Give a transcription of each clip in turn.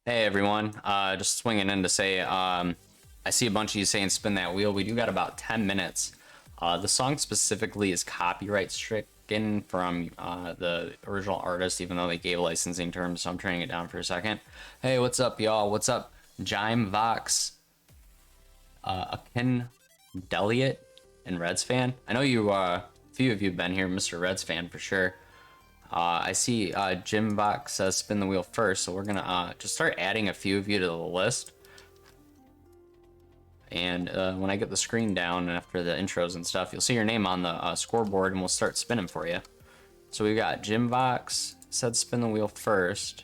Hey everyone, just swinging in to say, I see a bunch of you saying spin that wheel. We do got about 10 minutes. The song specifically is copyright stricken from the original artist, even though they gave licensing terms, so I'm turning it down for a second. Hey, what's up, y'all? What's up? Jime Vox, Akin Deliot, and Reds fan. I know you, a few of you have been here, Mr. Reds fan for sure. I see Jim Box says spin the wheel first, so we're gonna just start adding a few of you to the list. And when I get the screen down and after the intros and stuff, you'll see your name on the scoreboard and we'll start spinning for you. So we've got Jim Box said spin the wheel first.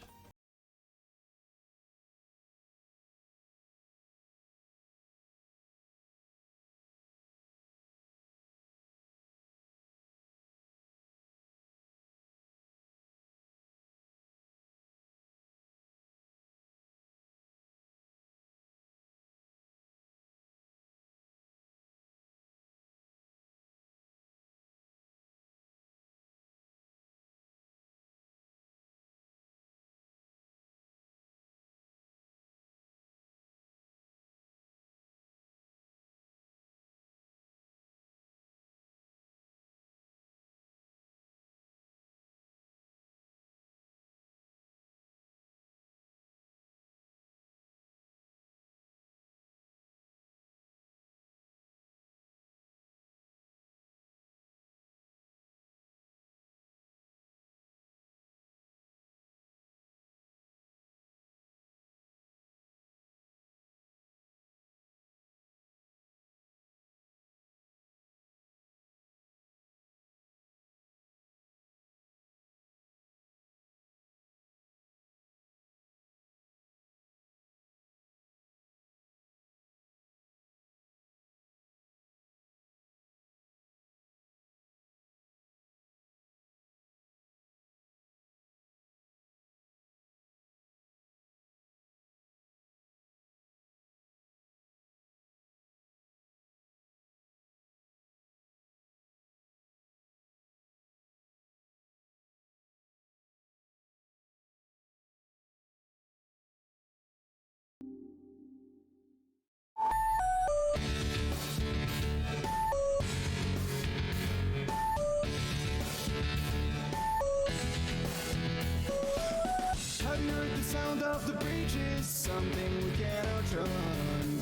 Have you heard the sound of the breaches? Something we can't outrun.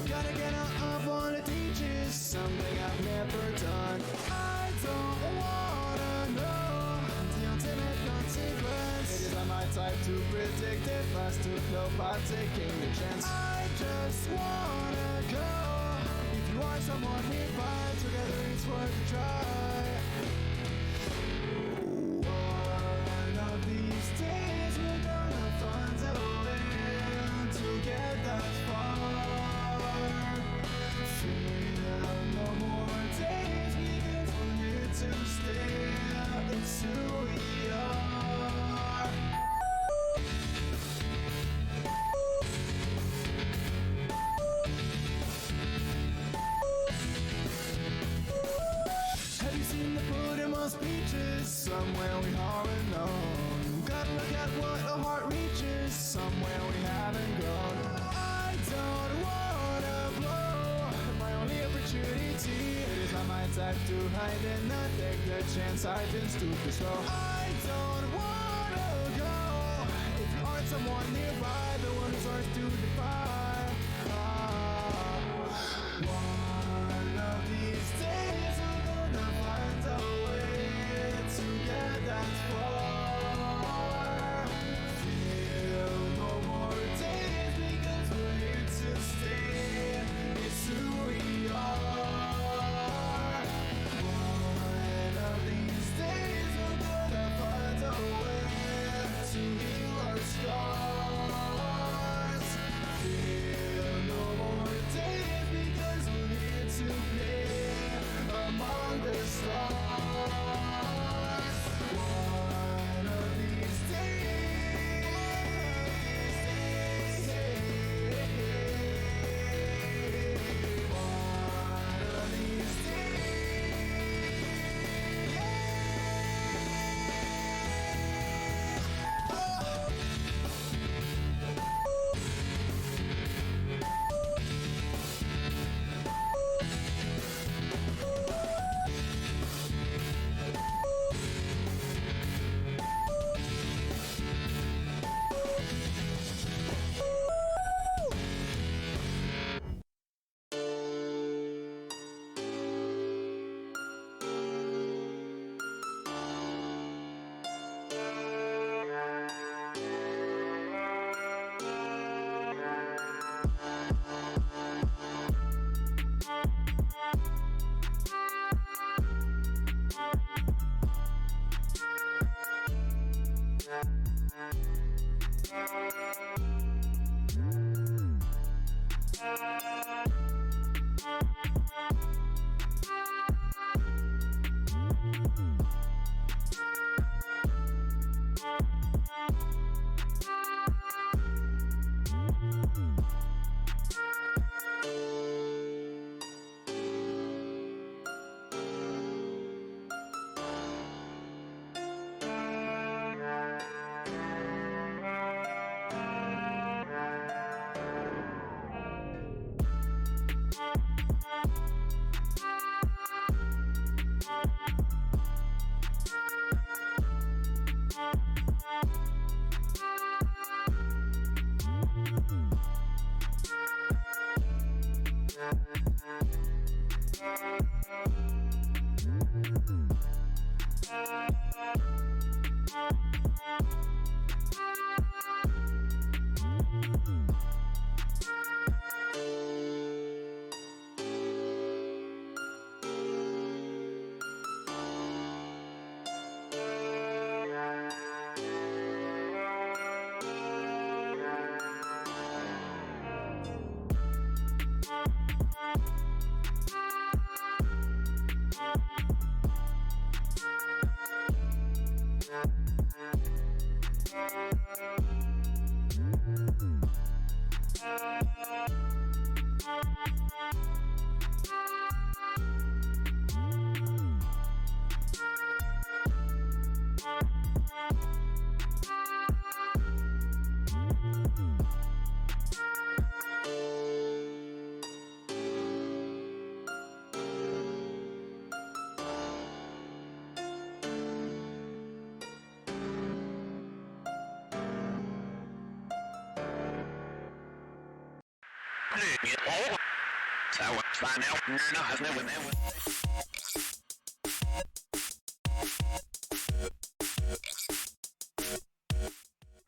Gotta get up on the teaches. Something I've never done. I don't wanna know the ultimate consequence. It is not my type to predict it. Fast to know by taking the chance. I just wanna go. If you are someone nearby, together it's worth a try. One of these days we're gonna find a way to get that far. Freedom, no more days, because we're here to stay. It's who we are. Have you seen the put on speeches? Somewhere we are alone. Gotta look at what a heart reaches. Somewhere we haven't grown. I don't wanna blow my only opportunity. It is not my type to hide and not take the chance. I just stoop too slow. I don't wanna go. If you aren't someone nearby, the one who's ours to defy. One of these days we're gonna find a way to get that far. Feel no more days because we're here to stay. It's who we are. One of these days we're gonna find a way to heal our scars. Feel no more days because we're here to play among the stars. One of these days. One of these days.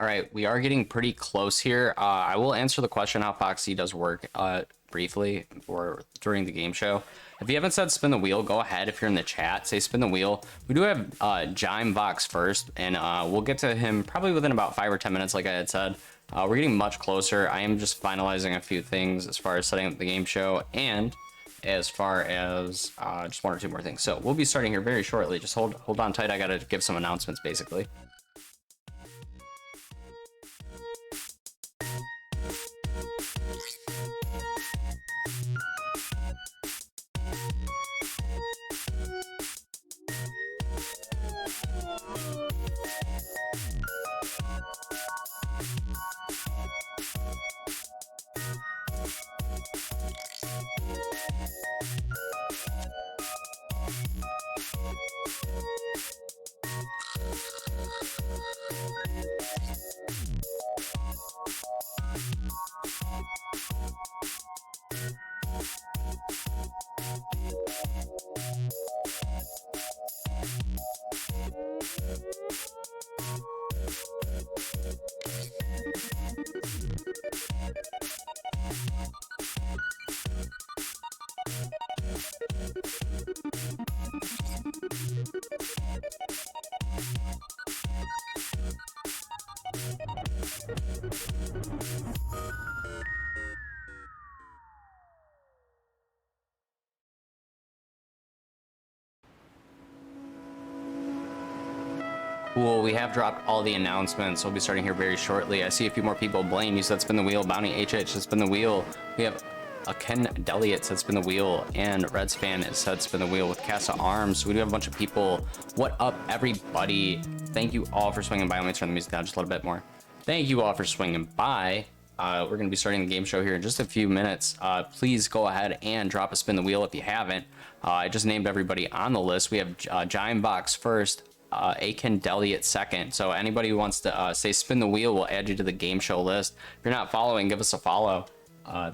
All right, we are getting pretty close here. I will answer the question how Foxy does work briefly or during the game show. If you haven't said spin the wheel, go ahead. If you're in the chat, say spin the wheel. We do have Jimebox first, and we'll get to him probably within about 5 or 10 minutes, like I had said. We're getting much closer. I am just finalizing a few things as far as setting up the game show and as far as just 1 or 2 more things. So we'll be starting here very shortly. Just hold on tight. I got to give some announcements, basically. Cool, we have dropped all the announcements. We'll be starting here very shortly. I see a few more people. Blaine, you said spin the wheel. Bounty HH said spin the wheel. We have a Ken Deliot said spin the wheel, and Redspan said spin the wheel with Casa Arms. We do have a bunch of people. What up, everybody? Thank you all for swinging by. Let me turn the music down just a little bit more. Thank you all for swinging by. We're going to be starting the game show here in just a few minutes. Please go ahead and drop a spin the wheel if you haven't. I just named everybody on the list. We have Giant Box first, Akin Deliot second. So anybody who wants to say spin the wheel, we'll add you to the game show list. If you're not following, give us a follow.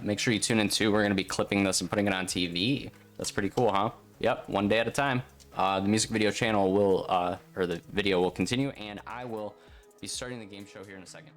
Make sure you tune in too. We're going to be clipping this and putting it on TV. That's pretty cool, huh? Yep, one day at a time. The music video channel will, or the video will continue, and I will be starting the game show here in a second.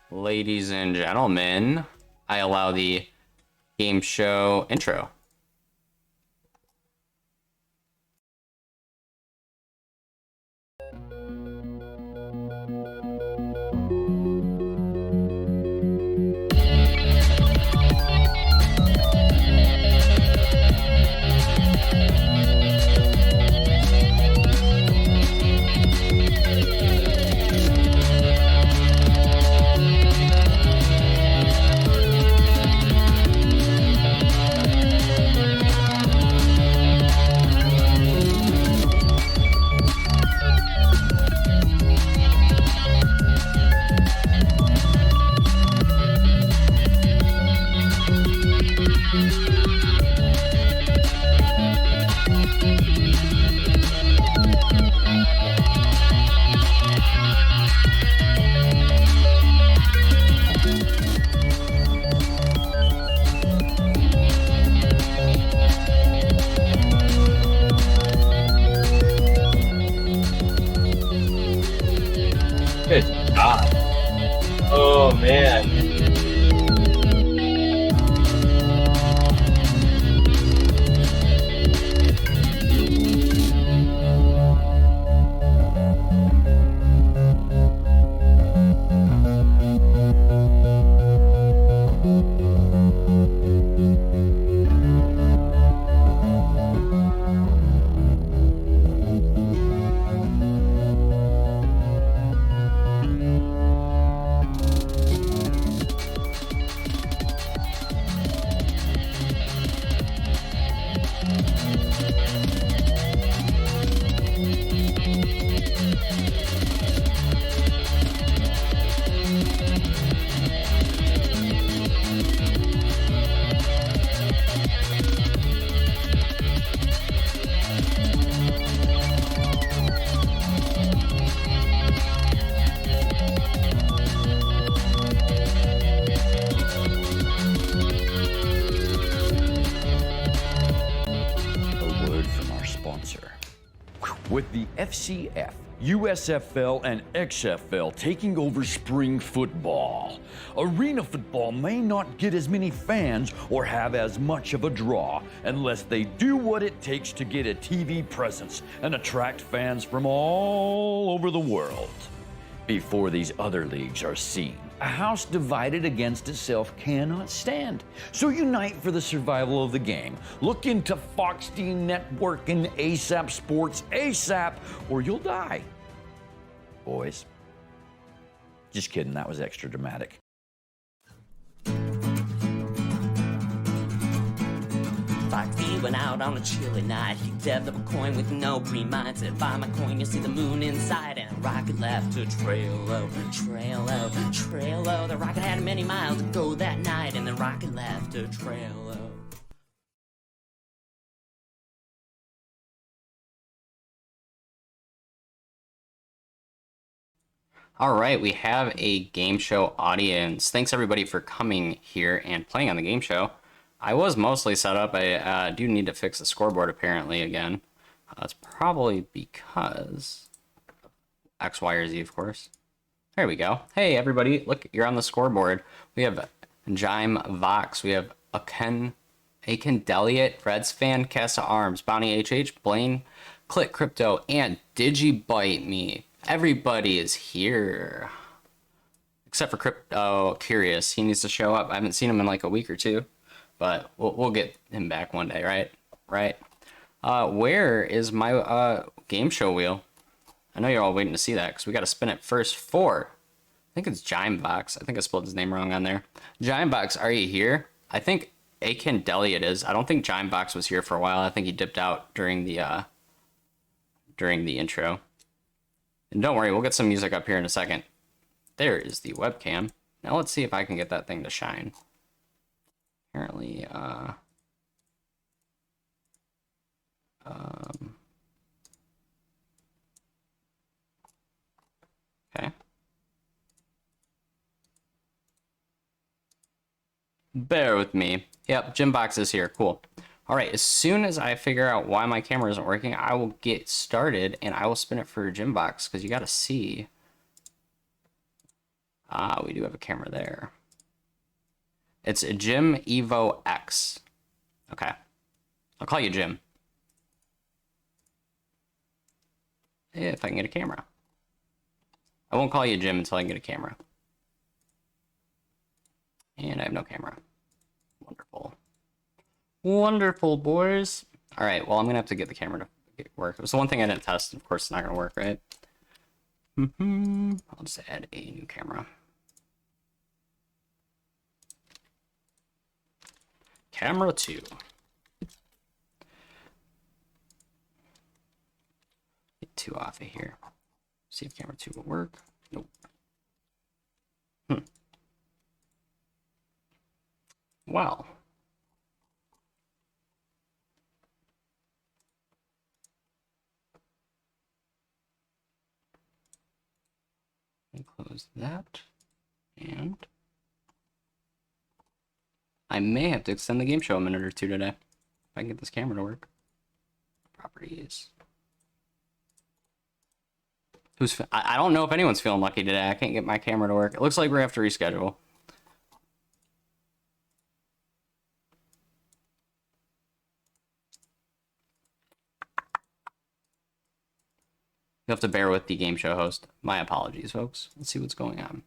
Ladies and gentlemen, I allow the game show intro. Good God. Oh man. With the FCF, USFL, and XFL taking over spring football, arena football may not get as many fans or have as much of a draw unless they do what it takes to get a TV presence and attract fans from all over the world. Before these other leagues are seen, a house divided against itself cannot stand. So unite for the survival of the game. Look into Foxty Network and ASAP Sports ASAP, or you'll die. Boys. Just kidding, that was extra dramatic. Foxy went out on a chilly night. He developed a coin with no pre-mind. Said, find my coin, you'll see the moon inside. And a rocket left to trail low, trail low, trail low. The rocket had many miles to go that night. And the rocket left to trail low. All right, we have a game show audience. Thanks everybody for coming here and playing on the game show. I was mostly set up. I do need to fix the scoreboard apparently again. It's probably because X, Y, or Z, of course. There we go. Hey everybody, look, you're on the scoreboard. We have Jime Vox. We have Aken Deliot, Reds Fan, Casa Arms, Bounty HH, Blaine, Click Crypto, and Digibite Me. Everybody is here. Except for Crypto Curious. He needs to show up. I haven't seen him in like a week or two. But we'll get him back one day, right? Right. Where is my game show wheel? I know you're all waiting to see that because we got to spin it first for, I think it's Jime Vox. I think I spelled his name wrong on there. Jime Vox, are you here? I think Akin Deliot is. I don't think Jime Vox was here for a while. I think he dipped out during the intro. And don't worry, we'll get some music up here in a second. There is the webcam. Now let's see if I can get that thing to shine. Apparently, okay. Bear with me. Yep, gym box is here. Cool. All right, as soon as I figure out why my camera isn't working, I will get started and I will spin it for gym box because you got to see. We do have a camera there. It's a Jim Evo X. Okay. I'll call you Jim. If I can get a camera. I won't call you Jim until I can get a camera. And I have no camera. Wonderful. Wonderful, boys. All right, well, I'm going to have to get the camera to work. It was the one thing I didn't test. Of course, it's not going to work, right? I'll just add a new camera. Camera 2. Get 2 off of here. See if camera 2 will work. Nope. Wow. Close that. And I may have to extend the game show a minute or two today if I can get this camera to work. Properties. I don't know if anyone's feeling lucky today. I can't get my camera to work. It looks like we're going to have to reschedule. You have to bear with the game show host. My apologies, folks. Let's see what's going on.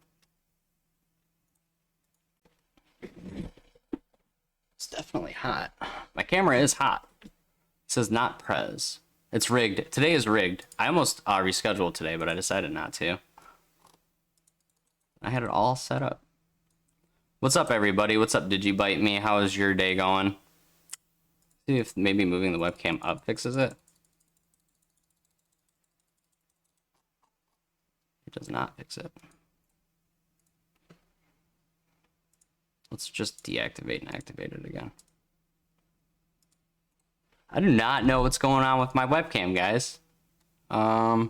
It's definitely hot. My camera is hot. It says not pres. It's rigged. Today is rigged. I almost rescheduled today, but I decided not to. I had it all set up. What's up, everybody? What's up, Did You Bite Me? How is your day going? See if maybe moving the webcam up fixes it. It does not fix it. Let's just deactivate and activate it again. I do not know what's going on with my webcam, guys. I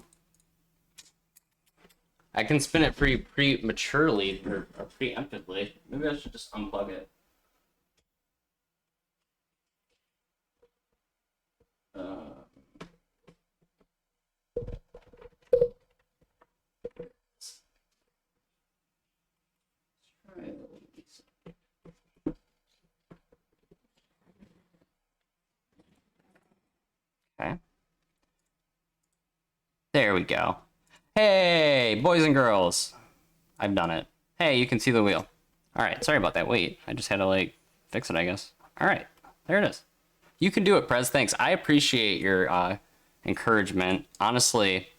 can spin it prematurely or preemptively. Maybe I should just unplug it. Okay. There we go. Hey, boys and girls. I've done it. Hey, you can see the wheel. All right, sorry about that. Wait, I just had to, like, fix it, I guess. All right, there it is. You can do it, Prez. Thanks. I appreciate your encouragement. Honestly,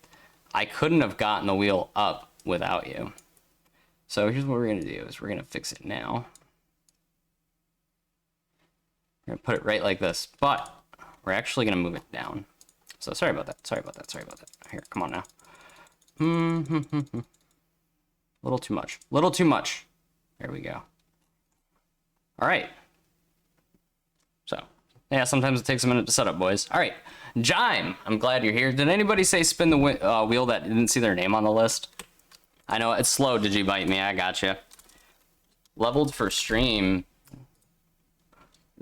I couldn't have gotten the wheel up without you. So here's what we're going to do is we're going to fix it now. We're going to put it right like this, but we're actually going to move it down. So sorry about that. Sorry about that. Sorry about that. Here, come on now. Little too much. Little too much. There we go. All right. So, yeah, sometimes it takes a minute to set up, boys. All right. Jime, I'm glad you're here. Did anybody say spin the wheel that didn't see their name on the list? I know, it's slow. Did you bite me? I gotcha. Leveled for stream.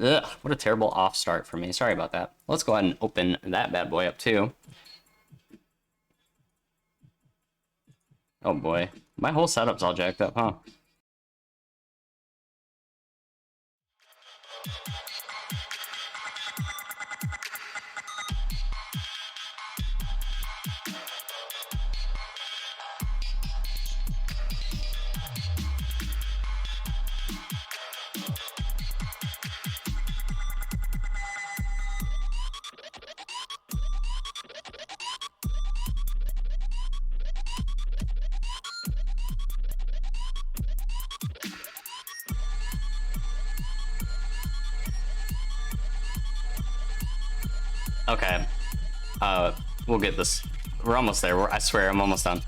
Ugh, what a terrible off start for me. Sorry about that. Let's go ahead and open that bad boy up too. Oh boy. My whole setup's all jacked up, huh? Okay. We'll get this. We're almost there. I swear, I'm almost done.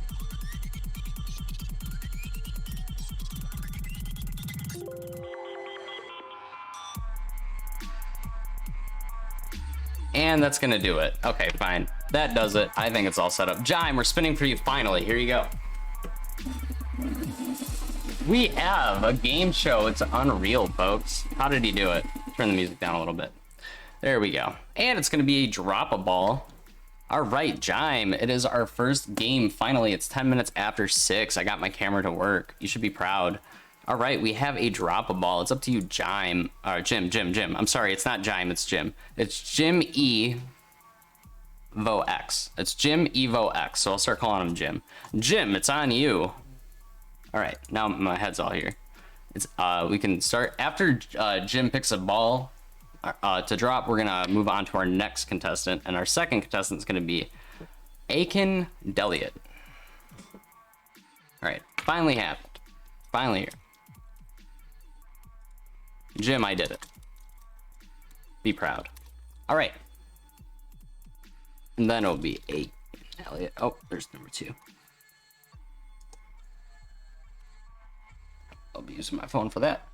And that's gonna do it. Okay, fine. That does it. I think it's all set up. Jime, we're spinning for you finally. Here you go. We have a game show. It's unreal, folks. How did he do it? Turn the music down a little bit. There we go. And it's going to be a drop a ball. All right, Jime. It is our first game. Finally, it's 10 minutes after 6. I got my camera to work. You should be proud. All right, we have a drop a ball. It's up to you, Jime. Jim. I'm sorry, it's not Jime, it's Jim. It's Jim Evo X. It's Jim Evo X. So I'll start calling him Jim. Jim, it's on you. All right, now my head's all here. It's we can start after Jim picks a ball to drop. We're gonna move on to our next contestant, and our second contestant is gonna be Aiken Deliot. All right, finally happened. Finally here. Jim, I did it. Be proud. All right. And then it'll be Aiken Deliot. Oh, there's number 2. I'll be using my phone for that.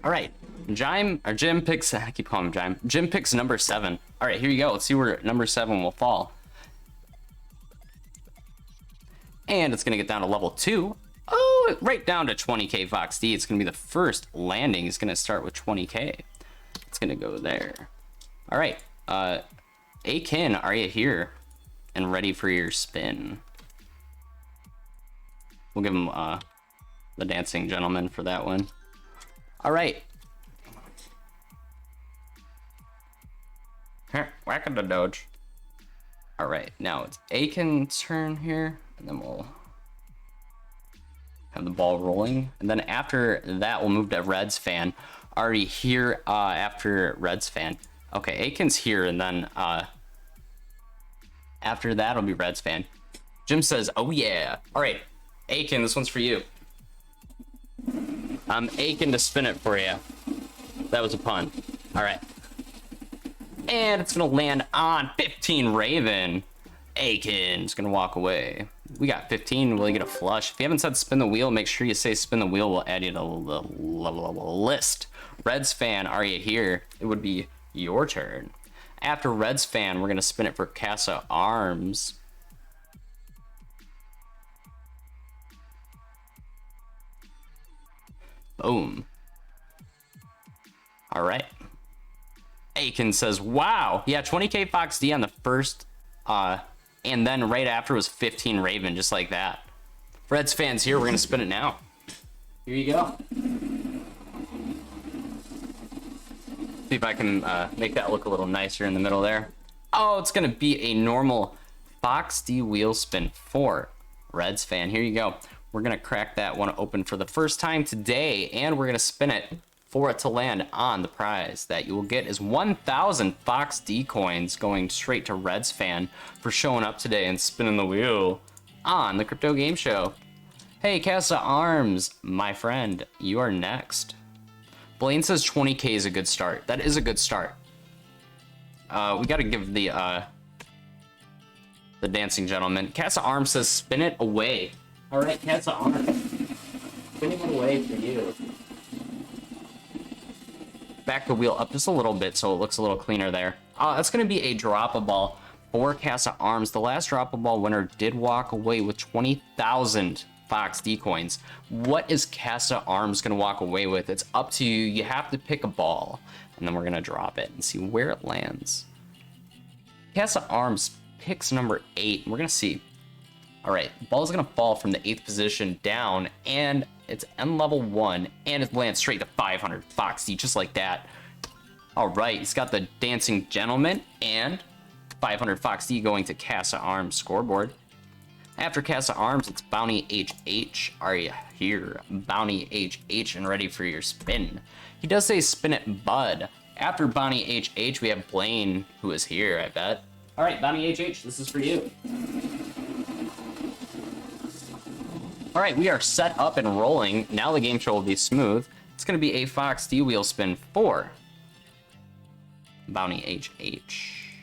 All right, Jim picks, I keep calling him Jime. Jim picks number 7. All right, here you go. Let's see where number 7 will fall. And it's gonna get down to level 2. Oh, right down to 20k Fox D. It's gonna be the first landing. It's gonna start with 20k. It's gonna go there. All right, Aiken, are you here and ready for your spin? We'll give him the dancing gentleman for that one. All right. Whack the doge. All right, now it's Aiken's turn here, and then we'll have the ball rolling. And then after that, we'll move to Reds fan. Already here after Reds fan. Okay, Aiken's here, and then after that, it'll be Reds fan. Jim says, oh yeah. All right, Aiken, this one's for you. I'm aching to spin it for you. That was a pun. All right. And it's gonna land on 15 Raven. Aiken's gonna walk away. We got 15, will you get a flush? If you haven't said spin the wheel, make sure you say spin the wheel. We'll add you to the list. Reds fan, are you here? It would be your turn. After Reds fan, we're gonna spin it for Casa Arms. Boom. All right. Aiken says, wow. Yeah, 20k Fox D on the first, and then right after was 15 Raven, just like that. Reds fans here, we're going to spin it now. Here you go. See if I can make that look a little nicer in the middle there. Oh, it's going to be a normal Fox D wheel spin for Reds fan. Here you go. We're gonna crack that one open for the first time today, and we're gonna spin it for it to land on the prize. That you will get is 1,000 Fox D coins going straight to Reds fan for showing up today and spinning the wheel on the Crypto Game Show. Hey, Casa Arms, my friend, you are next. Blaine says 20k is a good start. That is a good start. We gotta give the dancing gentleman. Casa Arms says spin it away. All right, Casa Arms, spinning it away for you. Back the wheel up just a little bit so it looks a little cleaner there. That's going to be a drop-a-ball for Casa Arms. The last drop-a-ball winner did walk away with 20,000 Fox D coins. What is Casa Arms going to walk away with? It's up to you. You have to pick a ball, and then we're going to drop it and see where it lands. Casa Arms picks number 8. We're going to see. All right, ball's gonna fall from the 8th position down, and it's end level 1, and it lands straight to 500 Fox D, just like that. All right, he's got the dancing gentleman and 500 Fox D going to Casa Arms scoreboard. After Casa Arms, it's Bounty HH. Are you here? Bounty HH and ready for your spin. He does say spin it, bud. After Bounty HH, we have Blaine, who is here, I bet. All right, Bounty HH, this is for you. All right, we are set up and rolling. Now the game show will be smooth. It's going to be a Fox D wheel spin for Bounty HH.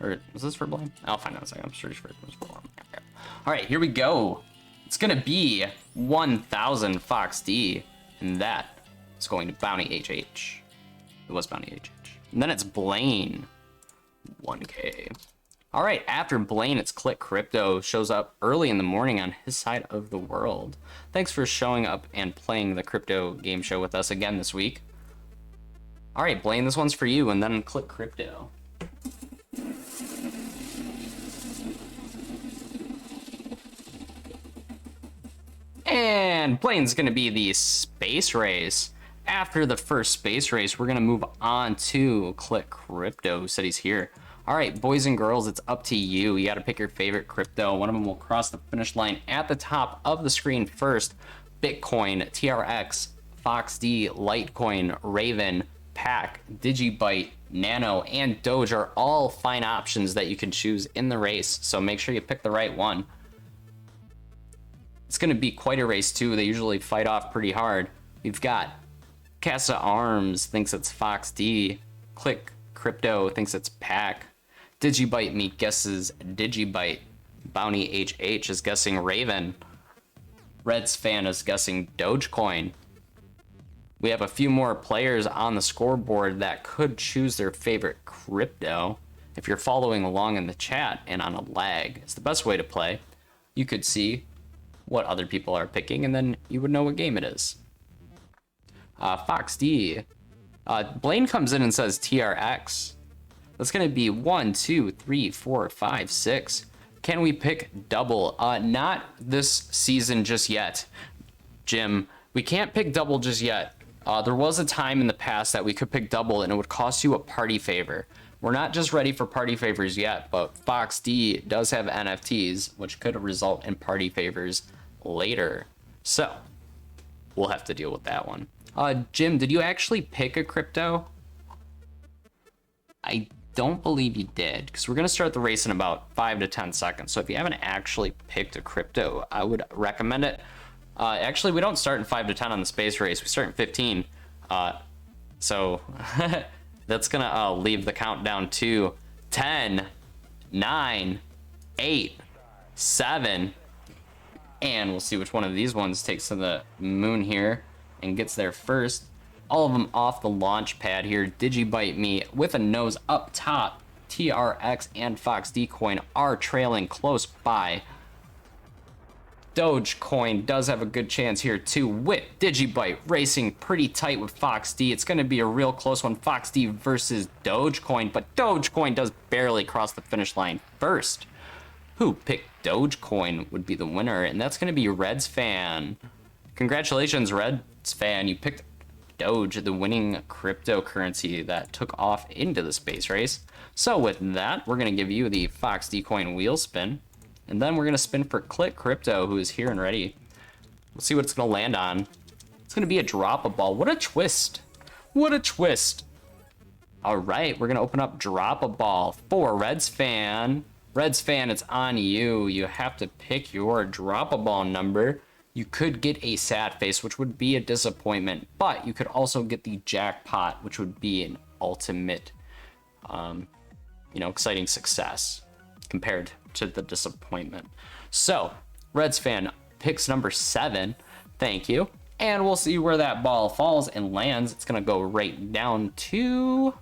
Or was this for Blaine? I'll find out in a second. I'm sure it was for one. Okay. All right, here we go. It's going to be 1,000 Fox D, and that is going to Bounty HH. It was Bounty HH. And then it's Blaine, 1K. All right, after Blaine, it's Click Crypto. Shows up early in the morning on his side of the world. Thanks for showing up and playing the Crypto Game Show with us again this week. All right, Blaine, this one's for you, and then Click Crypto. And Blaine's going to be the space race. After the first space race, we're going to move on to Click Crypto, who said he's here. All right, boys and girls, it's up to you. You got to pick your favorite crypto. One of them will cross the finish line at the top of the screen first. Bitcoin, TRX, FoxD, Litecoin, Raven, Pack, Digibyte, Nano, and Doge are all fine options that you can choose in the race. So make sure you pick the right one. It's going to be quite a race too. They usually fight off pretty hard. We've got Casa Arms thinks it's FoxD. Click Crypto thinks it's Pack. Digibyte Me guesses Digibyte. Bounty HH is guessing Raven. Reds Fan is guessing Dogecoin. We have a few more players on the scoreboard that could choose their favorite crypto. If you're following along in the chat and on a lag, it's the best way to play. You could see what other people are picking, and then you would know what game it is. FoxD. Blaine comes in and says TRX. That's going to be 1, 2, 3, 4, 5, 6. Can we pick double? Not this season just yet, Jim. We can't pick double just yet. There was a time in the past that we could pick double and it would cost you a party favor. We're not just ready for party favors yet, but FoxD does have NFTs, which could result in party favors later. So we'll have to deal with that one. Jim, did you actually pick a crypto? I don't believe you did, because we're going to start the race in about 5 to 10 seconds. So if you haven't actually picked a crypto, I would recommend it. Actually, we don't start in 5 to 10 on the space race. We start in 15. So that's going to leave the countdown to 10, 9, 8, 7, and we'll see which one of these ones takes to the moon here and gets there first. All of them off the launch pad here. Digibyte Me with a nose up top. TRX and FoxD coin are trailing close by. Dogecoin does have a good chance here too, with Digibyte racing pretty tight with FoxD. It's going to be a real close one, FoxD versus Dogecoin, but Dogecoin does barely cross the finish line first. Who picked Dogecoin would be the winner, and that's going to be Reds Fan. Congratulations, Reds Fan. You picked Doge, the winning cryptocurrency that took off into the space race. So with that, we're going to give you the FoxD coin wheel spin. And then we're going to spin for Click Crypto, who is here and ready. Let's see what it's going to land on. It's going to be a drop a ball. What a twist. What a twist. All right, we're going to open up drop a ball for Reds Fan. Reds Fan, it's on you. You have to pick your drop a ball number. You could get a sad face, which would be a disappointment, but you could also get the jackpot, which would be an ultimate, exciting success compared to the disappointment. So, Reds Fan picks number 7. Thank you. And we'll see where that ball falls and lands. It's going to go right down to...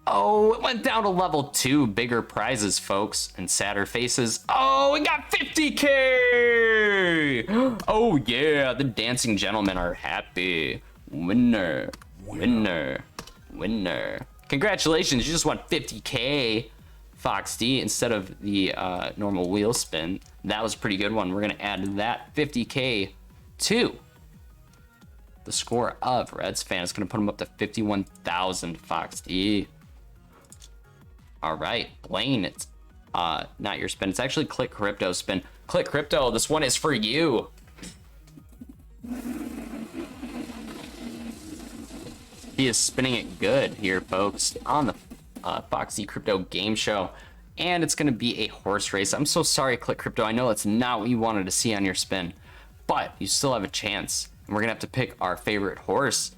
Oh, it went down to level 2. Bigger prizes, folks, and sadder faces. Oh, we got 50K! Oh, yeah, the dancing gentlemen are happy. Winner, winner, winner. Congratulations, you just won 50K, FoxD, instead of the normal wheel spin. That was a pretty good one. We're going to add that 50K to the score of Reds Fan. It's going to put him up to 51,000, FoxD. All right, Blaine, it's not your spin. It's actually Click Crypto spin. Click Crypto, this one is for you. He is spinning it good here, folks, on the Foxy Crypto Game Show. And it's going to be a horse race. I'm so sorry, Click Crypto. I know that's not what you wanted to see on your spin, but you still have a chance. And we're going to have to pick our favorite horse.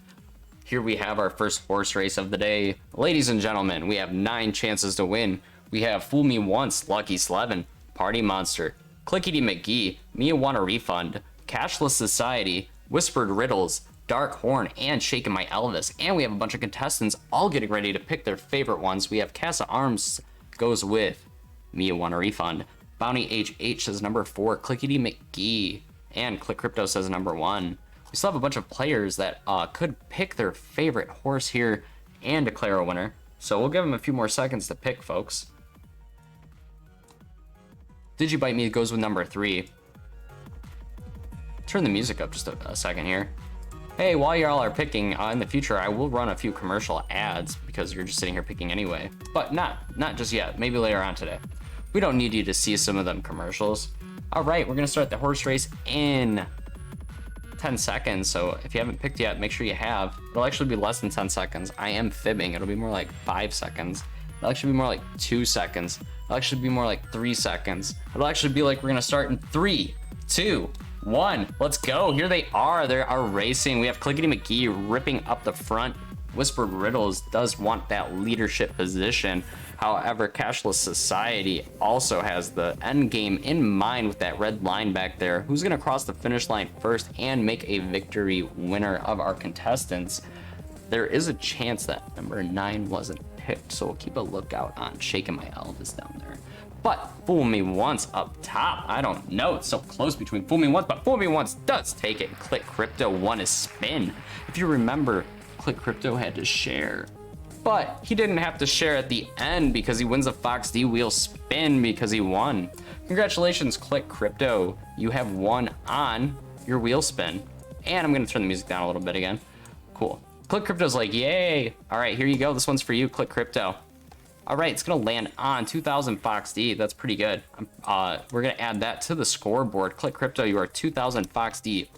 Here we have our first horse race of the day. Ladies and gentlemen, we have 9 chances to win. We have Fool Me Once, Lucky Slevin, Party Monster, Clickety McGee, Mia Want a Refund, Cashless Society, Whispered Riddles, Dark Horn, and Shaking My Elvis. And we have a bunch of contestants all getting ready to pick their favorite ones. We have Casa Arms goes with Mia want a refund. Bounty HH says number 4. Clickety McGee. And Click Crypto says number 1. We still have a bunch of players that could pick their favorite horse here and declare a winner. So we'll give them a few more seconds to pick, folks. Digibite Me goes with number 3. Turn the music up just a second here. Hey, while y'all are picking, in the future, I will run a few commercial ads because you're just sitting here picking anyway. But not just yet, maybe later on today. We don't need you to see some of them commercials. All right, we're gonna start the horse race in 10 seconds. So if you haven't picked yet, make sure you have. It'll actually be less than 10 seconds. I am fibbing. It'll be more like 5 seconds. It'll actually be more like 2 seconds. It'll actually be more like 3 seconds. It'll actually be like we're gonna start in 3, 2, 1. Let's go. Here they are. They are racing. We have Clickety McGee ripping up the front. Whispered Riddles does want that leadership position. However, Cashless Society also has the end game in mind with that red line back there. Who's going to cross the finish line first and make a victory winner of our contestants? There is a chance that number 9 wasn't picked, so we'll keep a lookout on Shaking My Elvis down there. But Fool Me Once up top, I don't know, it's so close between Fool Me Once, but Fool Me Once does take it. Click Crypto won his spin. If you remember, Click Crypto had to share, but he didn't have to share at the end because he wins a Fox D wheel spin because he won. Congratulations, Click Crypto. You have won on your wheel spin. And I'm gonna turn the music down a little bit again. Cool. Click Crypto's like, yay. All right, here you go. This one's for you, Click Crypto. All right, it's gonna land on 2,000 Fox D. That's pretty good. We're gonna add that to the scoreboard. Click Crypto, you are 2,000 Fox D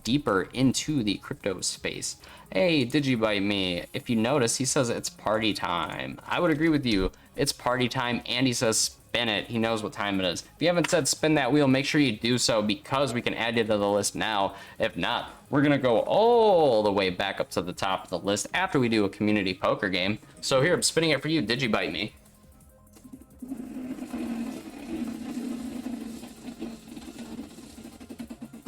deeper into the crypto space. Hey, Digibite Me, if you notice, he says it's party time. I would agree with you. It's party time, and he says spin it. He knows what time it is. If you haven't said spin that wheel, make sure you do so because we can add you to the list now. If not, we're gonna go all the way back up to the top of the list after we do a community poker game. So here, I'm spinning it for you, Digibite Me.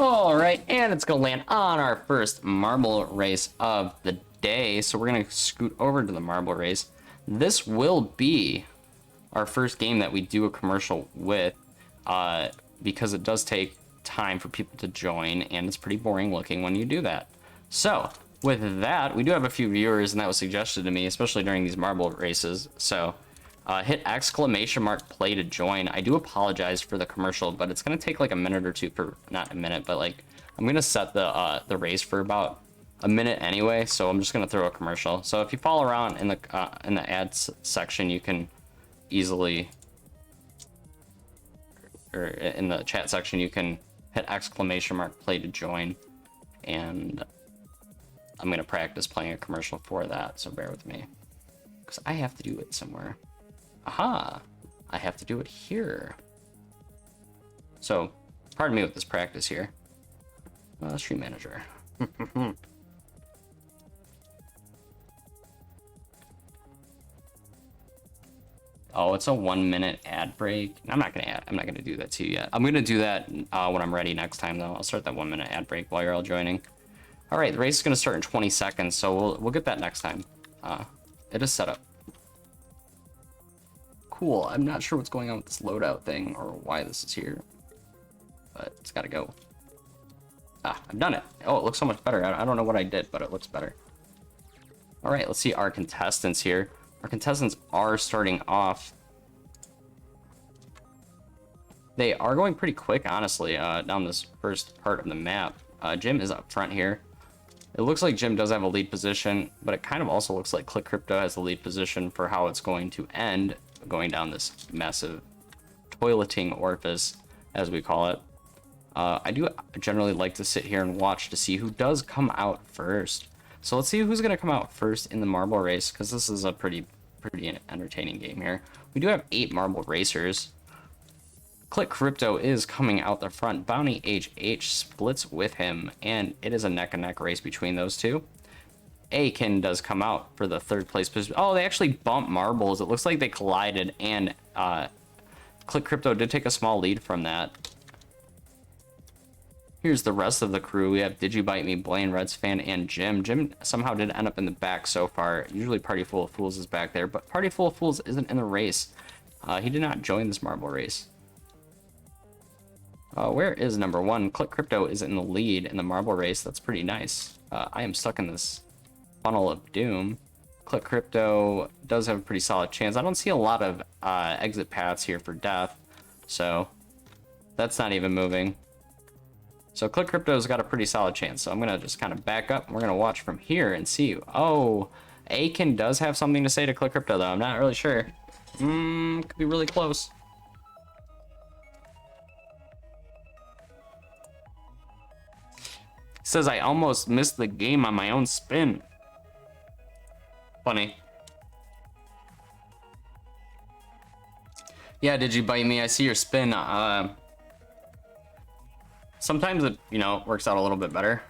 All right, and it's gonna land on our first marble race of the day. So we're gonna scoot over to the marble race. This will be our first game that we do a commercial with, because it does take time for people to join, and it's pretty boring looking when you do that. So with that, we do have a few viewers, and that was suggested to me, especially during these marble races. So hit exclamation mark play to join. I do apologize for the commercial, but it's gonna take like a minute or two for, not a minute, but like I'm gonna set the race for about a minute anyway, so I'm just gonna throw a commercial. So if you follow around in the ads section, you can easily, or in the chat section, you can hit exclamation mark play to join, and I'm gonna practice playing a commercial for that, so bear with me because I have to do it somewhere. Aha, I have to do it here. So pardon me with this practice here. Stream manager. Oh, it's a 1 minute ad break. I'm not gonna do that to you yet. I'm gonna do that when I'm ready next time though. I'll start that 1 minute ad break while you're all joining. All right, the race is gonna start in 20 seconds, so we'll get that next time. It is set up. Cool, I'm not sure what's going on with this loadout thing or why this is here, but it's gotta go. I've done it. Oh, it looks so much better. I don't know what I did, but it looks better. All right, let's see our contestants here. Our contestants are starting off. They are going pretty quick, honestly, down this first part of the map. Jim is up front here. It looks like Jim does have a lead position, but it kind of also looks like Click Crypto has the lead position for how it's going to end, going down this massive toileting orifice, as we call it. I do generally like to sit here and watch to see who does come out first. So let's see who's going to come out first in the marble race, because this is a pretty entertaining game here. We do have 8 marble racers. Click Crypto is coming out the front. Bounty HH splits with him, and it is a neck-and-neck race between those two. Aiken does come out for the 3rd place position. Oh, they actually bumped marbles. It looks like they collided, and Click Crypto did take a small lead from that. Here's the rest of the crew. We have Digibite Me, Blaine, Reds Fan, and Jim. Jim somehow did end up in the back so far. Usually Party Full of Fools is back there, but Party Full of Fools isn't in the race. He did not join this marble race. Where is number 1? Click Crypto is in the lead in the marble race. That's pretty nice. I am stuck in this funnel of doom. Click Crypto does have a pretty solid chance. I don't see a lot of exit paths here for death, so that's not even moving. So Click Crypto's got a pretty solid chance. So I'm gonna just kind of back up. And we're gonna watch from here and see. Oh, Aiken does have something to say to Click Crypto though. I'm not really sure. Could be really close. Says I almost missed the game on my own spin. Funny. Yeah, did you bite me? I see your spin. Sometimes it, you know, works out a little bit better.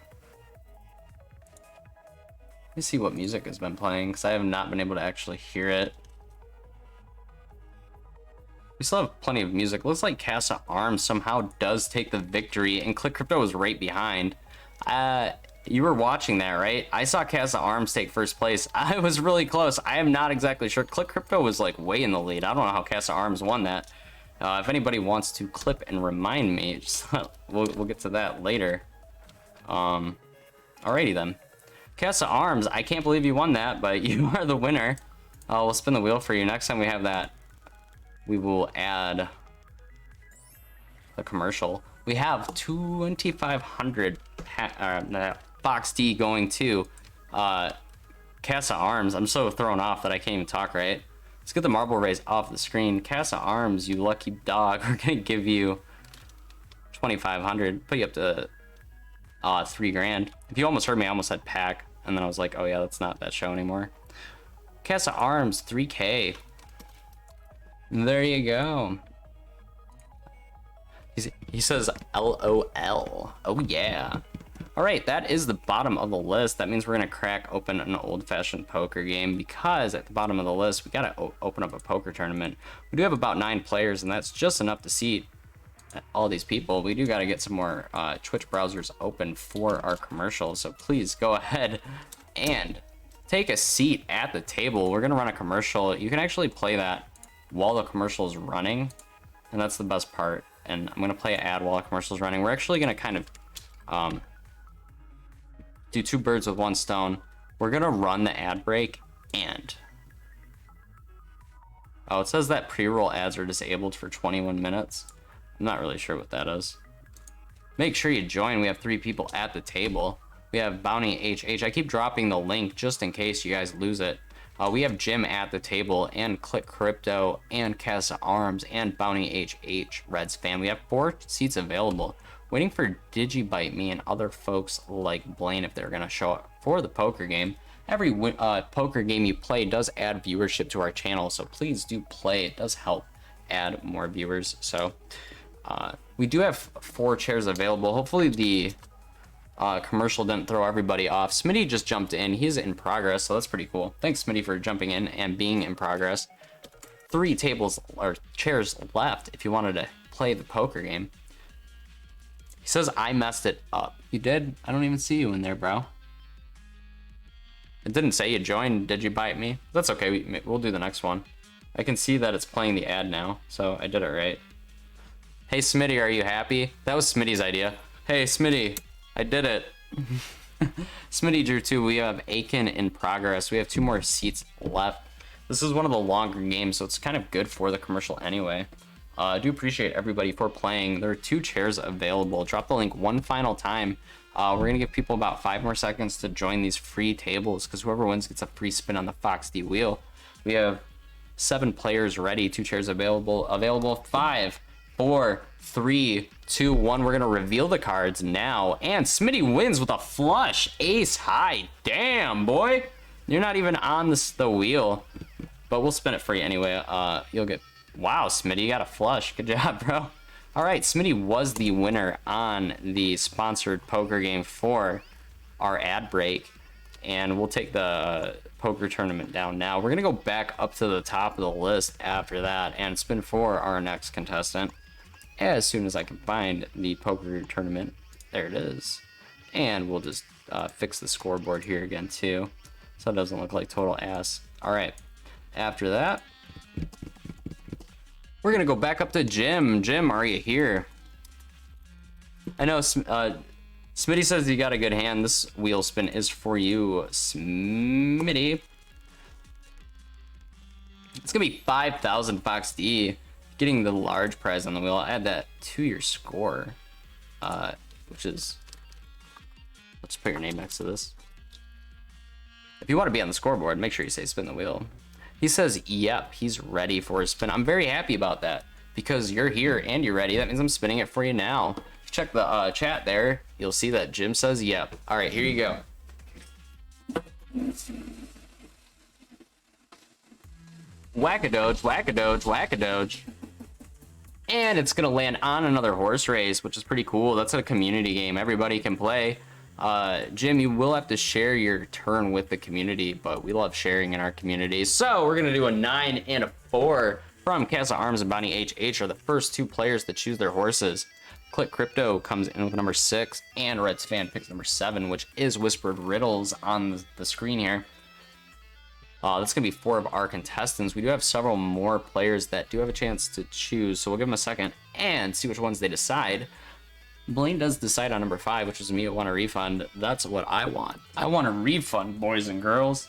Let me see what music has been playing, because I have not been able to actually hear it. We still have plenty of music. Looks like Casa Arms somehow does take the victory, and Click Crypto was right behind. You were watching that, right? I saw Casa Arms take first place. I was really close. I am not exactly sure. Click Crypto was like way in the lead. I don't know how Casa Arms won that. If anybody wants to clip and remind me, just we'll get to that later. Alrighty then. Casa Arms, I can't believe you won that, but you are the winner. We'll spin the wheel for you. Next time we have that, we will add the commercial. We have 2,500 Fox D going to Casa Arms. I'm so thrown off that I can't even talk right. Let's get the marble race off the screen. Casa Arms, you lucky dog. We're gonna give you 2,500. Put you up to 3 grand. If you almost heard me, I almost said pack, and then I was like, oh yeah, that's not that show anymore. Casa Arms, 3K. There you go. He says LOL. Oh yeah. All right, that is the bottom of the list. That means we're gonna crack open an old-fashioned poker game, because at the bottom of the list, we gotta open up a poker tournament. We do have about 9 players, and that's just enough to seat all these people. We do gotta get some more Twitch browsers open for our commercials, so please go ahead and take a seat at the table. We're gonna run a commercial. You can actually play that while the commercial is running, and that's the best part. And I'm gonna play an ad while the commercial is running. We're actually gonna kind of do 2 birds with 1 stone. We're gonna run the ad break, and oh, it says that pre-roll ads are disabled for 21 minutes. I'm not really sure what that is. Make sure you join. We have 3 people at the table. We have Bounty HH. I keep dropping the link just in case you guys lose it. We have Jim at the table, and Click Crypto, and Casa Arms, and Bounty HH Reds fan. We have 4 seats available. Waiting for Digibite Me and other folks like Blaine if they're gonna show up for the poker game. Every poker game you play does add viewership to our channel, so please do play. It does help add more viewers. So we do have 4 chairs available. Hopefully the commercial didn't throw everybody off. Smitty just jumped in. He's in progress, so that's pretty cool. Thanks, Smitty, for jumping in and being in progress. 3 tables or chairs left if you wanted to play the poker game. He says I messed it up. You did? I don't even see you in there, bro. It didn't say you joined. Did you bite me? That's okay. We'll do the next one. I can see that it's playing the ad now, so I did it right. Hey, Smitty, are you happy? That was Smitty's idea. Hey, Smitty, I did it. Smitty drew 2. We have Aiken in progress. We have 2 more seats left. This is one of the longer games, so it's kind of good for the commercial anyway. I do appreciate everybody for playing. There are 2 chairs available. Drop the link one final time. We're going to give people about 5 more seconds to join these free tables, because whoever wins gets a free spin on the Fox D wheel. We have 7 players ready. 2 chairs available. 5, 4, 3, 2, 1. We're going to reveal the cards now. And Smitty wins with a flush. Ace high. Damn, boy. You're not even on the wheel. But we'll spin it for you anyway. You'll get... Wow, Smitty, you got a flush. Good job, bro. All right, Smitty was the winner on the sponsored poker game for our ad break. And we'll take the poker tournament down now. We're going to go back up to the top of the list after that and spin for our next contestant as soon as I can find the poker tournament. There it is. And we'll just fix the scoreboard here again, too, so it doesn't look like total ass. All right, after that, We're gonna go back up to Jim. Jim, are you here? I know Smitty says you got a good hand. This wheel spin is for you, Smitty. It's gonna be 5,000 Fox D. Getting the large prize on the wheel. I'll add that to your score, which is, let's put your name next to this. If you want to be on the scoreboard, make sure you say spin the wheel. He says, yep, he's ready for a spin. I'm very happy about that because you're here and you're ready. That means I'm spinning it for you now. If you check the chat there, you'll see that Jim says, yep. All right, here you go. Whack-a-doge, whack-a-doge, whack-a-doge. And it's gonna land on another horse race, which is pretty cool. That's a community game. Everybody can play. Jim, you will have to share your turn with the community, but we love sharing in our community. So we're gonna do a 9 and a 4 from Castle Arms and Bonnie HH are the first two players that choose their horses. Click Crypto comes in with number 6, and Red's Fan picks number 7, which is Whispered Riddles on the screen here. That's going to be 4 of our contestants. We do have several more players that do have a chance to choose, so we'll give them a second and see which ones they decide. Blaine does decide on number 5, which is me. I want a refund. That's what I want. I want a refund, boys and girls.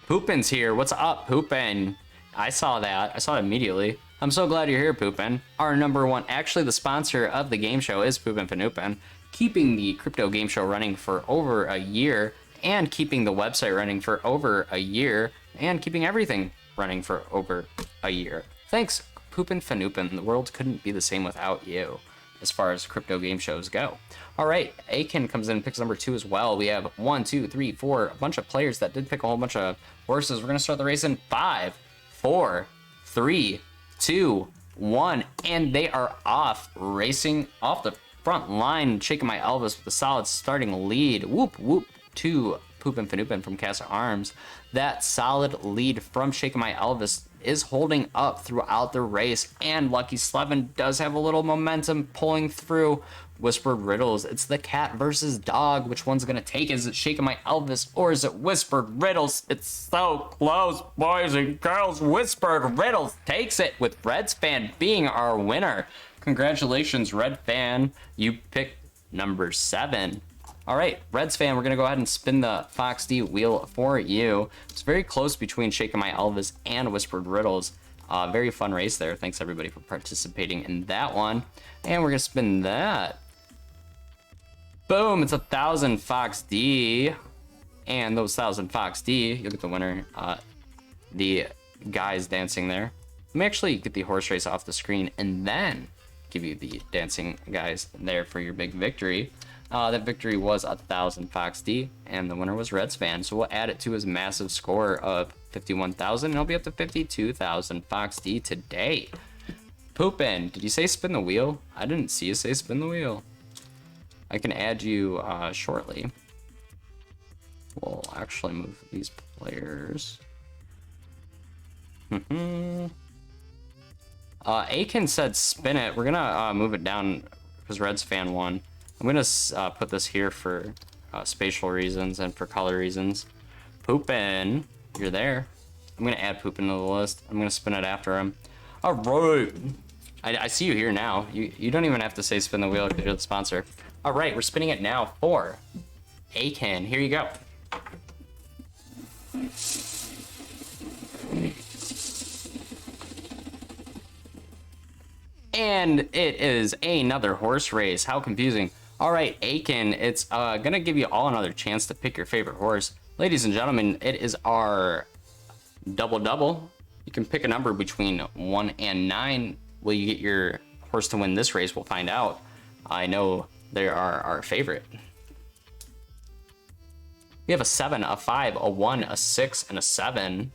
Poopin's here. What's up, Poopin? I saw that. I saw it immediately. I'm so glad you're here, Poopin. Our number 1, actually the sponsor of the game show is Poopin Fanupin, keeping the Crypto Game Show running for over a year, and keeping the website running for over a year, and keeping everything running for over a year. Thanks, Poopin Fanupin. The world couldn't be the same without you, as far as crypto game shows go. All right, Aiken comes in and picks number 2 as well. We have 1, 2, 3, 4, a bunch of players that did pick a whole bunch of horses. We're gonna start the race in 5, 4, 3, 2, 1, and they are off, racing off the front line. Shaking My Elvis with a solid starting lead. Whoop, whoop. To Poopin Fanupin from Castle Arms. That solid lead from Shaking My Elvis is holding up throughout the race, and Lucky Slevin does have a little momentum pulling through. Whispered Riddles, it's the cat versus dog. Which one's gonna take? Is it Shaking My Elvis or is it Whispered Riddles? It's so close, boys and girls. Whispered Riddles takes it, with Red's Fan being our winner. Congratulations, Red Fan. You picked number 7. All right, Reds Fan, we're gonna go ahead and spin the Fox D wheel for you. It's very close between Shaking My Elvis and Whispered Riddles. Very fun race there. Thanks everybody for participating in that one. And we're gonna spin that. Boom, it's 1,000 Fox D. And those 1,000 Fox D, you'll get the winner. The guys dancing there. Let me actually get the horse race off the screen and then give you the dancing guys there for your big victory. That victory was 1,000 Fox D, and the winner was Reds Fan. So we'll add it to his massive score of 51,000, and he'll be up to 52,000 Fox D today. Poopin, did you say spin the wheel? I didn't see you say spin the wheel. I can add you shortly. We'll actually move these players. Aiken said spin it. We're gonna move it down because Reds Fan won. I'm gonna put this here for spatial reasons and for color reasons. Poopin, you're there. I'm gonna add Poopin to the list. I'm gonna spin it after him. All right. I see you here now. You don't even have to say spin the wheel because you're the sponsor. All right, we're spinning it now for Aiken. Here you go. And it is another horse race. How confusing. All right, Aiken, it's gonna give you all another chance to pick your favorite horse. Ladies and gentlemen, it is our double-double. You can pick a number between 1 and 9. Will you get your horse to win this race? We'll find out. I know they are our favorite. We have a 7, a 5, a 1, a 6, and a 7.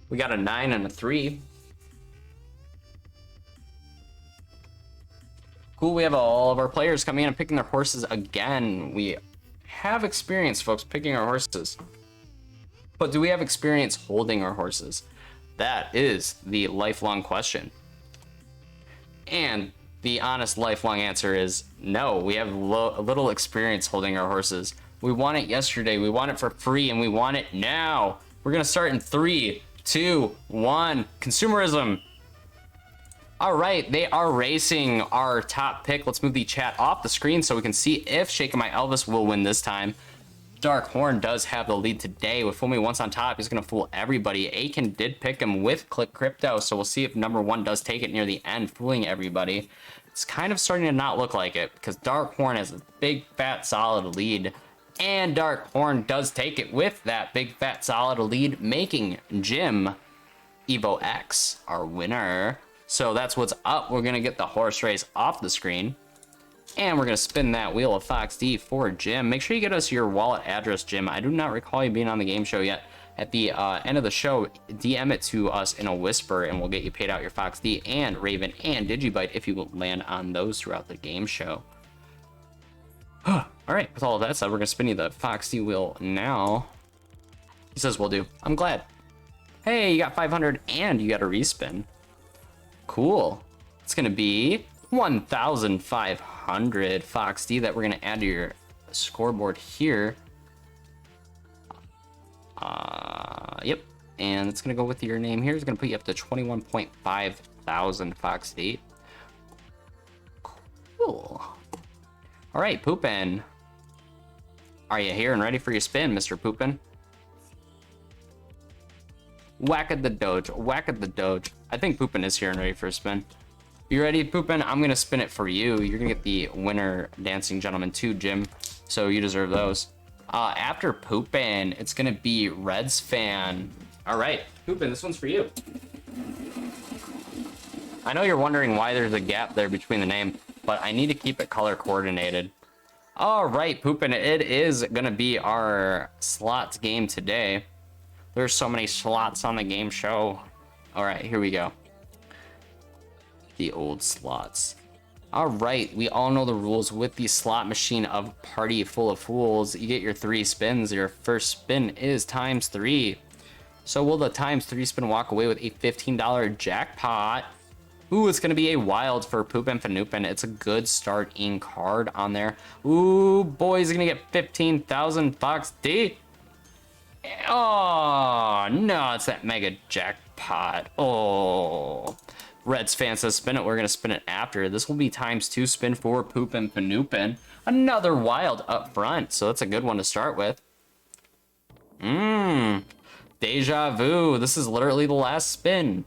We got a 9 and a 3. Cool, we have all of our players coming in and picking their horses again. We have experience, folks, picking our horses. But do we have experience holding our horses? That is the lifelong question. And the honest lifelong answer is no. We have little experience holding our horses. We want it yesterday. We want it for free, and we want it now. We're gonna start in 3, 2, 1. Consumerism. All right, they are racing our top pick. Let's move the chat off the screen so we can see if Shaking My Elvis will win this time. Dark Horn does have the lead today. With Fool Me Once on top, he's going to fool everybody. Aiken did pick him with Click Crypto, so we'll see if number 1 does take it near the end, fooling everybody. It's kind of starting to not look like it because Dark Horn has a big, fat, solid lead. And Dark Horn does take it with that big, fat, solid lead, making Jim Evo X our winner. So that's what's up. We're going to get the horse race off the screen. And we're going to spin that wheel of Fox D for Jim. Make sure you get us your wallet address, Jim. I do not recall you being on the game show yet. At the end of the show, DM it to us in a whisper, and we'll get you paid out your Fox D and Raven and Digibyte if you will land on those throughout the game show. All right, with all of that said, we're going to spin you the Fox D wheel now. He says we'll do. I'm glad. Hey, you got 500 and you got a respin. Cool. It's going to be 1,500 Fox D that we're going to add to your scoreboard here. Yep. And it's going to go with your name here. It's going to put you up to 21.5 thousand Fox D. Cool. All right, Poopin. Are you here and ready for your spin, Mr. Poopin? Whack at the Doge. Whack at the Doge. I think Poopin is here and ready for a spin. You ready, Poopin? I'm going to spin it for you. You're going to get the winner Dancing Gentleman 2, Jim. So you deserve those. After Poopin, it's going to be Reds Fan. All right, Poopin, this one's for you. I know you're wondering why there's a gap there between the name, but I need to keep it color coordinated. All right, Poopin, it is going to be our slots game today. There's so many slots on the game show. All right, here we go. The old slots. All right, we all know the rules with the slot machine of Party Full of Fools. You get your 3 spins. Your first spin is ×3. So will the ×3 spin walk away with a $15 jackpot? Ooh, it's going to be a wild for Poopin' Fanoopin'. It's a good starting card on there. Ooh, boy, he's going to get 15,000 Fox D. Oh, no, it's that mega jackpot. Oh. Reds Fan says spin it. We're going to spin it after. This will be ×2 spin for Poopin' Fanoopin'. Another wild up front, so that's a good one to start with. Deja vu. This is literally the last spin.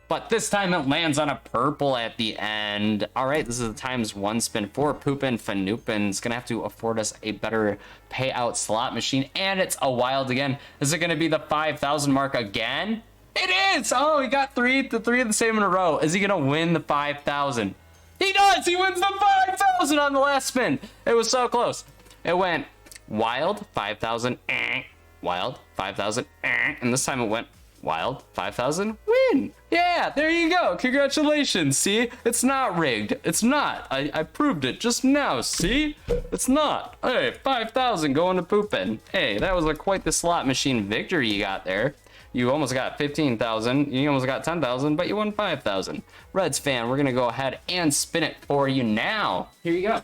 But this time it lands on a purple at the end. All right, this is the ×1 spin for Poopin' Fanoopin'. It's going to have to afford us a better payout slot machine. And it's a wild again. Is it going to be the 5,000 mark again? It is! Oh, he got three of the same in a row. Is he going to win the 5,000? He does! He wins the 5,000 on the last spin. It was so close. It went wild, 5,000, wild, 5,000, and this time it went wild, 5,000, win. Yeah, there you go. Congratulations. See? It's not rigged. It's not. I proved it just now. See? It's not. Hey, 5,000 going to Poopin'. Hey, that was quite the slot machine victory you got there. You almost got 15,000. You almost got 10,000, but you won 5,000. Reds Fan, we're going to go ahead and spin it for you now. Here you go.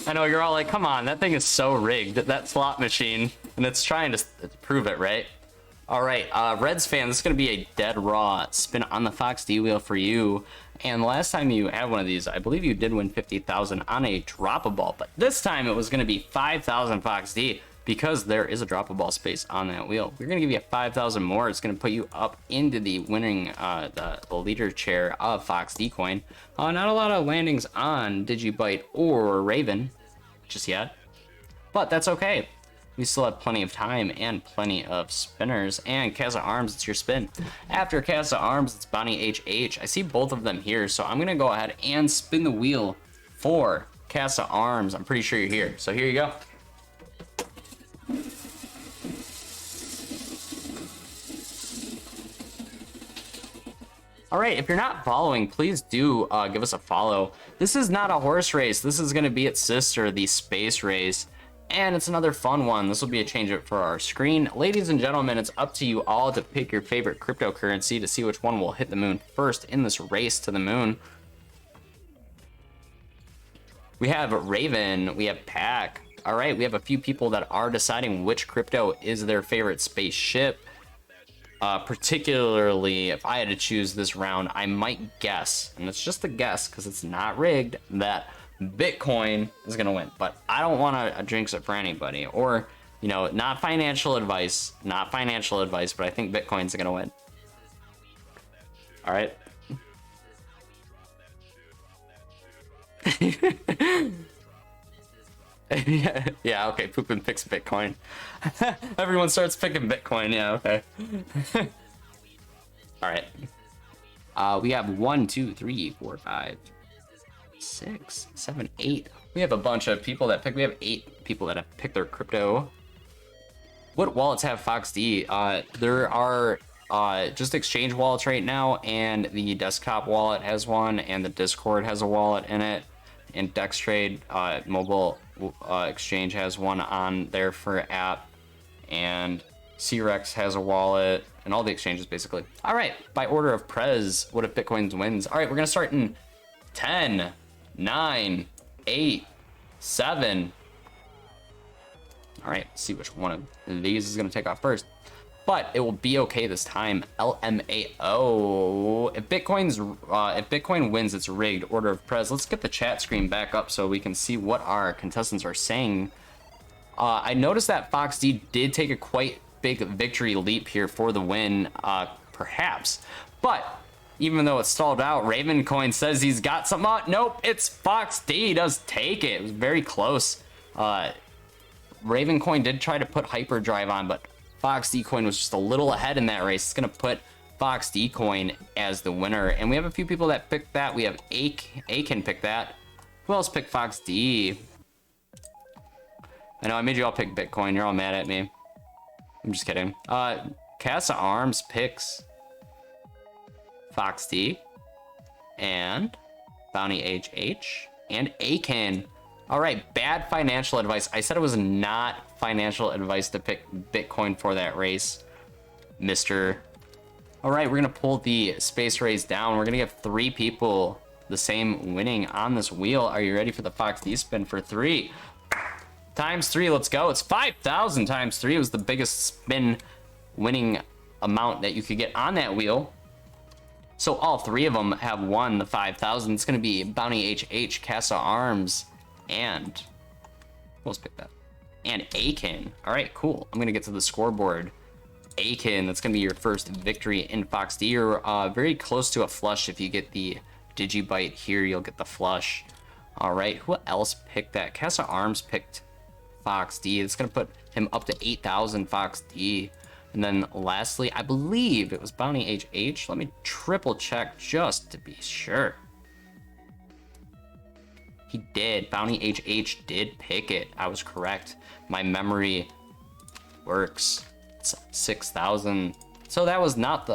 I know you're all like, come on, that thing is so rigged, that slot machine, and it's trying to prove it, right? All right, Reds Fan, this is going to be a dead raw spin on the Fox D wheel for you. And the last time you had one of these, I believe you did win 50,000 on a drop-a-ball, but this time it was going to be 5,000 Fox D. Because there is a drop-a-ball space on that wheel. We're going to give you 5,000 more. It's going to put you up into the winning, the leader chair of Fox D Coin. Not a lot of landings on Digibyte or Raven just yet. But that's okay. We still have plenty of time and plenty of spinners. And Casa Arms, it's your spin. After Casa Arms, it's Bonnie HH. I see both of them here, so I'm going to go ahead and spin the wheel for Casa Arms. I'm pretty sure you're here. So here you go. All right, if you're not following, please do give us a follow. This is not a horse race. This is going to be its sister, the space race. And it's another fun one. This will be a change up for our screen. Ladies and gentlemen, it's up to you all to pick your favorite cryptocurrency to see which one will hit the moon first in this race to the moon. We have Raven, we have Pack. All right, we have a few people that are deciding which crypto is their favorite spaceship. Particularly, if I had to choose this round, I might guess, and it's just a guess because it's not rigged, that Bitcoin is going to win. But I don't want to jinx it for anybody. Or, you know, not financial advice, but I think Bitcoin's going to win. All right. Yeah, okay, Poopin picks Bitcoin. Everyone starts picking Bitcoin, yeah, okay. All right. We have 1, 2, 3, 4, 5, 6, 7, 8. We have a bunch of people that pick. We have 8 people that have picked their crypto. What wallets have FoxD? There are just exchange wallets right now, and the desktop wallet has one, and the Discord has a wallet in it, and DexTrade mobile exchange has one on there for app, and C-Rex has a wallet, and all the exchanges basically. All right, by order of Prez, what if Bitcoin wins? All right, we're gonna start in 10, 9, 8, 7. All right, let's see which one of these is gonna take off first. But it will be okay this time. LMAO. If Bitcoin wins, it's rigged. Order of Prez. Let's get the chat screen back up so we can see what our contestants are saying. I noticed that FoxD did take a quite big victory leap here for the win, perhaps. But even though it's stalled out, Ravencoin says he's got something out. Nope, it's FoxD. He does take it. It was very close. Ravencoin did try to put Hyperdrive on, but FoxD Coin was just a little ahead in that race. It's gonna put FoxD Coin as the winner, and we have a few people that picked that. We have Aiken pick that. Who else picked FoxD? I know I made you all pick Bitcoin. You're all mad at me. I'm just kidding. Casa Arms picks FoxD and Bounty HH and Aiken. All right, bad financial advice. I said it was not financial advice to pick Bitcoin for that race, mister. All right, we're gonna pull the space race down. We're gonna give 3 people the same winning on this wheel. Are you ready for the FoxD spin for 3? Times 3, let's go. It's 5,000 times 3. It was the biggest spin winning amount that you could get on that wheel. So all 3 of them have won the 5,000. It's gonna be Bounty HH, Casa Arms, and who else picked that? And Aiken. All right, cool. I'm gonna get to the scoreboard. Aiken, that's gonna be your first victory in FoxD. You're very close to a flush. If you get the Digibyte here, you'll get the flush. All right, who else picked that? Casa Arms picked FoxD. It's gonna put him up to 8,000 FoxD. And then lastly, I believe it was Bounty HH. Let me triple check just to be sure. He did. Bounty HH did pick it. I was correct. My memory works. It's 6,000. So that was not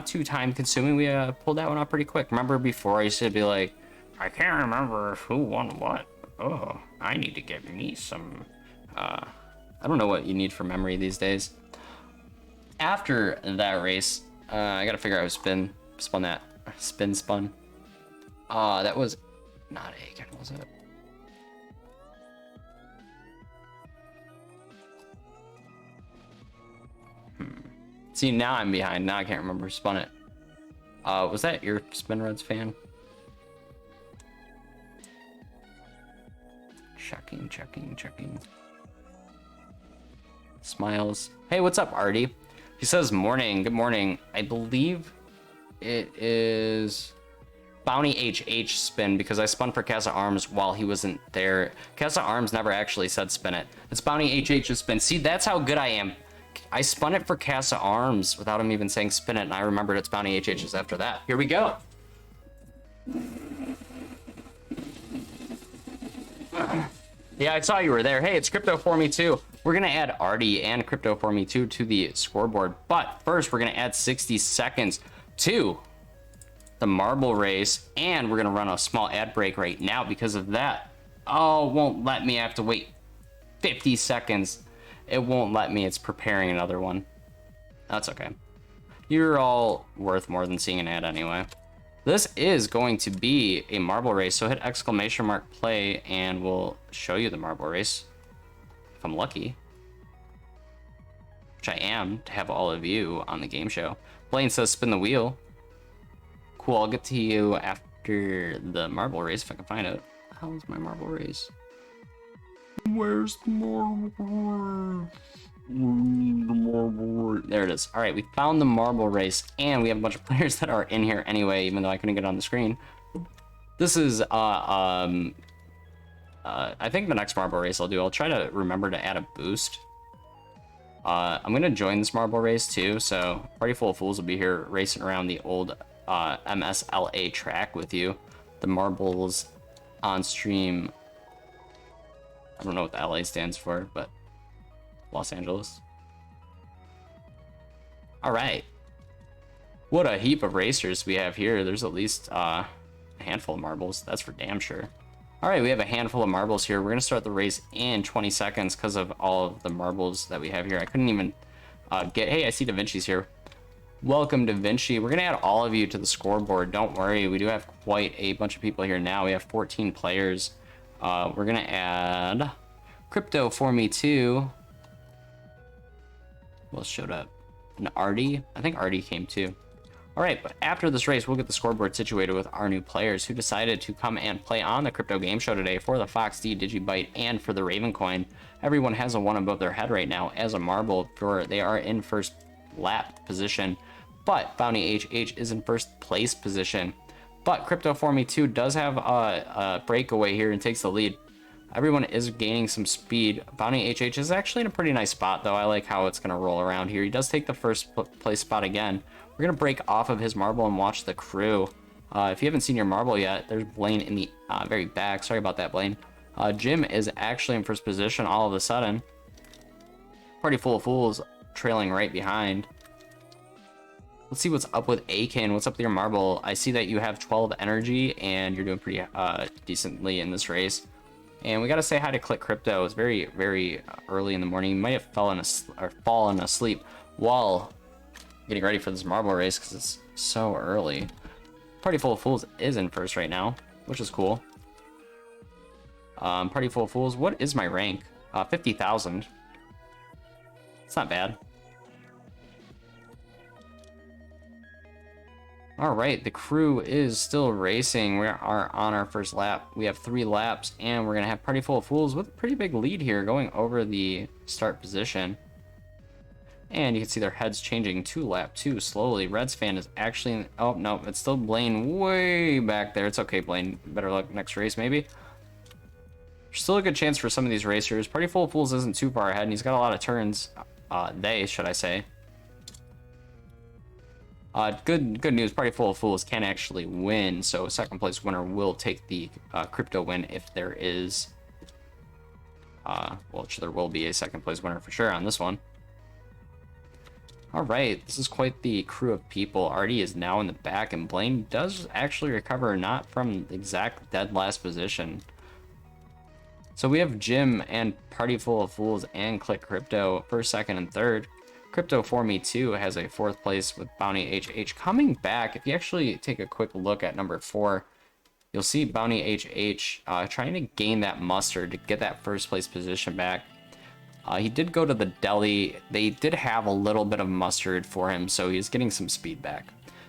too time consuming. We pulled that one up pretty quick. Remember before I used to be like, I can't remember who won what. Oh, I need to get me some. I don't know what you need for memory these days. After that race, I gotta figure out how to spun that. Spun. That was not Aiken, was it? See, now I'm behind. Now I can't remember who spun it. Was that your Spin Reds fan? Checking. Smiles. Hey, what's up, Artie? He says morning. Good morning. I believe it is Bounty HH spin because I spun for Casa Arms while he wasn't there. Casa Arms never actually said spin it. It's Bounty HH spin. See, that's how good I am. I spun it for Casa Arms without him even saying spin it, and I remembered it's Bounty HH's after that. Here we go. Yeah, I saw you were there. Hey, it's Crypto for Me too. We're gonna add Artie and Crypto for Me too to the scoreboard, but first we're gonna add 60 seconds to the marble race, and we're gonna run a small ad break right now because of that. Oh, it won't let me. I have to wait 50 seconds. It won't let me. It's preparing another one. That's okay. You're all worth more than seeing an ad anyway. This is going to be a marble race, so hit exclamation mark play and we'll show you the marble race. If I'm lucky. Which I am, to have all of you on the game show. Blaine says spin the wheel. Cool, I'll get to you after the marble race if I can find it. How's my marble race? Where's the marble race? There it is. All right, we found the marble race, and we have a bunch of players that are in here anyway, even though I couldn't get it on the screen. This is I think the next marble race I'll try to remember to add a boost. I'm gonna join this marble race too, so Party Full of Fools will be here racing around the old MSLA track with you. The marbles on stream. I don't know what the LA stands for, but Los Angeles. All right. What a heap of racers we have here. There's at least a handful of marbles. That's for damn sure. All right, we have a handful of marbles here. We're gonna start the race in 20 seconds because of all of the marbles that we have here. I couldn't even hey, I see Da Vinci's here. Welcome, Da Vinci. We're gonna add all of you to the scoreboard. Don't worry, we do have quite a bunch of people here now. We have 14 players. We're gonna add Crypto for me too. Who else showed up? And Artie? I think Artie came too. All right, but after this race, we'll get the scoreboard situated with our new players who decided to come and play on the Crypto Game Show today for the Fox D Digibyte and for the Raven Coin. Everyone has a 1 above their head right now as a marble, for they are in first lap position, but Bounty HH is in first place position. But Crypto for me too does have a breakaway here and takes the lead. Everyone is gaining some speed. Bounty HH is actually in a pretty nice spot, though. I like how it's going to roll around here. He does take the first place spot again. We're going to break off of his marble and watch the crew. If you haven't seen your marble yet, there's Blaine in the very back. Sorry about that, Blaine. Jim is actually in first position all of a sudden. Party Full of Fools trailing right behind. Let's see what's up with Akin. What's up with your marble? I see that you have 12 energy, and you're doing pretty decently in this race. And we got to say hi to Click Crypto. It's very, very early in the morning. You might have fallen asleep while getting ready for this marble race because it's so early. Party Full of Fools is in first right now, which is cool. Party Full of Fools, what is my rank? 50,000. It's not bad. All right, the crew is still racing. We are on our first lap. We have 3 laps, and we're gonna have Party Full of Fools with a pretty big lead here, going over the start position. And you can see their heads changing to lap 2 slowly. Reds fan is actually, oh no, it's still Blaine way back there. It's okay, Blaine. Better luck next race, maybe. There's still a good chance for some of these racers. Party Full of Fools isn't too far ahead, and he's got a lot of turns. Should I say. Good news, Party Full of Fools can actually win, so second place winner will take the crypto win if there is, there will be a second place winner for sure on this one. All right, this is quite the crew of people. Artie is now in the back, and Blaine does actually recover, not from the exact dead last position. So we have Jim and Party Full of Fools and Click Crypto first, second, and third. Crypto for me too has a 4th place with Bounty HH coming back. If you actually take a quick look at number 4, you'll see Bounty HH trying to gain that mustard to get that first place position back. He did go to the deli. They did have a little bit of mustard for him, so he's getting some speed back.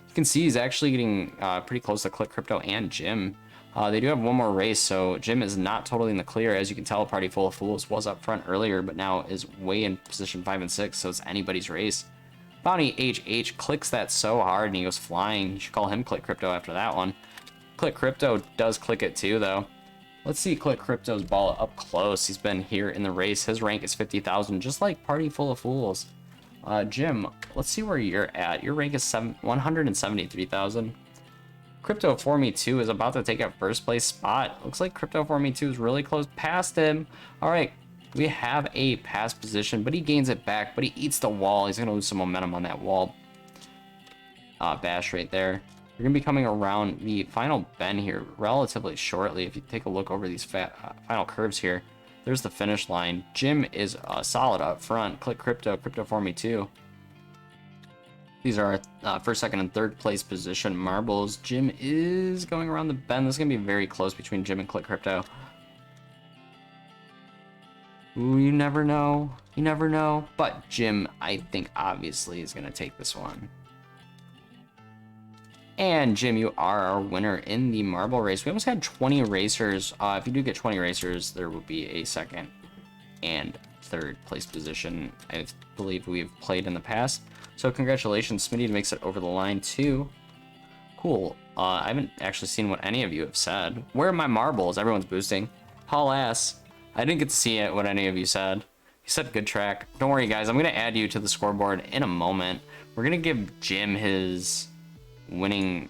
You can see he's actually getting pretty close to Click Crypto and Jim. They do have one more race, so Jim is not totally in the clear. As you can tell, Party Full of Fools was up front earlier, but now is way in position 5 and 6, so it's anybody's race. Bounty HH clicks that so hard, and he goes flying. You should call him Click Crypto after that one. Click Crypto does click it too, though. Let's see Click Crypto's ball up close. He's been here in the race. His rank is 50,000, just like Party Full of Fools. Jim, let's see where you're at. Your rank is 173,000. Crypto for me too is about to take a first place spot. Looks like Crypto for me too is really close past him. All right, we have a pass position, but he gains it back, but he eats the wall. He's gonna lose some momentum on that wall bash right there. You're gonna be coming around the final bend here relatively shortly. If you take a look over these final curves here, there's the finish line. Jim is solid up front. Click Crypto, Crypto for me too. These are our first, second, and third place position marbles. Jim is going around the bend. This is going to be very close between Jim and Click Crypto. Ooh, you never know. You never know. But Jim, I think, obviously is going to take this one. And Jim, you are our winner in the marble race. We almost had 20 racers. If you do get 20 racers, there will be a second and third place position. I believe we've played in the past. So congratulations, Smitty makes it over the line too. Cool. I haven't actually seen what any of you have said. Where are my marbles? Everyone's boosting. Haul ass. I didn't get to see it, what any of you said. You said good track. Don't worry, guys. I'm going to add you to the scoreboard in a moment. We're going to give Jim his winning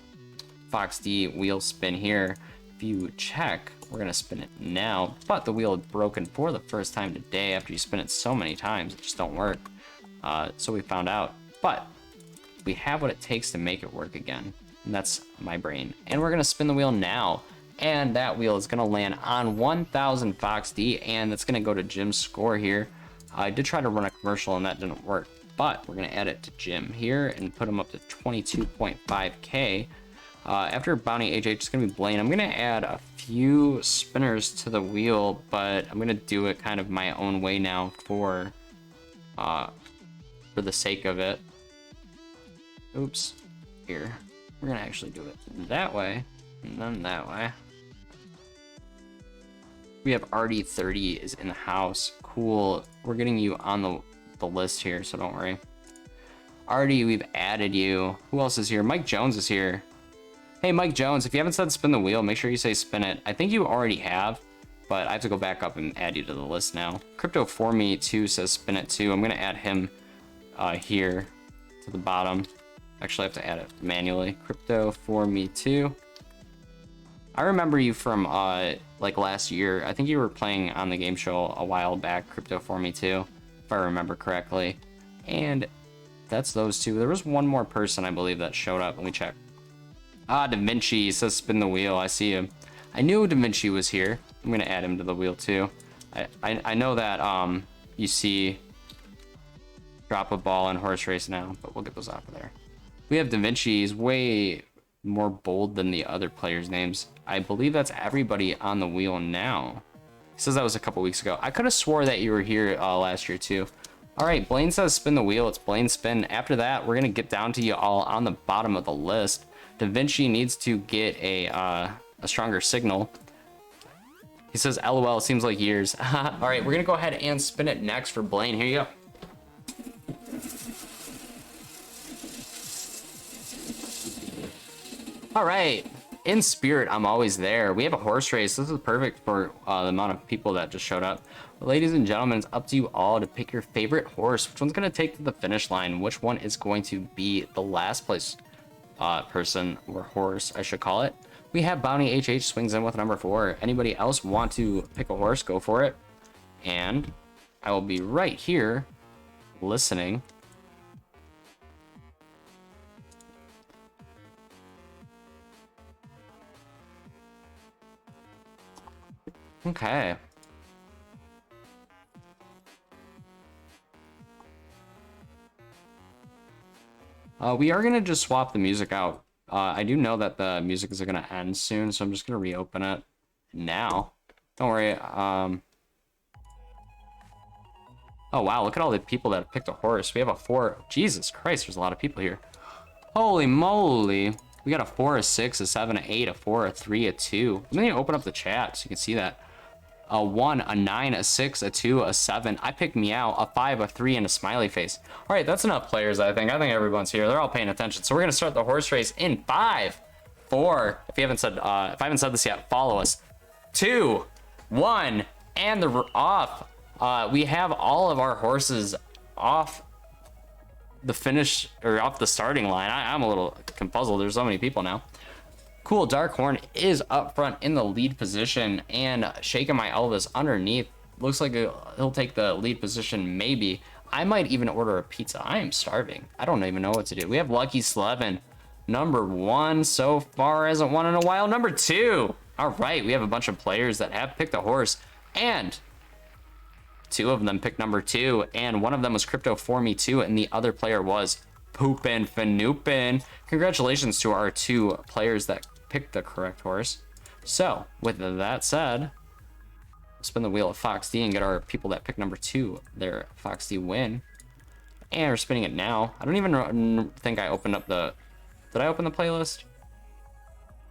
Fox D wheel spin here. If you check, we're going to spin it now. But the wheel had broken for the first time today. After you spin it so many times, it just don't work. So we found out. But we have what it takes to make it work again. And that's my brain. And we're going to spin the wheel now. And that wheel is going to land on 1,000 Fox D. And that's going to go to Jim's score here. I did try to run a commercial and that didn't work. But we're going to add it to Jim here and put him up to 22.5K. After Bounty HH, it's going to be Blaine. I'm going to add a few spinners to the wheel, but I'm going to do it kind of my own way now for the sake of it. Oops. Here. We're going to actually do it that way, and then that way. We have RD30 is in the house. Cool. We're getting you on the list here, so don't worry. RD, we've added you. Who else is here? Mike Jones is here. Hey, Mike Jones, if you haven't said spin the wheel, make sure you say spin it. I think you already have, but I have to go back up and add you to the list now. Crypto for me too says spin it too. I'm going to add him here to the bottom. Actually, I have to add it manually. Crypto for me too. I remember you from like last year. I think you were playing on the game show a while back. Crypto for me too, if I remember correctly. And that's those two. There was one more person I believe that showed up. Let me check. Da Vinci says spin the wheel. I see him. I knew Da Vinci was here. I'm gonna add him to the wheel too. I know that you see drop a ball in horse race now, but we'll get those off of there. We have Da Vinci. He's way more bold than the other players' names. I believe that's everybody on the wheel now. He says that was a couple weeks ago. I could have swore that you were here last year too. All right, Blaine says spin the wheel. It's Blaine spin. After that, we're gonna get down to you all on the bottom of the list. Da Vinci needs to get a stronger signal. He says LOL, seems like years. All right, we're gonna go ahead and spin it next for Blaine. Here you go. All right, in spirit, I'm always there. We have a horse race. This is perfect for the amount of people that just showed up. Ladies and gentlemen, it's up to you all to pick your favorite horse. Which one's gonna take to the finish line? Which one is going to be the last place person or horse, I should call it. We have Bounty HH swings in with number 4. Anybody else want to pick a horse? Go for it. And I will be right here listening. Okay. We are going to just swap the music out. I do know that the music is going to end soon, so I'm just going to reopen it now. Don't worry. Oh, wow. Look at all the people that have picked a horse. We have a 4. Jesus Christ, there's a lot of people here. Holy moly. We got a 4, a 6, a 7, a 8, a 4, a 3, a 2. I'm going to open up the chat so you can see that. A 1, a 9, a 6, a 2, a 7. I picked Meow, a 5, a 3, and a smiley face. All right, that's enough players, I think. I think everyone's here. They're all paying attention. So we're going to start the horse race in 5, 4. If I haven't said this yet, follow us. 2, 1, and they're off. We have all of our horses off the finish, or off the starting line. I'm a little confuzzled. There's so many people now. Cool, Darkhorn is up front in the lead position, and Shaking My Elvis underneath. Looks like he'll take the lead position, maybe. I might even order a pizza. I am starving. I don't even know what to do. We have Lucky Slevin, number 1 so far, hasn't won in a while. Number 2. All right, we have a bunch of players that have picked a horse, and 2 of them picked number 2, and one of them was Crypto for me too, and the other player was Poopin' Fanoopin. Congratulations to our 2 players that picked the correct horse. So, with that said, spin the wheel of Fox D and get our people that pick number 2 their Fox D win. And we're spinning it now. I don't even think I opened up the... Did I open the playlist?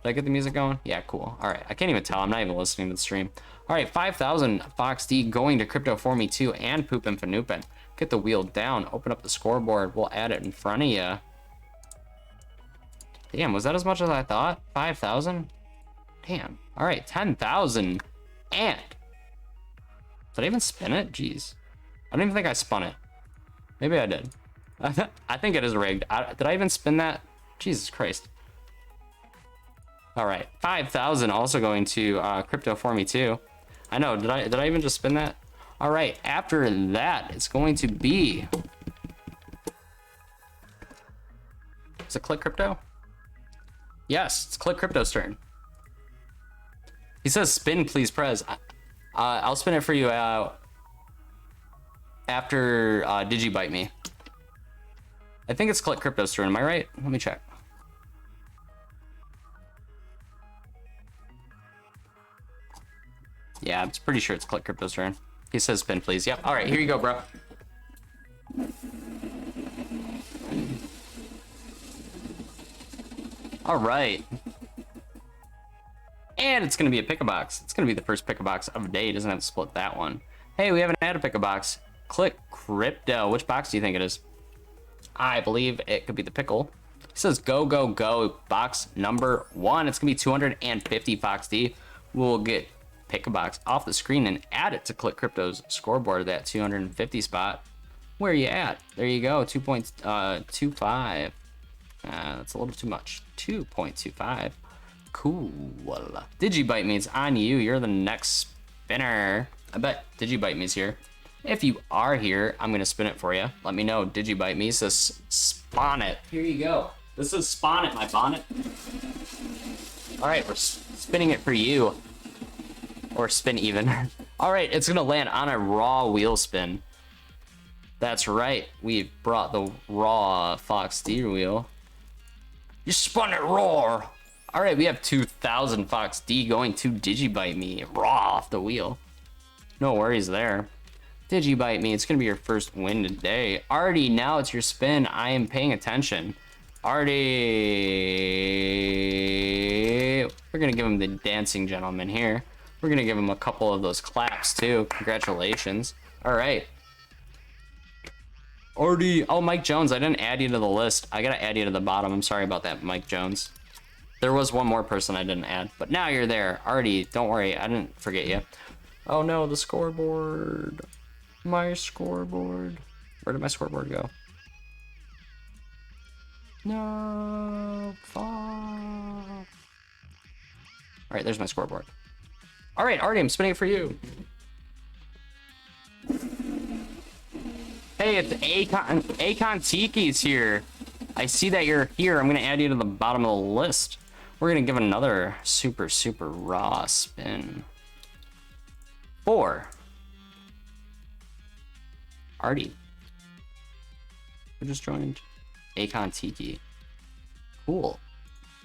Did I get the music going? Yeah, cool. All right, I can't even tell. I'm not even listening to the stream. All right, 5,000 Fox D going to Crypto for Me too, and Poopin' Fanoopin. Get the wheel down, open up the scoreboard. We'll add it in front of you. Damn, was that as much as I thought? 5,000? Damn. All right, 10,000. And did I even spin it? Jeez. I don't even think I spun it. Maybe I did. I think it is rigged. Did I even spin that? Jesus Christ. All right, 5,000 also going to Crypto for Me too. I know, did I even just spin that? All right, after that, it's going to be... Is it Click Crypto? Yes, it's Click Crypto's turn. He says spin, please, Prez. I'll spin it for you after Digibite Me. I think it's Click Crypto's turn, am I right? Let me check. Yeah, I'm pretty sure it's Click Crypto's turn. He says spin, please. Yep. All right, here you go, bro. All right. And it's going to be a pick-a-box. It's going to be the first pick-a-box of the day. It doesn't have to split that one. Hey, we haven't had a pick-a-box. Click Crypto. Which box do you think it is? I believe it could be the pickle. It says go, go, go. Box number 1. It's going to be 250 Fox D. We'll get pick-a-box off the screen and add it to Click Crypto's scoreboard, that 250 spot. Where are you at? There you go. 2.25. That's a little too much. 2.25. Cool. Digibite me's on you. You're the next spinner. I bet Digibite me's here. If you are here, I'm gonna spin it for you. Let me know. Digibite me says spawn it. Here you go. This is spawn it, my bonnet. All right, we're spinning it for you. Or spin even. All right, it's gonna land on a raw wheel spin. That's right. We brought the raw Fox D wheel. You spun it raw. All right, we have 2,000 Fox D going to Digibite me raw off the wheel. No worries there. Digibite me, it's gonna be your first win today. Artie, now it's your spin. I am paying attention. Artie, we're gonna give him the dancing gentleman here. We're gonna give him a couple of those claps too. Congratulations. All right. Artie, oh, Mike Jones, I didn't add you to the list. I gotta add you to the bottom. I'm sorry about that, Mike Jones. There was one more person I didn't add, but now you're there. Artie, don't worry, I didn't forget you. Oh no, the scoreboard. My scoreboard. Where did my scoreboard go? No, fuck. All right, there's my scoreboard. All right, Artie, I'm spinning it for you. Hey, it's Akon Tiki's here. I see that you're here. I'm gonna add you to the bottom of the list. We're gonna give another super, super raw spin. 4. Artie. Who just joined? Akon Tiki. Cool.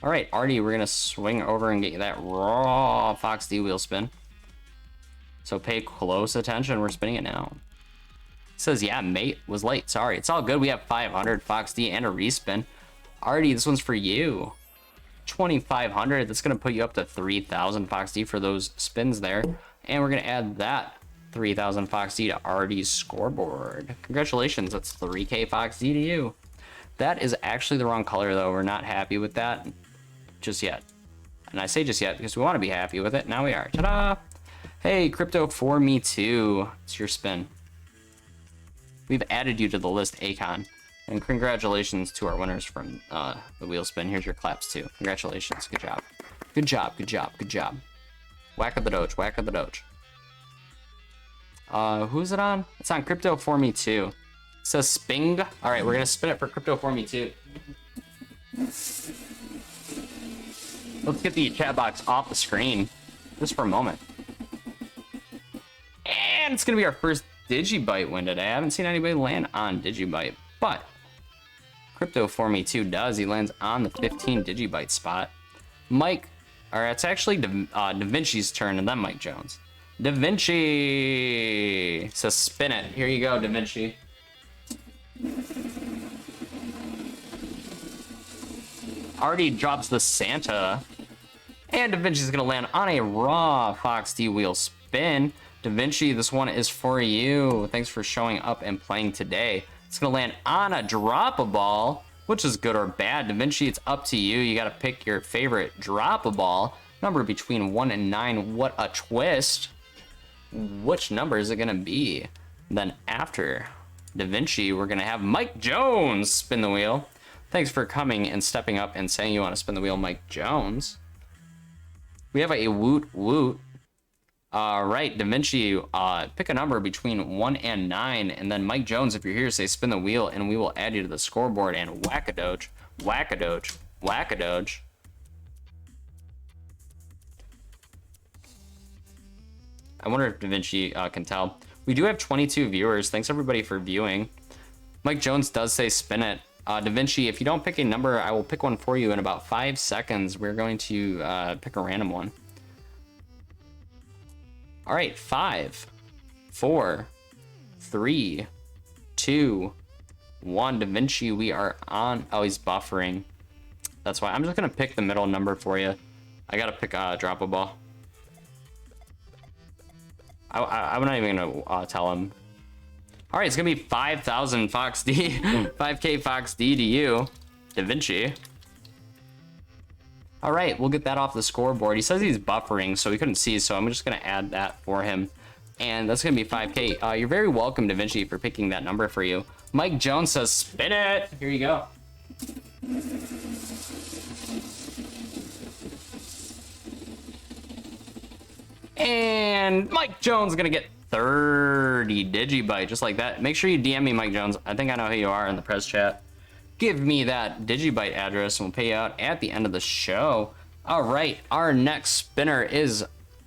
All right, Artie, we're gonna swing over and get you that raw Fox D wheel spin. So pay close attention. We're spinning it now. It says, yeah, mate was late. Sorry, it's all good. We have 500 Fox D and a respin. Artie, this one's for you. 2,500. That's gonna put you up to 3,000 Fox D for those spins there. And we're gonna add that 3,000 Fox D to Artie's scoreboard. Congratulations, that's 3K Fox D to you. That is actually the wrong color though. We're not happy with that just yet. And I say just yet because we want to be happy with it. Now we are. Ta-da! Hey, Crypto for Me too. It's your spin. We've added you to the list, Akon. And congratulations to our winners from the wheel spin. Here's your claps too. Congratulations. Good job. Good job. Good job. Good job. Whack of the Doge. Whack of the Doge. Who's it on? It's on Crypto for Me too. It says Sping. All right, we're gonna spin it for Crypto for Me too. Let's get the chat box off the screen just for a moment. And it's gonna be our first Digibite win today. I haven't seen anybody land on Digibite, but Crypto for me too does. He lands on the 15 digibyte spot. Mike, or it's actually Da Vinci's turn and then Mike Jones. Da Vinci says spin it. Here you go, Da Vinci. Already drops the Santa. And Da Vinci's gonna land on a raw Fox D wheel spin. Da Vinci, this one is for you. Thanks for showing up and playing today. It's gonna land on a drop a ball, which is good or bad. Da Vinci, it's up to you. You gotta pick your favorite drop a ball. Number between 1 and 9. What a twist. Which number is it gonna be? Then after Da Vinci, we're gonna have Mike Jones spin the wheel. Thanks for coming and stepping up and saying you want to spin the wheel, Mike Jones. We have a woot woot. All right, Da Vinci, pick a number between 1 and 9, and then Mike Jones, if you're here, say spin the wheel, and we will add you to the scoreboard. And whack-a-doge, whack-a-doge, whack-a-doge. I wonder if Da Vinci can tell. We do have 22 viewers. Thanks everybody for viewing. Mike Jones does say spin it. Da Vinci, if you don't pick a number, I will pick one for you in about 5 seconds. We're going to pick a random one. All right, 5, 4, 3, 2, 1. Da Vinci, we are on. Oh, he's buffering. That's why I'm just gonna pick the middle number for you. I gotta pick a drop a ball. I'm not even gonna tell him. All right, it's gonna be 5,000 Fox D, 5K Fox D to you, Da Vinci. All right, we'll get that off the scoreboard. He says he's buffering, so we couldn't see, so I'm just gonna add that for him. And that's gonna be 5K. You're very welcome, Da Vinci, for picking that number for you. Mike Jones says, spin it. Here you go. And Mike Jones is gonna get 30 digibyte, just like that. Make sure you DM me, Mike Jones. I think I know who you are in the press chat. Give me that digibyte address and we'll pay you out at the end of the show. All right, our next spinner is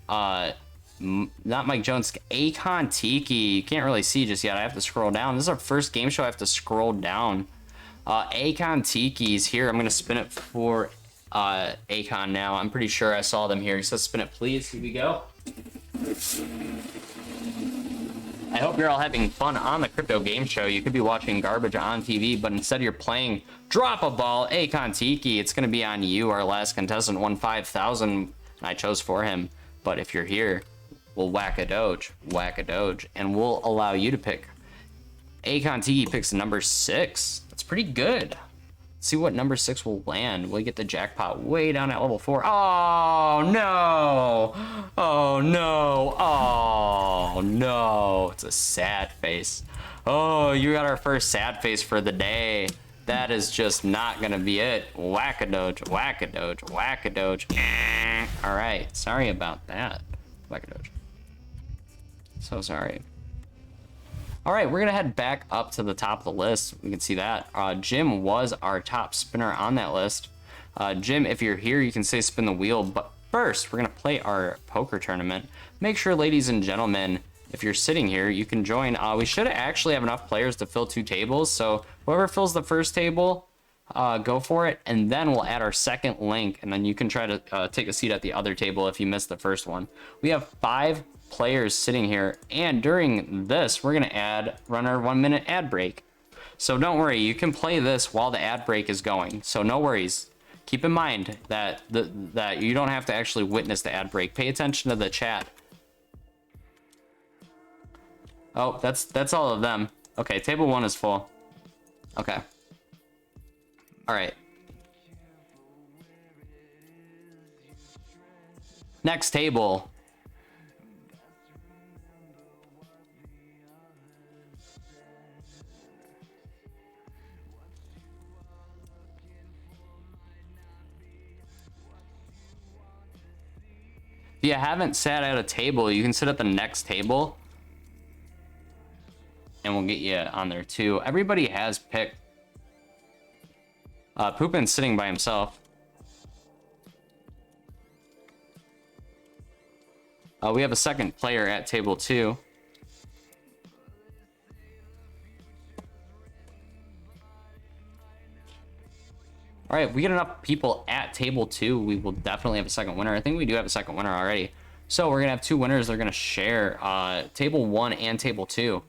not Mike Jones, Akon Tiki. You can't really see just yet. I have to scroll down. This is our first game show. I have to scroll down. Akon Tiki's here. I'm gonna spin it for Akon now. I'm pretty sure I saw them here. He says spin it, please. Here we go. I hope you're all having fun on the Crypto Game Show. You could be watching garbage on TV, but instead you're playing Drop a Ball, Akon Tiki. It's going to be on you. Our last contestant won 5,000, and I chose for him. But if you're here, we'll whack a doge, and we'll allow you to pick. Akon Tiki picks number 6. That's pretty good. Let's see what number 6 will land. Will get the jackpot way down at level 4? Oh no! Oh no! Oh no! It's a sad face. Oh, you got our first sad face for the day. That is just not gonna be it. Whack-a-doge, whack-a-doge, whack-a-doge. All right, sorry about that. Whack-a-doge. So sorry. All right, we're gonna head back up to the top of the list. We can see that Jim was our top spinner on that list. Jim, if you're here, you can say spin the wheel. But first, we're gonna play our poker tournament. Make sure, ladies and gentlemen, if you're sitting here, you can join. We should actually have enough players to fill 2 tables. So whoever fills the first table, go for it, and then we'll add our second link, and then you can try to take a seat at the other table if you missed the first one. We have 5 players sitting here, and during this we're gonna run our 1-minute ad break. So don't worry, you can play this while the ad break is going, so no worries. Keep in mind that that you don't have to actually witness the ad break. Pay attention to the chat. Oh, that's all of them. Okay, table 1 is full. Okay, all right, next table. If you haven't sat at a table, you can sit at the next table and we'll get you on there too. Everybody has picked. Poopin's sitting by himself. We have a second player at table 2. All right, if we get enough people at table 2, we will definitely have a second winner. I think we do have a second winner already. So we're gonna have 2 winners. They're gonna share table 1 and table 2.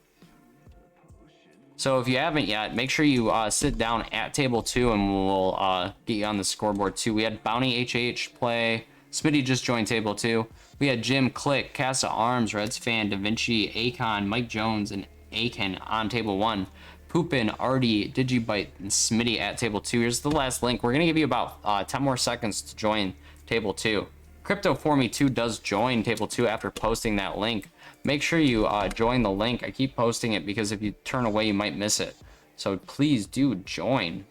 So if you haven't yet, make sure you sit down at table 2 and we'll get you on the scoreboard too. We had Bounty HH play. Smitty just joined table 2. We had Jim, Click, Casa Arms, Reds Fan, Da Vinci, Akon, Mike Jones, and Akin on table 1. Poopin, Artie, Digibyte, and Smitty at table 2. Here's the last link. We're going to give you about 10 more seconds to join table 2. Crypto For Me 2 does join table 2 after posting that link. Make sure you join the link. I keep posting it because if you turn away, you might miss it. So please do join.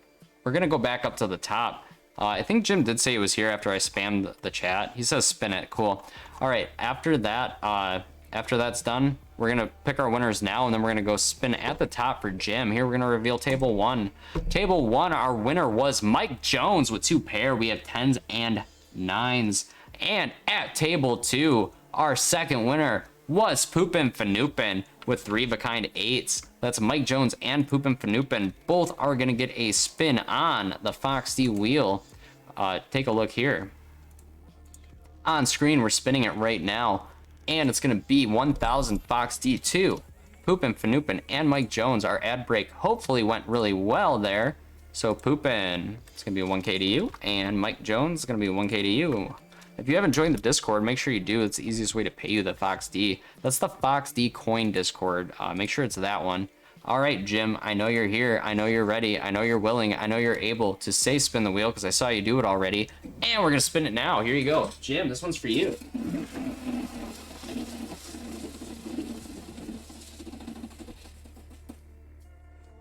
We're going to go back up to the top. I think Jim did say he was here after I spammed the chat. He says spin it. Cool. All right. After that's done, we're going to pick our winners now, and then we're going to go spin at the top for Jim. Here, we're going to reveal table 1. Table 1, our winner was Mike Jones with 2 pair. We have 10s and 9s. And at table 2, our second winner was Poopin' Fanupin with 3 of a kind 8s. That's Mike Jones and Poopin' Fanupin. Both are going to get a spin on the Fox D wheel. Take a look here. On screen, we're spinning it right now. And it's going to be 1,000 Fox D2. Poopin', Fanupin, and Mike Jones. Our ad break hopefully went really well there. So Poopin', it's going to be a 1K to you. And Mike Jones is going to be a 1K to you. If you haven't joined the Discord, make sure you do. It's the easiest way to pay you the Fox D. That's the Fox D coin Discord. Make sure it's that one. All right, Jim, I know you're here. I know you're ready. I know you're willing. I know you're able to say spin the wheel because I saw you do it already. And we're going to spin it now. Here you go. Jim, this one's for you.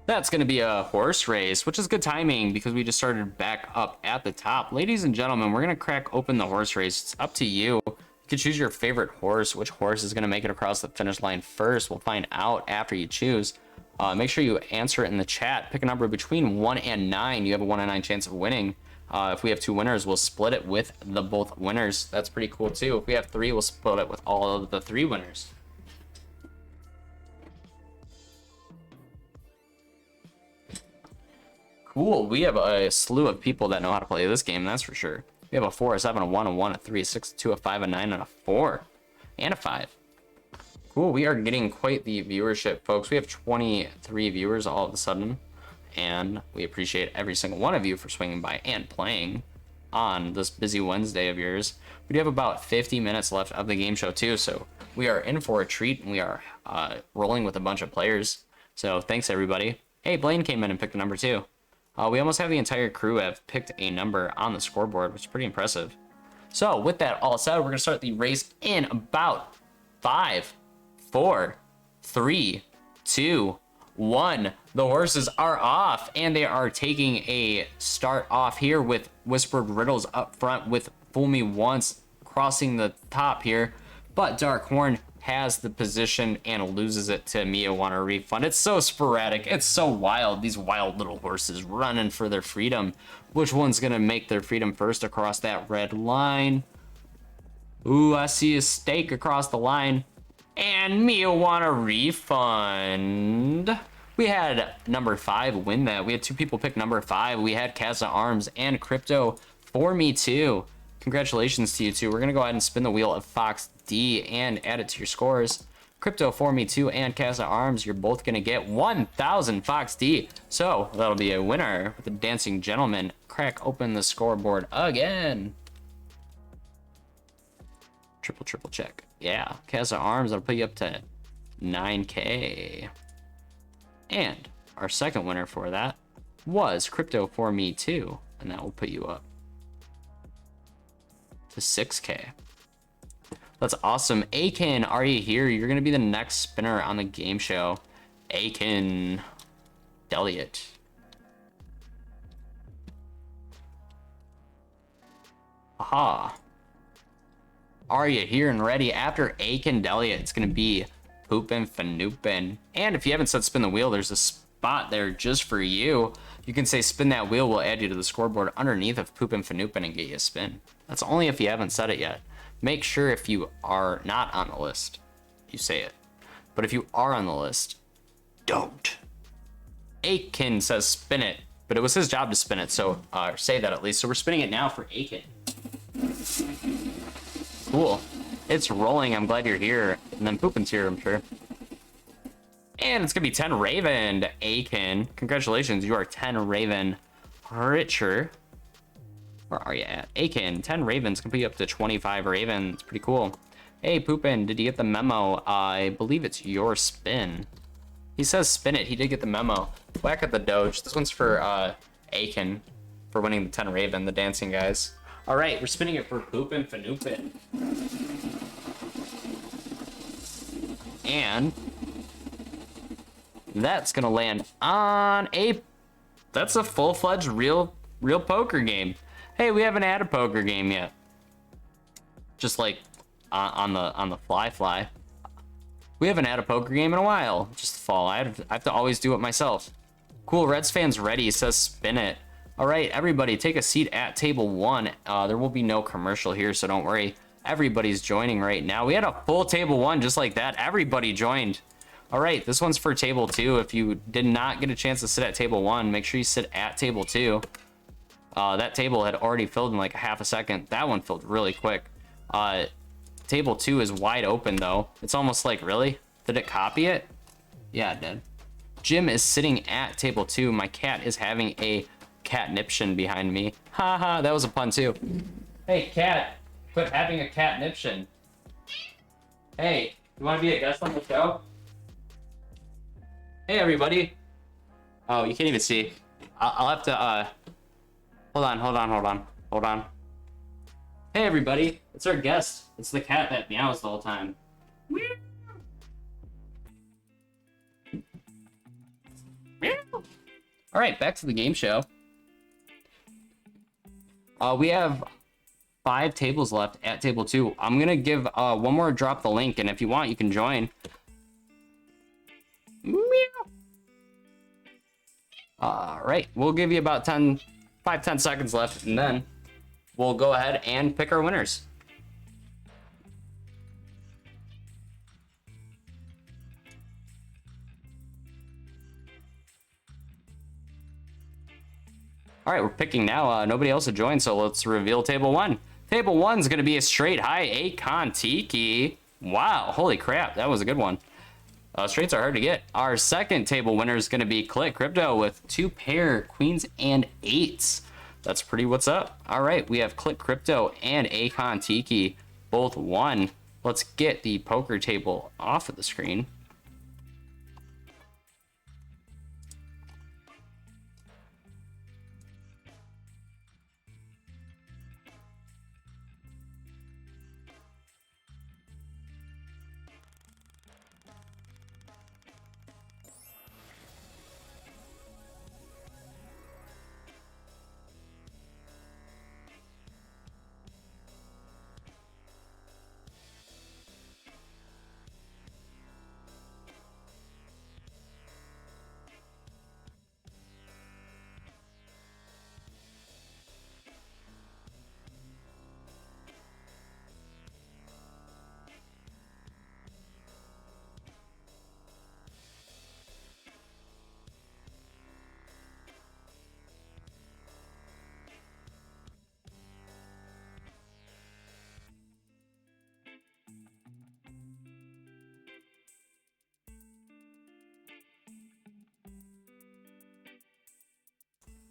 That's going to be a horse race, which is good timing because we just started back up at the top. Ladies and gentlemen, we're going to crack open the horse race. It's up to you. You can choose your favorite horse. Which horse is going to make it across the finish line first? We'll find out after you choose. Make sure you answer it in the chat. Pick a number between 1 and 9. You have a 1 in 9 chance of winning. If we have 2 winners, we'll split it with the both winners. That's pretty cool too. If we have 3, we'll split it with all of the 3 winners. Cool. We have a slew of people that know how to play this game, that's for sure. We have a 4, a 7, a 1, a 1, a 3, a 6, a 2, a 5, a 9, and a 4. And a 5. Cool. We are getting quite the viewership, folks. We have 23 viewers all of a sudden. And we appreciate every single one of you for swinging by and playing on this busy Wednesday of yours. We do have about 50 minutes left of the game show, too. So we are in for a treat, and we are rolling with a bunch of players. So thanks, everybody. Hey, Blaine came in and picked a number, too. We almost have the entire crew have picked a number on the scoreboard, which is pretty impressive. So with that all said, we're going to start the race in about 5, 4, 3, 2, 1. The horses are off, and they are taking a start off here with Whispered Riddles up front with Fool Me Once crossing the top here. But Dark Horn has the position and loses it to Mia Want a Refund. It's so sporadic. It's so wild. These wild little horses running for their freedom. Which one's going to make their freedom first across that red line? Ooh, I see a stake across the line. And Mia Want a Refund. We had number 5 win that. We had 2 people pick number 5. We had Casa Arms and Crypto For Me too. Congratulations to you two. We're going to go ahead and spin the wheel of Fox D and add it to your scores. Crypto For Me 2 and Casa Arms, you're both going to get 1,000 Fox D. So that'll be a winner with the Dancing Gentleman. Crack open the scoreboard again. Triple check. Yeah, Casa Arms, that'll put you up to 9K. And our second winner for that was Crypto For Me 2, and that will put you up to 6K. That's awesome. Akin, are you here? You're going to be the next spinner on the game show. Akin Deliot. Aha. Are you here and ready? After Akin Deliot, it's going to be Poopin' Fanupin. And if you haven't said spin the wheel, there's a spot there just for you. You can say spin that wheel, we'll add you to the scoreboard underneath of Poopin' Fanupin and get you a spin. That's only if you haven't said it yet. Make sure if you are not on the list, you say it. But if you are on the list, don't. Akin says spin it. but it was his job to spin it, so say that at least. So we're spinning it now for Aiken. Cool. It's rolling. I'm glad you're here. And then Poopin's here, I'm sure. And it's going to be 10 Raven, Aiken. Congratulations, you are 10 Raven richer. Where are you at? Aiken, 10 Ravens can put you up to 25 Ravens. Pretty cool. Hey, Poopin, did you get the memo? I believe it's your spin. He says spin it. He did get the memo. Whack at the Doge. This one's for Aiken for winning the 10 Raven, the dancing guys. All right, we're spinning it for Poopin Fanoopin. And that's gonna land on a. That's a full-fledged real poker game. Hey, we haven't had a poker game yet. Just like on the fly. We haven't had a poker game in a while. Just the fall. I have to always do it myself. Cool. Reds fans ready. Says spin it. All right, everybody, take a seat at table 1. There will be no commercial here, so don't worry. Everybody's joining right now. We had a full table 1 just like that. Everybody joined. All right, this one's for table 2. If you did not get a chance to sit at table 1, make sure you sit at table 2. That table had already filled in like a half a second. That one filled really quick. Table 2 is wide open though. It's almost like, really? Did it copy it? Yeah, it did. Jim is sitting at table 2. My cat is having a catniption behind me. Haha, that was a pun too. Hey, cat, quit having a catniption. Hey, you want to be a guest on the show? Hey, everybody. Oh, you can't even see. I'll have to, hold on. Hey, everybody. It's our guest. It's the cat that meows the whole time. All right, back to the game show. We have 5 tables left at table 2. I'm gonna give one more drop the link, and if you want, you can join. All right, we'll give you about 10 seconds left, and then we'll go ahead and pick our winners. All right, we're picking now. Nobody else had joined, so let's reveal table 1. Table 1's going to be a straight high 8 Kontiki. Wow, holy crap, that was a good one. Straights are hard to get. Our second table winner is going to be Click Crypto with 2 pair queens and 8s. That's pretty what's up. All right, we have Click Crypto and Akon Tiki, both won. Let's get the poker table off of the screen.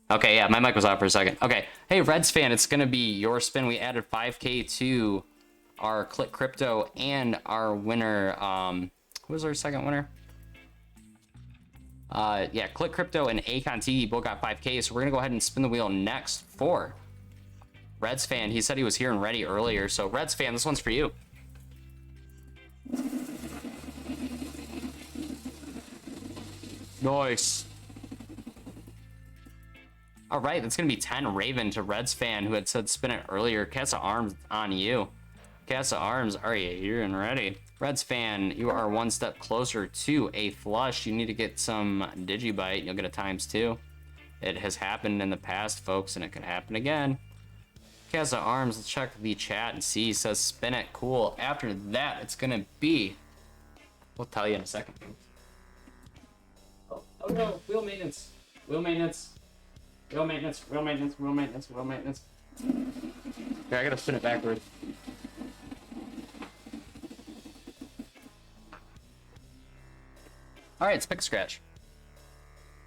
Okay, yeah, my mic was off for a second. Okay, hey, Reds fan, it's going to be your spin. We added 5K to our Click Crypto and our winner. Who was our second winner? Yeah, Click Crypto and Akon T both got 5K, so we're going to go ahead and spin the wheel next for Reds fan. He said he was here and ready earlier, so Reds fan, this one's for you. Nice. All right, that's going to be 10 Raven to Reds fan, who had said spin it earlier. Cast of Arms on you. Cast of Arms, are you here and ready? Reds fan, you are one step closer to a flush. You need to get some Digibite. You'll get a ×2. It has happened in the past, folks, and it could happen again. Cast of Arms, let's check the chat and see. It says spin it. Cool. After that, it's going to be... We'll tell you in a second. Oh no, wheel maintenance. Wheel maintenance. Wheel maintenance, wheel maintenance, wheel maintenance, wheel maintenance. Okay, I gotta spin it backwards. Alright, it's pick a scratch.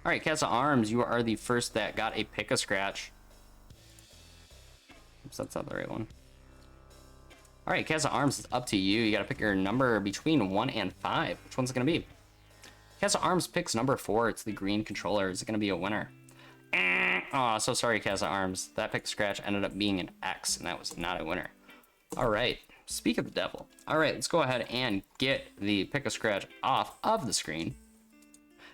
Alright, Cats of Arms, you are the first that got a pick a scratch. Oops, that's not the right one. Alright, Cats of Arms, it's up to you. You gotta pick your number between 1 and 5. Which one's it gonna be? Cats of Arms picks number 4. It's the green controller. Is it gonna be a winner? Oh, so sorry, Cats of Arms. That pick scratch ended up being an X, and that was not a winner. Alright, speak of the devil. Alright, let's go ahead and get the pick a scratch off of the screen.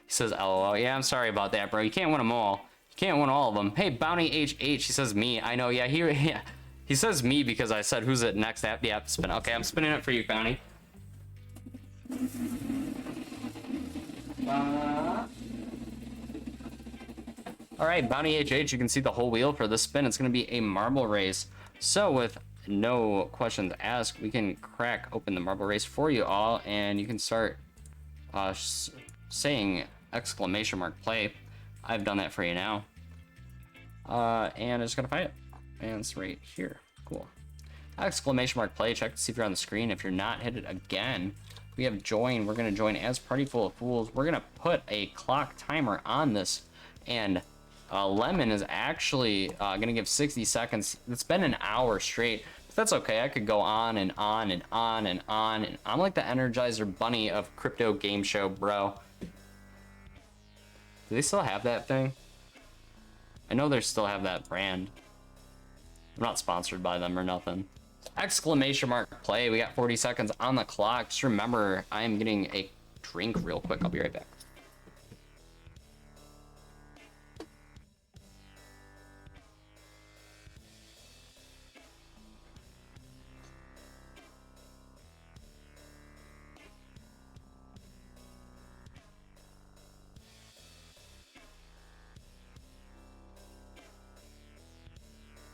He says, LOL. Yeah, I'm sorry about that, bro. You can't win them all. You can't win all of them. Hey, Bounty HH, he says me. I know, yeah, he says me because I said who's it next app? Yeah, spin. Okay, I'm spinning it for you, Bounty. Alright, Bounty HH, you can see the whole wheel for this spin. It's going to be a marble race. So with no questions asked, we can crack open the marble race for you all, and you can start saying exclamation mark play. I've done that for you now. And I'm just going to find it. And it's right here. Cool. Exclamation mark play. Check to see if you're on the screen. If you're not, hit it again. We have join. We're going to join as Party Full of Fools. We're going to put a clock timer on this, and Lemon is actually going to give 60 seconds. It's been an hour straight, but that's okay. I could go on and on and on and on, and I'm like the Energizer Bunny of Crypto Gameshow, bro. Do they still have that thing? I know they still have that brand. I'm not sponsored by them or nothing. Exclamation mark play. We got 40 seconds on the clock. Just remember, I am getting a drink real quick. I'll be right back.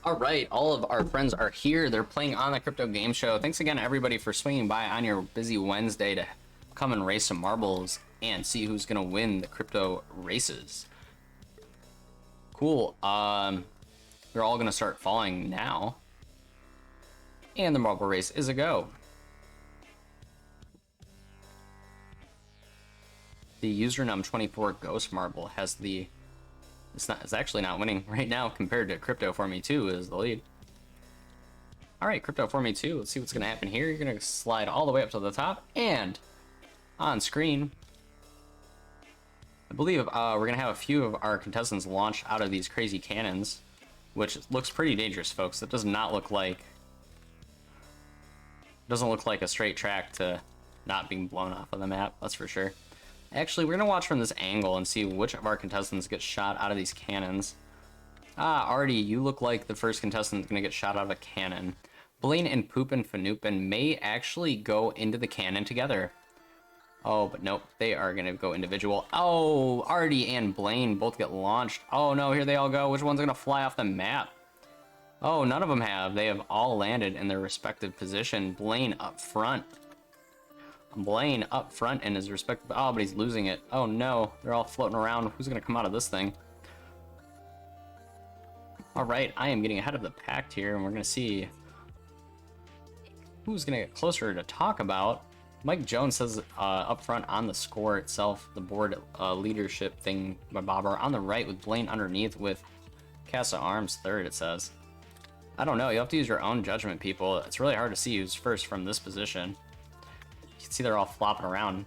All right, all of our friends are here. They're playing on the Crypto Game Show. Thanks again, everybody, for swinging by on your busy Wednesday to come and race some marbles and see who's gonna win the crypto races. Cool. They're all gonna start falling now, and the marble race is a go. The username 24 Ghost Marble has the. It's actually not winning right now compared to Crypto for Me 2 is the lead. Alright, Crypto for Me 2, let's see what's gonna happen here. You're gonna slide all the way up to the top, and on screen, I believe we're gonna have a few of our contestants launch out of these crazy cannons, which looks pretty dangerous, folks. It does not look like a straight track to not being blown off of the map, that's for sure. Actually, we're gonna watch from this angle and see which of our contestants get shot out of these cannons. Artie, you look like the first contestant gonna get shot out of a cannon. Blaine and Poopin' Fanoopin may actually go into the cannon together. Oh, but nope, they are gonna go individual. Oh, Artie and Blaine both get launched. Oh no, here they all go. Which one's gonna fly off the map? Oh, none of them have. They have all landed in their respective position. Blaine up front. Blaine up front in his respective. Oh, but he's losing it. Oh no, they're all floating around. Who's gonna come out of this thing? All right, I am getting ahead of the pack here, and we're gonna see who's gonna get closer to talk about. Mike Jones says up front on the score itself, the board leadership thing by Bobber on the right with Blaine underneath with Casa Arms third. It says. I don't know. You have to use your own judgment, people. It's really hard to see who's first from this position. You can see they're all flopping around.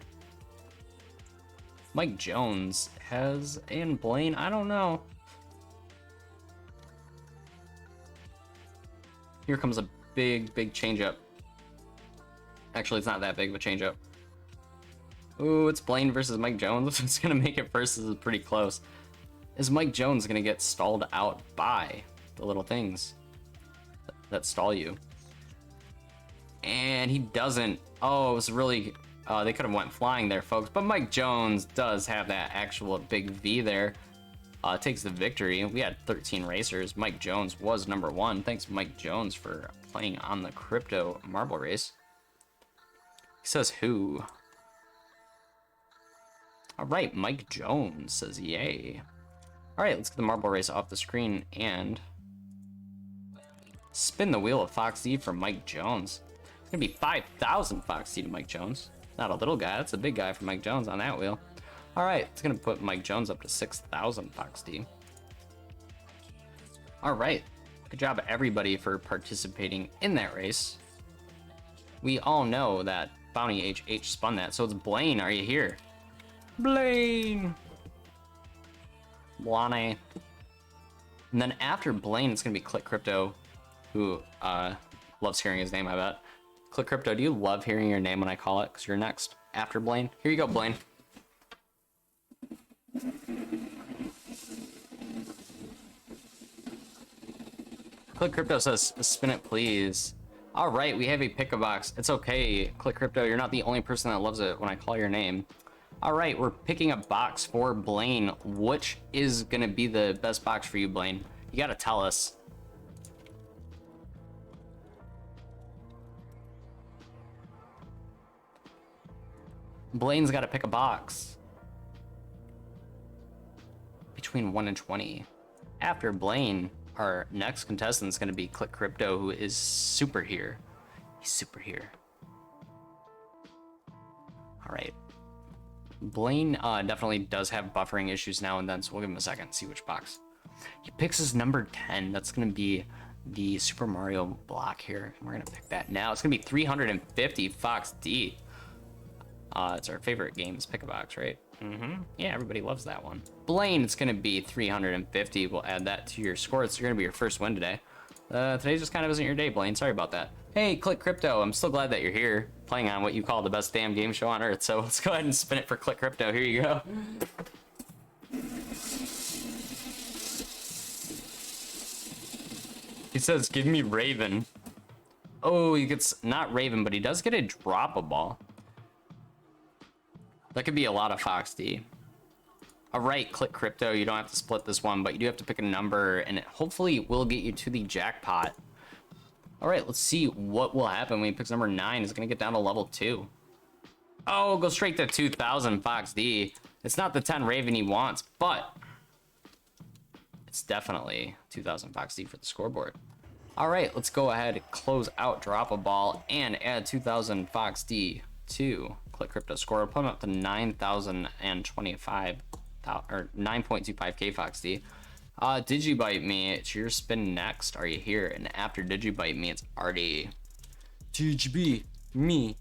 Mike Jones has, and Blaine, I don't know. Here comes a big changeup. Actually, it's not that big of a changeup. Ooh, it's Blaine versus Mike Jones. It's gonna make it first. This is pretty close. Is Mike Jones gonna get stalled out by the little things that stall you? And he doesn't. Oh, it was really, they could have went flying there, folks, but Mike Jones does have that actual big V there. Takes the victory. We had 13 racers. Mike Jones was number one. Thanks, Mike Jones, for playing on the crypto marble race. He says who? All right, Mike Jones says yay. All right, let's get the marble race off the screen and spin the wheel of Fox D for Mike Jones. It's gonna be 5,000 Fox D to Mike Jones. Not a little guy, that's a big guy for Mike Jones on that wheel. All right, it's gonna put Mike Jones up to 6,000 Fox D. All right, good job everybody for participating in that race. We all know that Bounty HH spun that, so it's Blaine, are you here? Blaine! Blane. And then after Blaine, it's gonna be Click Crypto, who loves hearing his name, I bet. Click Crypto, do you love hearing your name when I call it? Because you're next after Blaine. Here you go, Blaine. Click Crypto says, spin it, please. All right, we have a pick-a-box. It's okay, Click Crypto. You're not the only person that loves it when I call your name. All right, we're picking a box for Blaine. Which is going to be the best box for you, Blaine? You got to tell us. Blaine's got to pick a box. Between 1 and 20. After Blaine, our next contestant is going to be Click Crypto, who is super here. He's super here. All right. Blaine definitely does have buffering issues now and then, so we'll give him a second, see which box. He picks his number 10. That's going to be the Super Mario block here. We're going to pick that now. It's going to be 350 Fox D. It's our favorite games pick-a-box, right? Yeah, everybody loves that one. Blaine, it's going to be 350. We'll add that to your score. It's going to be your first win today. Today just kind of isn't your day, Blaine. Sorry about that. Hey, Click Crypto, I'm still glad that you're here, playing on what you call the best damn game show on earth. So let's go ahead and spin it for Click Crypto. Here you go. He says, give me Raven. Oh, he gets not Raven, but he does get a drop a ball. That could be a lot of Fox D. All right, Click Crypto, you don't have to split this one, but you do have to pick a number, and it hopefully will get you to the jackpot. All right, let's see what will happen when he picks number 9. It's going to get down to level 2. Oh, go straight to 2,000 Fox D. It's not the 10 Raven he wants, but it's definitely 2,000 Fox D for the scoreboard. All right, let's go ahead, close out Drop a Ball, and add 2,000 Fox D to Click Crypto score. Put him up to 9,025 or 9.25k Fox D. Digibite me, it's your spin next. Are you here? And after Digibite me, it's Artie. Digibite me.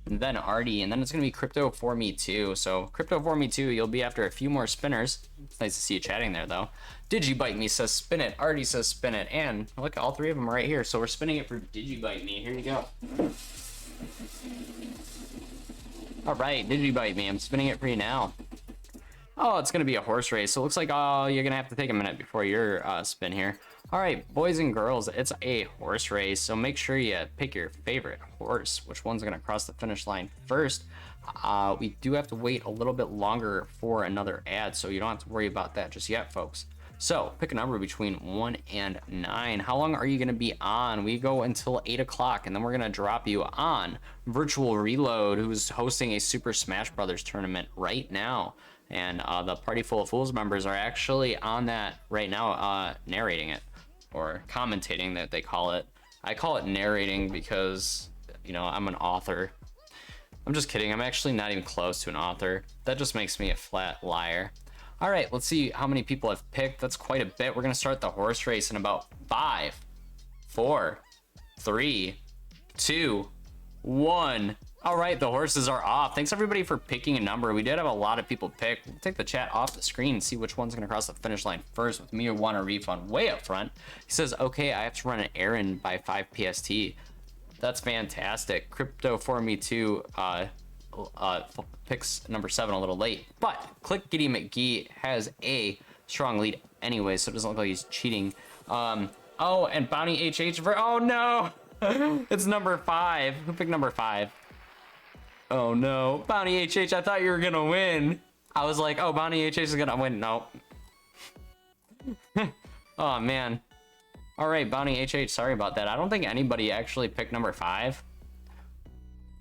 And then Artie, and then it's gonna be Crypto for me too. So Crypto for me too, you'll be after a few more spinners. It's nice to see you chatting there though. Digibite me says spin it. Artie says spin it. And look, all three of them are right here. So we're spinning it for Digibite me. Here you go. All right, Digibite me. I'm spinning it for you now. Oh, it's gonna be a horse race. So it looks like you're gonna have to take a minute before your spin here. All right, boys and girls, it's a horse race. So make sure you pick your favorite horse. Which one's gonna cross the finish line first? We do have to wait a little bit longer for another ad, so you don't have to worry about that just yet, folks. So pick a number between 1 and 9. How long are you gonna be on? We go until 8 o'clock, and then we're gonna drop you on Virtual Reload, who's hosting a Super Smash Brothers tournament right now. And the Party Full of Fools members are actually on that right now, narrating it, or commentating that they call it. I call it narrating because, you know, I'm an author. I'm just kidding. I'm actually not even close to an author. That just makes me a flat liar. All right, let's see how many people have picked. That's quite a bit. We're gonna start the horse race in about 5, 4, 3, 2, 1. All right, the horses are off. Thanks everybody for picking a number. We did have a lot of people pick. We'll take the chat off the screen and see which one's gonna cross the finish line first, with me or want a refund way up front. He says, okay, I have to run an errand by 5 PST. That's fantastic. Crypto for me too picks number 7 a little late, but Click Giddy McGee has a strong lead anyway, so it doesn't look like he's cheating. Oh, and Bounty HH for, oh no, it's number 5. Who picked number 5? Oh no, Bounty HH, I thought you were gonna win. I was like, oh, Bounty HH is gonna win. No. Oh man. All right, Bounty HH, sorry about that. I don't think anybody actually picked number 5.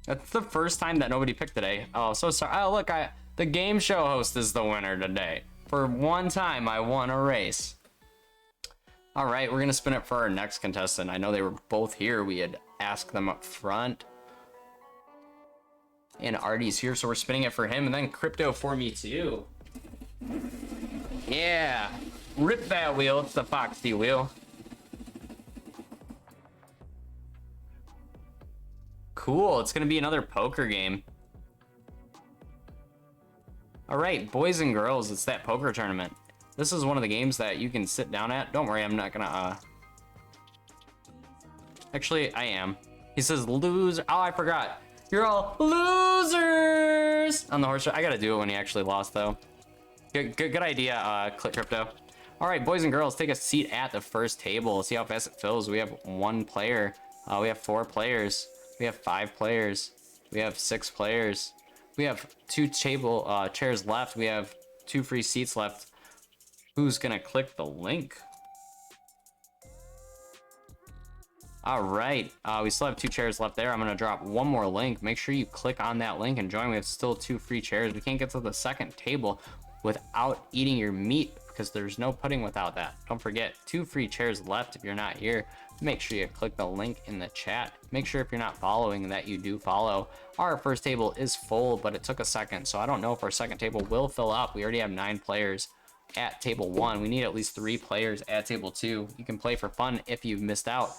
That's the first time that nobody picked today. Oh, so sorry. Oh, look, the game show host is the winner today. For one time, I won a race. All right, we're gonna spin it for our next contestant. I know they were both here. We had asked them up front. And Artie's here, so we're spinning it for him. And then Crypto for me too. Yeah, rip that wheel. It's the Foxy wheel. Cool, it's gonna be another poker game. All right, boys and girls, it's that poker tournament. This is one of the games that you can sit down at. Don't worry, I'm not gonna, Actually, I am. He says lose. Oh, I forgot. You're all losers on the horse. I gotta do it when he actually lost, though. Good idea, Click Crypto. All right, boys and girls, take a seat at the first table. See how fast it fills. We have 1 player. We have 4 players. We have 5 players. We have 6 players. We have 2 chairs left. We have 2 free seats left. Who's gonna click the link? All right, we still have 2 chairs left there. I'm gonna drop 1 more link. Make sure you click on that link and join. We have still 2 free chairs. We can't get to the second table without eating your meat because there's no pudding without that. Don't forget, 2 free chairs left if you're not here. Make sure you click the link in the chat. Make sure if you're not following that you do follow. Our first table is full, but it took a second, so I don't know if our second table will fill up. We already have 9 players at table 1. We need at least 3 players at table 2. You can play for fun if you've missed out.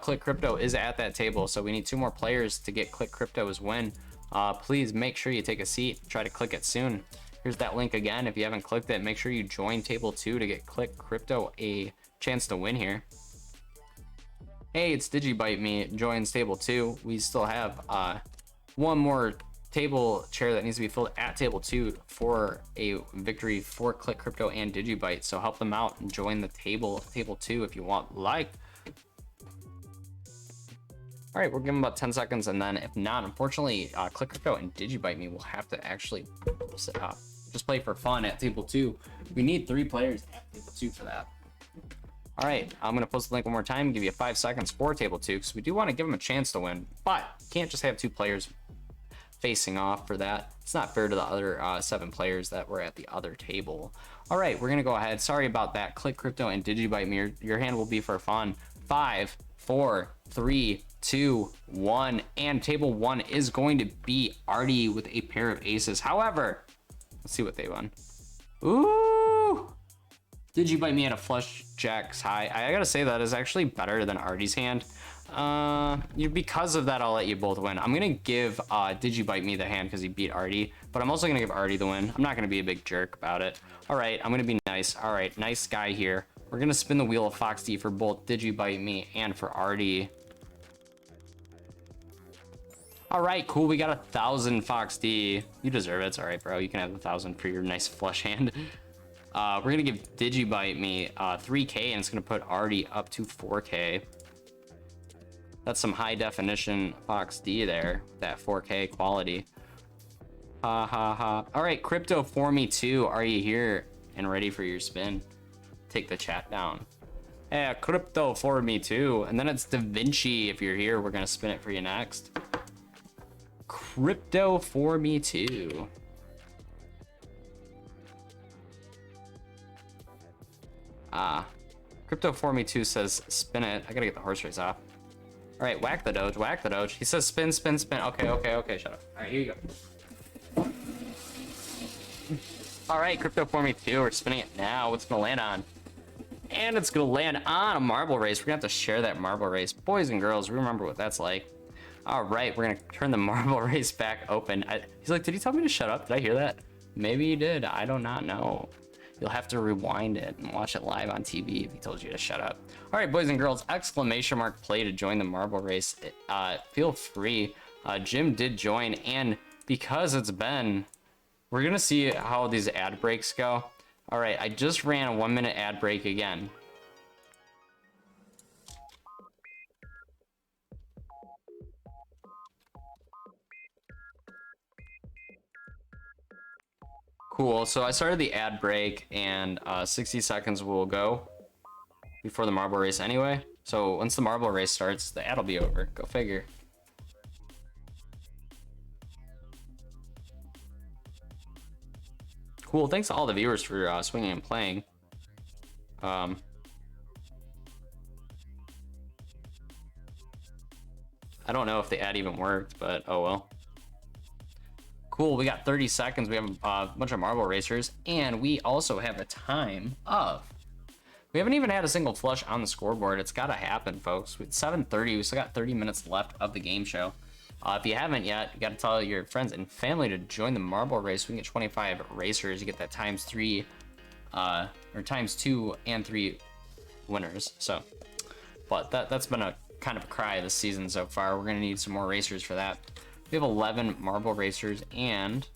Click Crypto is at that table, so we need 2 more players to get Click Crypto as win. Please make sure you take a seat. Try to click it soon. Here's that link again. If you haven't clicked it, make sure you join table 2 to get Click Crypto a chance to win here. Hey, it's Digibite Me joins table 2. We still have 1 more table chair that needs to be filled at table 2 for a victory for Click Crypto and Digibite. So help them out and join the table 2 if you want. All right, we're giving about 10 seconds, and then if not, unfortunately, Click Crypto and Digibite Me will have to actually just play for fun at table 2. We need 3 players at table 2 for that. All right, I'm gonna post the link one more time, give you 5 seconds for table 2, because we do want to give them a chance to win, but can't just have 2 players facing off for that. It's not fair to the other 7 players that were at the other table. All right, we're gonna go ahead. Sorry about that. Click Crypto and Digibite Me. Your hand will be for fun. 5, 4, 3, 2, 1, and table 1 is going to be Artie with a pair of aces. However, let's see what they won. Ooh! Digibite Me at a flush jacks high. I gotta say that is actually better than Artie's hand. Because of that, I'll let you both win. I'm gonna give Digibite Me the hand because he beat Artie, but I'm also gonna give Artie the win. I'm not gonna be a big jerk about it. All right, I'm gonna be nice. All right, nice guy here. We're gonna spin the wheel of Fox D for both Digibite Me and for Artie. All right, cool. We got 1,000 Fox D. You deserve it. It's all right, bro. You can have 1,000 for your nice flush hand. We're gonna give Digibite Me 3K, and it's gonna put Artie up to 4K. That's some high definition Fox D there, that 4K quality. Ha ha ha. All right, Crypto for me too. Are you here and ready for your spin? Take the chat down. Yeah, Crypto for me too. And then it's Da Vinci. If you're here, we're gonna spin it for you next. Crypto for me too. Crypto for me too says spin it. I gotta get the horse race off. All right, whack the doge, whack the doge. He says spin, spin, spin. Okay, shut up. All right, here you go. All right, Crypto for me too. We're spinning it now. What's gonna land on? And it's gonna land on a marble race. We're gonna have to share that marble race. Boys and girls, remember what that's like. All right, we're gonna turn the marble race back open. He's like, did he tell me to shut up? Did I hear that? Maybe he did, I do not know. You'll have to rewind it and watch it live on TV if he told you to shut up. All right, boys and girls, exclamation mark play to join the marble race. Feel free. Jim did join, and because it's Ben, we're gonna see how these ad breaks go. All right, I just ran a 1-minute ad break again. Cool, so I started the ad break, and 60 seconds will go before the marble race anyway. So once the marble race starts, the ad will be over. Go figure. Cool. Thanks to all the viewers for swinging and playing. I don't know if the ad even worked, but oh well. Cool, we got 30 seconds. We have a bunch of marble racers, and we also have a time of... We haven't even had a single flush on the scoreboard. It's got to happen, folks. It's 7:30. We still got 30 minutes left of the game show. If you haven't yet, you got to tell your friends and family to join the marble race. We can get 25 racers. You get that times 3, or times 2 and 3 winners. So, but that's been a kind of a cry this season so far. We're gonna need some more racers for that. We have 11 marble racers, and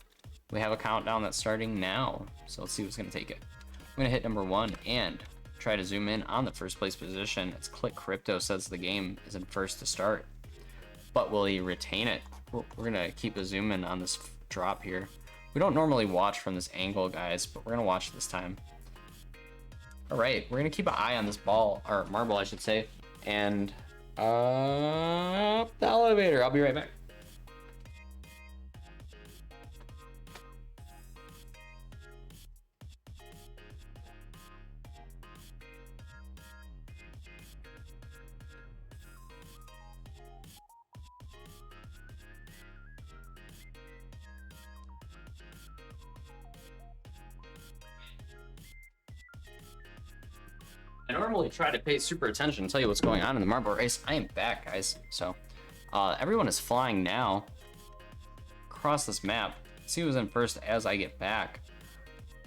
we have a countdown that's starting now. So let's see what's gonna take it. I'm gonna hit number 1 and try to zoom in on the first place position. It's Click Crypto says the game is in first to start, but will he retain it? We're gonna keep a zoom in on this drop here. We don't normally watch from this angle, guys, but we're gonna watch this time. All right, we're gonna keep an eye on this ball, or marble, I should say, and up the elevator. I'll be right back. I normally try to pay super attention and tell you what's going on in the marble race. I am back, guys. So everyone is flying now across this map. Let's see who's in first as I get back.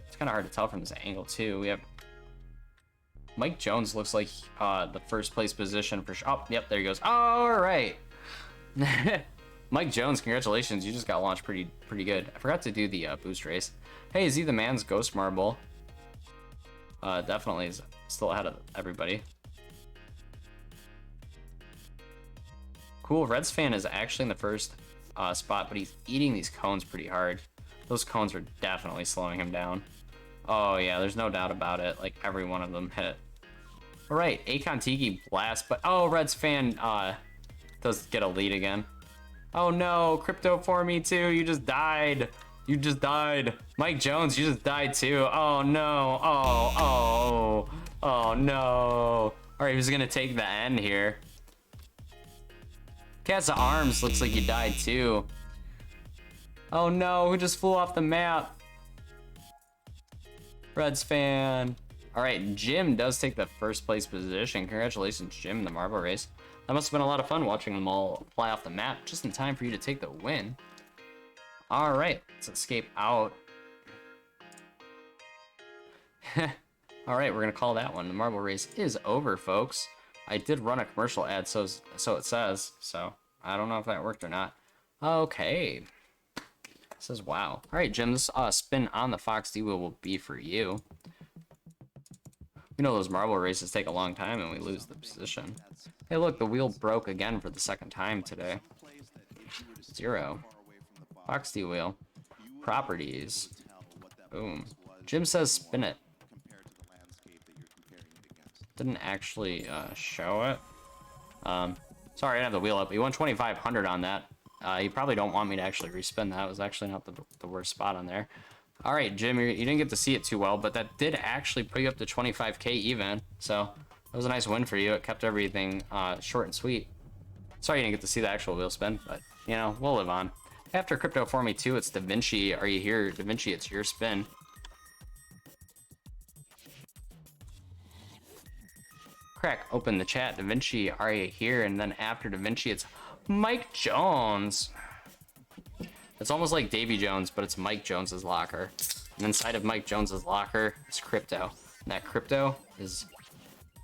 It's kind of hard to tell from this angle too. We have Mike Jones, looks like the first place position for sure. Oh, yep, there he goes. All right. Mike Jones, congratulations. You just got launched pretty good. I forgot to do the boost race. Hey, is he the man's ghost marble? Definitely is still ahead of everybody. Cool, Reds fan is actually in the first spot, but he's eating these cones pretty hard. Those cones are definitely slowing him down. Oh yeah, there's no doubt about it. Like every one of them hit. All right, Akon Tiki blast, but oh, Reds fan does get a lead again. Oh no, Crypto for me too. You just died. You just died. Mike Jones, you just died too. Oh no. Oh no. All right, who's gonna take the end here? Cats of Arms looks like you died too. Oh no, who just flew off the map? Reds fan. All right, Jim does take the first place position. Congratulations, Jim, in the marble race. That must have been a lot of fun watching them all fly off the map just in time for you to take the win. All right, let's escape out. All right, we're gonna call that one. The marble race is over, folks. I did run a commercial ad, so it says. So I don't know if that worked or not. Okay. It says wow. All right, Jim, this spin on the Fox D wheel will be for you. We know those marble races take a long time and we lose the position. Hey, look, the wheel broke again for the second time today. 0. Fox D wheel. Properties. Boom. Jim says spin it. Didn't actually show it. Sorry, I didn't have the wheel up. You won 2,500 on that. You probably don't want me to actually respin that. It was actually not the worst spot on there. All right, Jim, you didn't get to see it too well, but that did actually put you up to 25K even. So that was a nice win for you. It kept everything short and sweet. Sorry you didn't get to see the actual wheel spin, but you know, we'll live on. After Crypto for me too, it's Da Vinci. Are you here? Da Vinci, it's your spin. Crack open the chat. Da Vinci, are you here? And then after Da Vinci, it's Mike Jones. It's almost like Davy Jones, but it's Mike Jones's locker. And inside of Mike Jones's locker is Crypto. And that Crypto is,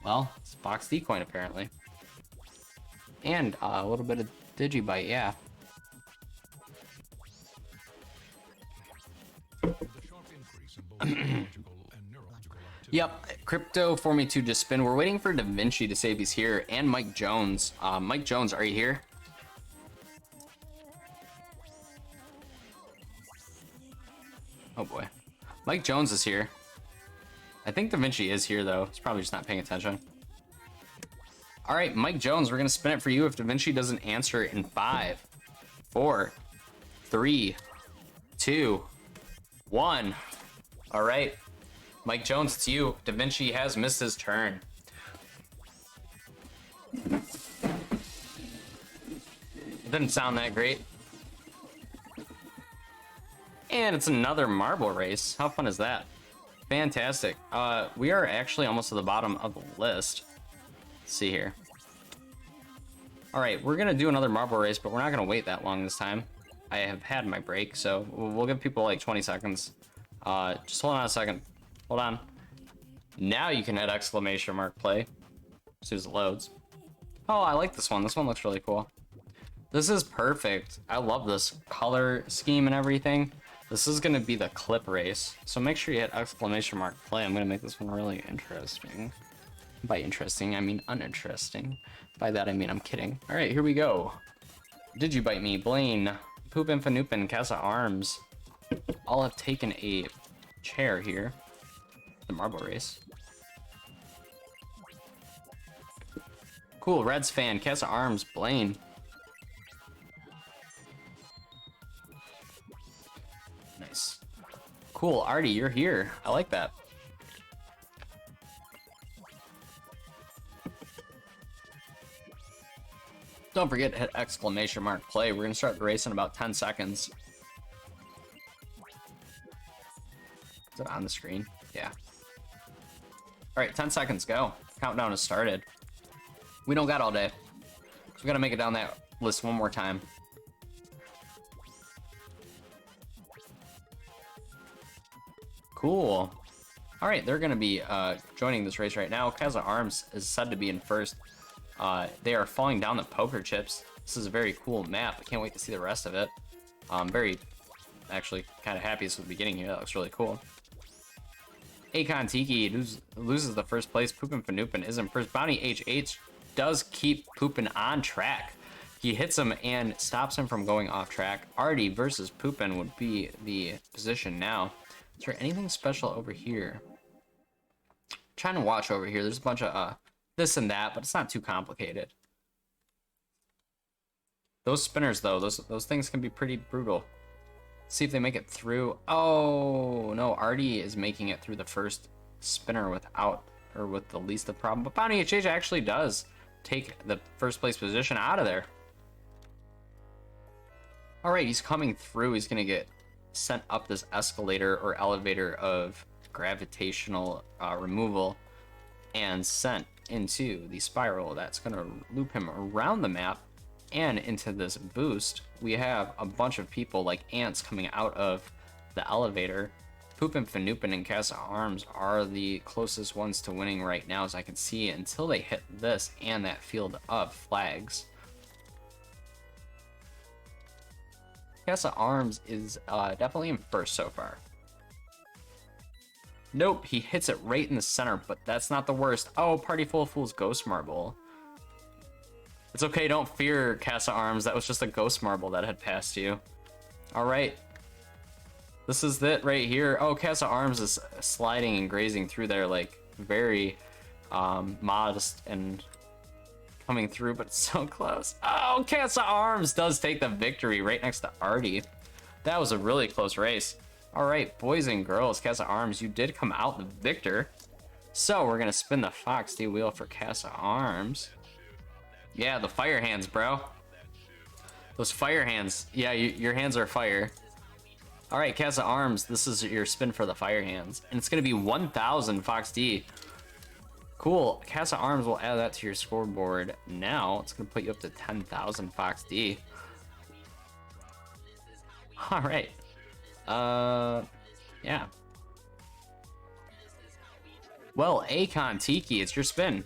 well, it's Fox D coin apparently. And a little bit of Digibyte, yeah. Yep, Crypto for me to spin. We're waiting for Da Vinci to say if he's here, and Mike Jones. Mike Jones, are you here? Oh boy. Mike Jones is here. I think Da Vinci is here though. He's probably just not paying attention. All right, Mike Jones, we're gonna spin it for you if Da Vinci doesn't answer in 5, 4, 3, 2, 1. All right, Mike Jones, it's you. Da Vinci has missed his turn. Didn't sound that great. And it's another marble race. How fun is that? Fantastic. We are actually almost to the bottom of the list. Let's see here. All right, we're gonna do another marble race, but we're not gonna wait that long this time. I have had my break, so we'll give people like 20 seconds. Just hold on a second. Hold on. Now you can hit exclamation mark play as soon as it loads. Oh, I like this one. This one looks really cool. This is perfect. I love this color scheme and everything. This is gonna be the clip race, so make sure you hit exclamation mark play. I'm gonna make this one really interesting. By interesting, I mean uninteresting. By that, I mean I'm kidding. All right, here we go. Did you bite me? Blaine, Poopin' Fanoopin, Casa Arms. All have taken a chair here. The marble race. Cool, Reds fan, Casa Arms, Blaine. Nice. Cool, Artie, you're here. I like that. Don't forget to hit exclamation mark play. We're gonna start the race in about 10 seconds. Is it on the screen? Yeah. All right, 10 seconds, go. Countdown has started. We don't got all day, so we gotta make it down that list one more time. Cool. All right, they're gonna be joining this race right now. Casa Arms is said to be in first. They are falling down the poker chips. This is a very cool map. I can't wait to see the rest of it. Very, actually, kind of happy this was the beginning here. That looks really cool. Akon Tiki loses the first place. Poopin' Fanoopin is in first. Bounty HH does keep Poopin' on track. He hits him and stops him from going off track. Artie versus Poopin' would be the position now. Is there anything special over here? I'm trying to watch over here. There's a bunch of this and that, but it's not too complicated. Those spinners, though, those things can be pretty brutal. See if they make it through. Oh no, Artie is making it through the first spinner without, or with the least of the problem. But Bounty HH actually does take the first place position out of there. All right, he's coming through. He's gonna get sent up this escalator or elevator of gravitational removal and sent into the spiral that's gonna loop him around the map and into this boost. We have a bunch of people like ants coming out of the elevator. Poopin' Fanoopin and Casa Arms are the closest ones to winning right now, as I can see, until they hit this and that field of flags. Casa Arms is definitely in first so far. Nope, he hits it right in the center, but that's not the worst. Oh, Party Full of Fools Ghost Marble. It's okay, don't fear, Casa Arms. That was just a ghost marble that had passed you. All right. This is it right here. Oh, Casa Arms is sliding and grazing through there, like, very modest and coming through, but it's so close. Oh, Casa Arms does take the victory right next to Artie. That was a really close race. All right, boys and girls, Casa Arms, you did come out the victor. So we're gonna spin the Fox D wheel for Casa Arms. Yeah, the fire hands, bro. Those fire hands. Yeah, your hands are fire. All right, Casa Arms, this is your spin for the fire hands. And it's gonna be 1,000 Fox D. Cool, Casa Arms will add that to your scoreboard. Now, it's gonna put you up to 10,000 Fox D. All right. Yeah. Well, Akon Tiki, it's your spin.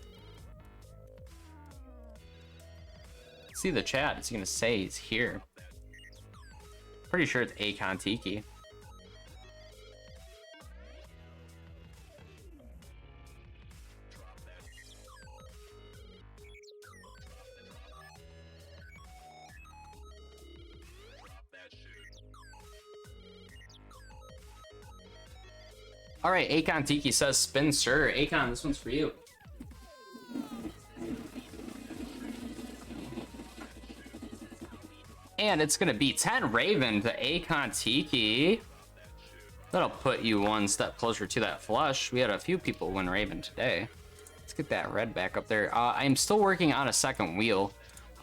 See the chat, it's gonna say he's here. Pretty sure it's Akon Tiki. All right, Akon Tiki says spin, sir. Akon, this one's for you. And it's gonna be 10 Raven to Akon Tiki. That'll put you one step closer to that flush. We had a few people win Raven today. Let's get that red back up there. I'm still working on a second wheel.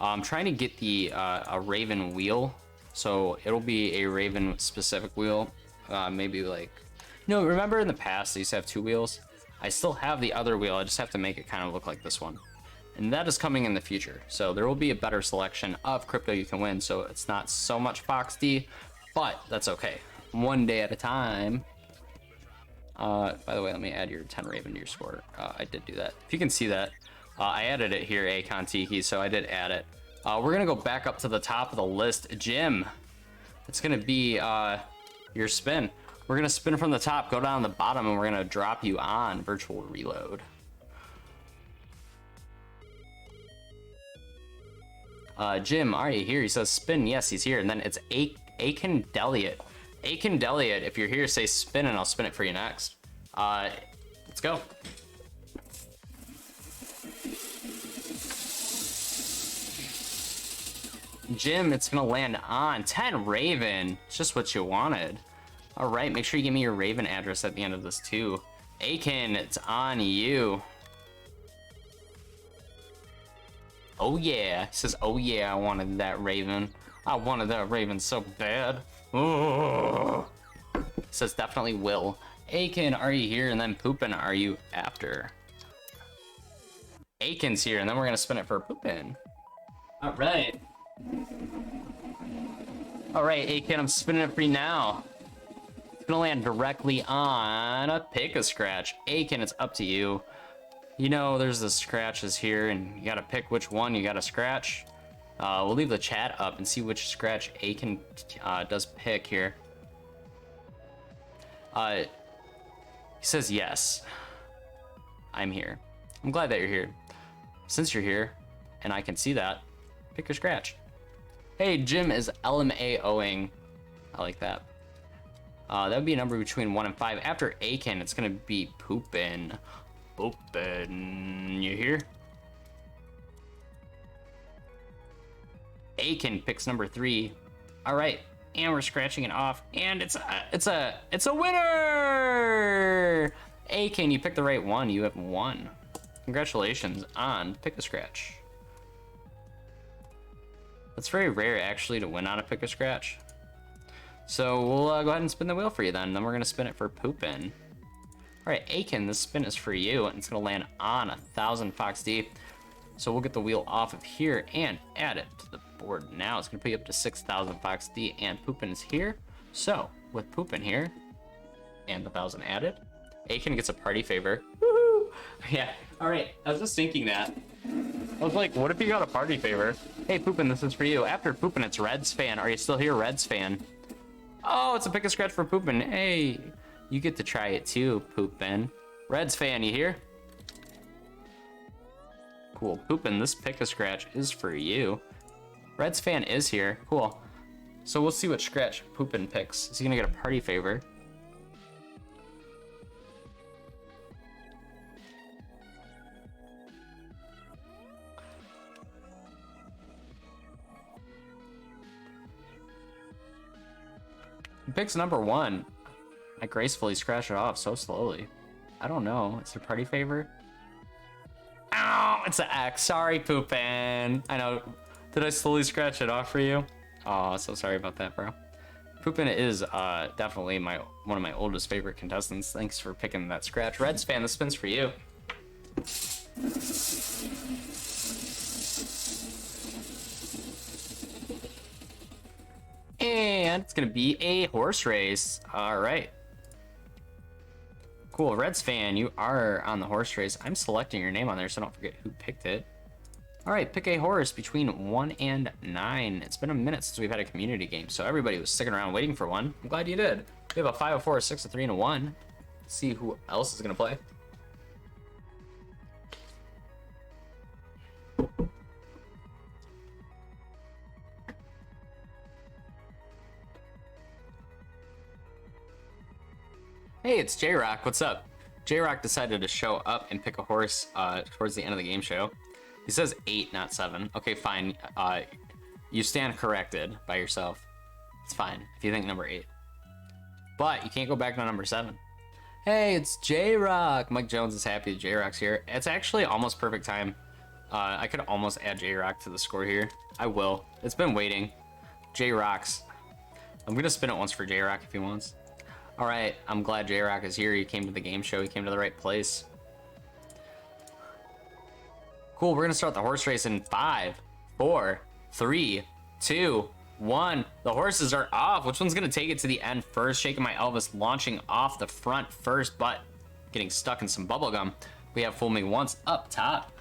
I'm trying to get the a Raven wheel, so it'll be a Raven specific wheel. Maybe like, no, remember in the past they used to have 2 wheels? I still have the other wheel. I just have to make it kind of look like this one. And that is coming in the future. So there will be a better selection of crypto you can win. So it's not so much Fox D, but that's okay. One day at a time. By the way, let me add your 10 Raven to your score. I did do that. If you can see that, I added it here, Akon Tiki, so I did add it. We're gonna go back up to the top of the list. Jim, it's gonna be your spin. We're gonna spin from the top, go down to the bottom, and we're gonna drop you on virtual reload. Jim, are you here? He says spin. Yes, he's here. And then it's Akin Deliot. Akin Deliot, if you're here, say spin and I'll spin it for you next. Let's go. Jim, it's gonna land on 10 Raven. It's just what you wanted. All right, make sure you give me your Raven address at the end of this too. Akin, it's on you. Oh yeah, he says, oh yeah, I wanted that Raven. I wanted that Raven so bad. Oh. He says definitely will. Akin, are you here? And then Poopin, are you after? Akin's here, and then we're gonna spin it for Poopin. All right. All right, Akin, I'm spinning it for you now. It's gonna land directly on a pick a scratch. Akin, it's up to you. You know, there's the scratches here, and you gotta pick which one you gotta scratch. We'll leave the chat up and see which scratch Akin does pick here. He says yes. I'm here. I'm glad that you're here. Since you're here, and I can see that, pick your scratch. Hey, Jim is LMAOing. I like that. That would be a number between 1 and 5. After Akin, it's gonna be Poopin. Poopin, you here? Akin picks number 3. All right, and we're scratching it off, and it's a winner. Akin, you picked the right one. You have won. Congratulations on Pick a Scratch. That's very rare actually to win on a Pick a Scratch. So we'll go ahead and spin the wheel for you then. Then we're gonna spin it for Poopin. All right, Akin, this spin is for you, and it's gonna land on 1,000 Fox D. So we'll get the wheel off of here and add it to the board now. It's gonna put you up to 6,000 Fox D, and Poopin is here. So with Poopin here and the 1,000 added, Akin gets a party favor. Woohoo! Yeah. All right. I was just thinking that. I was like, what if you got a party favor? Hey, Poopin, this is for you. After Poopin, it's Reds fan. Are you still here, Reds fan? Oh, it's a pick a scratch for Poopin. Hey, you get to try it too, Poopin. Reds fan, you here? Cool. Poopin, this pick a scratch is for you. Reds fan is here. Cool. So we'll see what scratch Poopin picks. Is he gonna get a party favor? He picks number 1. I gracefully scratch it off so slowly. I don't know. It's a party favor? Ow! It's an X. Sorry, Poopin. I know. Did I slowly scratch it off for you? Oh, so sorry about that, bro. Poopin is definitely one of my oldest favorite contestants. Thanks for picking that scratch. Reds fan, this spin's for you. And it's gonna be a horse race. All right. Cool, Reds fan, you are on the horse race. I'm selecting your name on there so don't forget who picked it. All right, pick a horse between 1 and 9. It's been a minute since we've had a community game, so everybody was sticking around waiting for one. I'm glad you did. We have a 5, a 4, a 6, a 3, and a 1. Let's see who else is gonna play. Hey, it's J-Rock. What's up? J-Rock decided to show up and pick a horse towards the end of the game show. He says 8, not 7. Okay, fine. You stand corrected by yourself. It's fine if you think number 8. but you can't go back to number 7. Hey, it's J-Rock. Mike Jones is happy that J-Rock's here. It's actually almost perfect time. I could almost add J-Rock to the score here. I will. It's been waiting. J-Rock's. I'm gonna spin it once for J-Rock if he wants. All right, I'm glad J-Rock is here. He came to the game show. He came to the right place. Cool, we're gonna start the horse race in 5, 4, 3, 2, 1. The horses are off. Which one's gonna take it to the end first? Shaking My Elvis launching off the front first, but getting stuck in some bubblegum. We have Fool Me Once up top.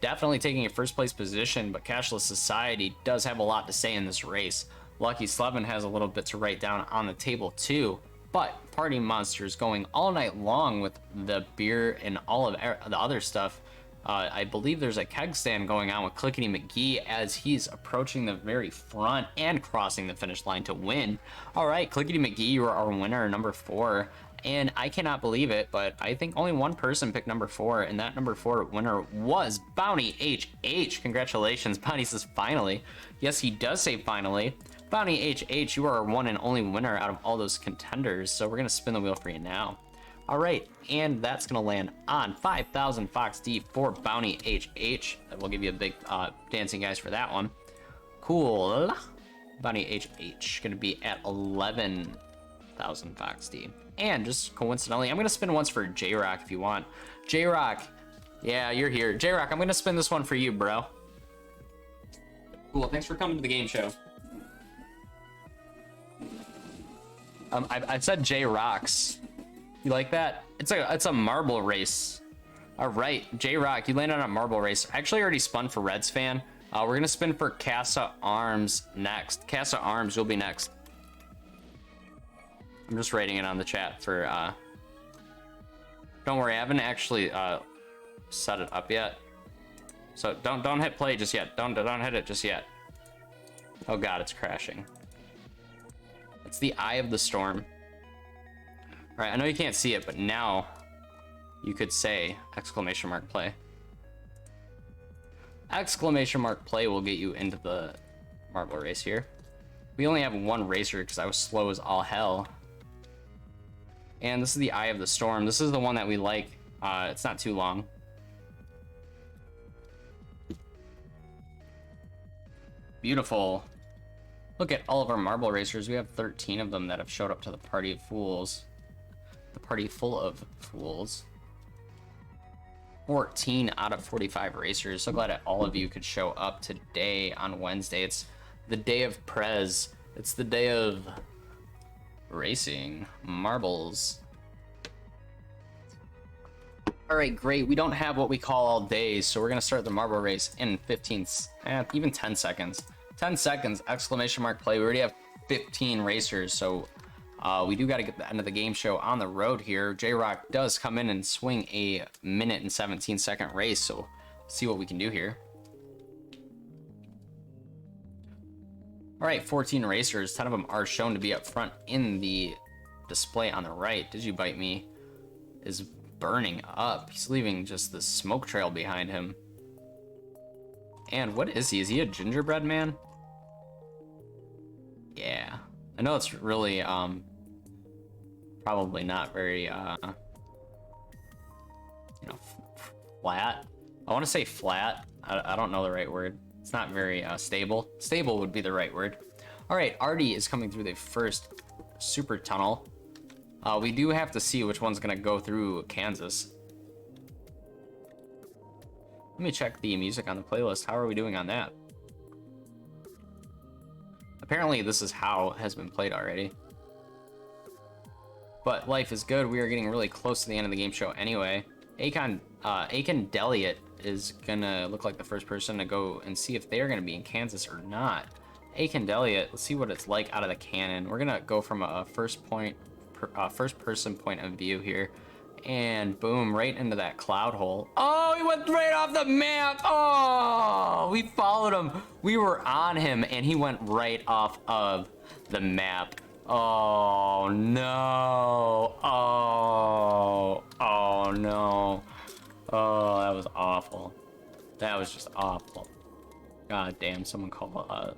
Definitely taking a first place position, but Cashless Society does have a lot to say in this race. Lucky Slevin has a little bit to write down on the table too, but Party Monsters going all night long with the beer and all of the other stuff. I believe there's a keg stand going on with Clickety McGee as he's approaching the very front and crossing the finish line to win. All right, Clickety McGee, you are our winner, number 4. And I cannot believe it, but I think only one person picked number 4, and that number 4 winner was Bounty HH. Congratulations, Bounty says finally. Yes, he does say finally. Bounty HH, you are our one and only winner out of all those contenders, so we're gonna spin the wheel for you now. All right, and that's gonna land on 5,000 Fox D for Bounty HH. We'll give you a big dancing guys for that one. Cool. Bounty HH gonna be at 11,000 Fox D. And just coincidentally, I'm gonna spin once for J-Rock if you want. J-Rock, yeah, you're here. J-Rock, I'm gonna spin this one for you, bro. Cool, thanks for coming to the game show. I said J-Rocks. You like that? It's a marble race. All right, J-Rock, you landed on a marble race. I actually already spun for Reds fan. We're gonna spin for Casa Arms next. Casa Arms, you'll be next. I'm just writing it on the chat for, don't worry, I haven't actually, set it up yet. So don't hit play just yet. Don't hit it just yet. Oh God, it's crashing. It's the Eye of the Storm. All right, I know you can't see it, but now you could say exclamation mark play. Exclamation mark play will get you into the marble race here. We only have one racer because I was slow as all hell. And this is the Eye of the Storm. This is the one that we like. It's not too long. Beautiful. Look at all of our marble racers. We have 13 of them that have showed up to the Party of Fools. The party full of fools. 14 out of 45 racers. So glad that all of you could show up today on Wednesday. It's the day of Prez. It's the day of racing marbles. All right, great. We don't have what we call all day, so we're gonna start the marble race in 15, even 10 seconds. 10 seconds, exclamation mark play. We already have 15 racers, so we do got to get the end of the game show on the road here. J-Rock does come in and swing a minute and 17-second race, so see what we can do here. All right, 14 racers. 10 of them are shown to be up front in the display on the right. Did You Bite Me is burning up. He's leaving just the smoke trail behind him. And what is he? Is he a gingerbread man? Yeah. I know it's really, probably not very, flat. I want to say flat. I don't know the right word. It's not very stable. Stable would be the right word. All right, Artie is coming through the first super tunnel. We do have to see which one's gonna go through Kansas. Let me check the music on the playlist. How are we doing on that? Apparently this is how has been played already. But life is good. We are getting really close to the end of the game show anyway. Akon Deliot is gonna look like the first person to go and see if they're gonna be in Kansas or not. Akon Deliot, let's see what it's like out of the cannon. We're gonna go from a first person point of view here. And boom, right into that cloud hole. Oh, he went right off the map. Oh, we followed him. We were on him and he went right off of the map. Oh no. Oh no. Oh, that was awful. That was just awful. God damn, someone call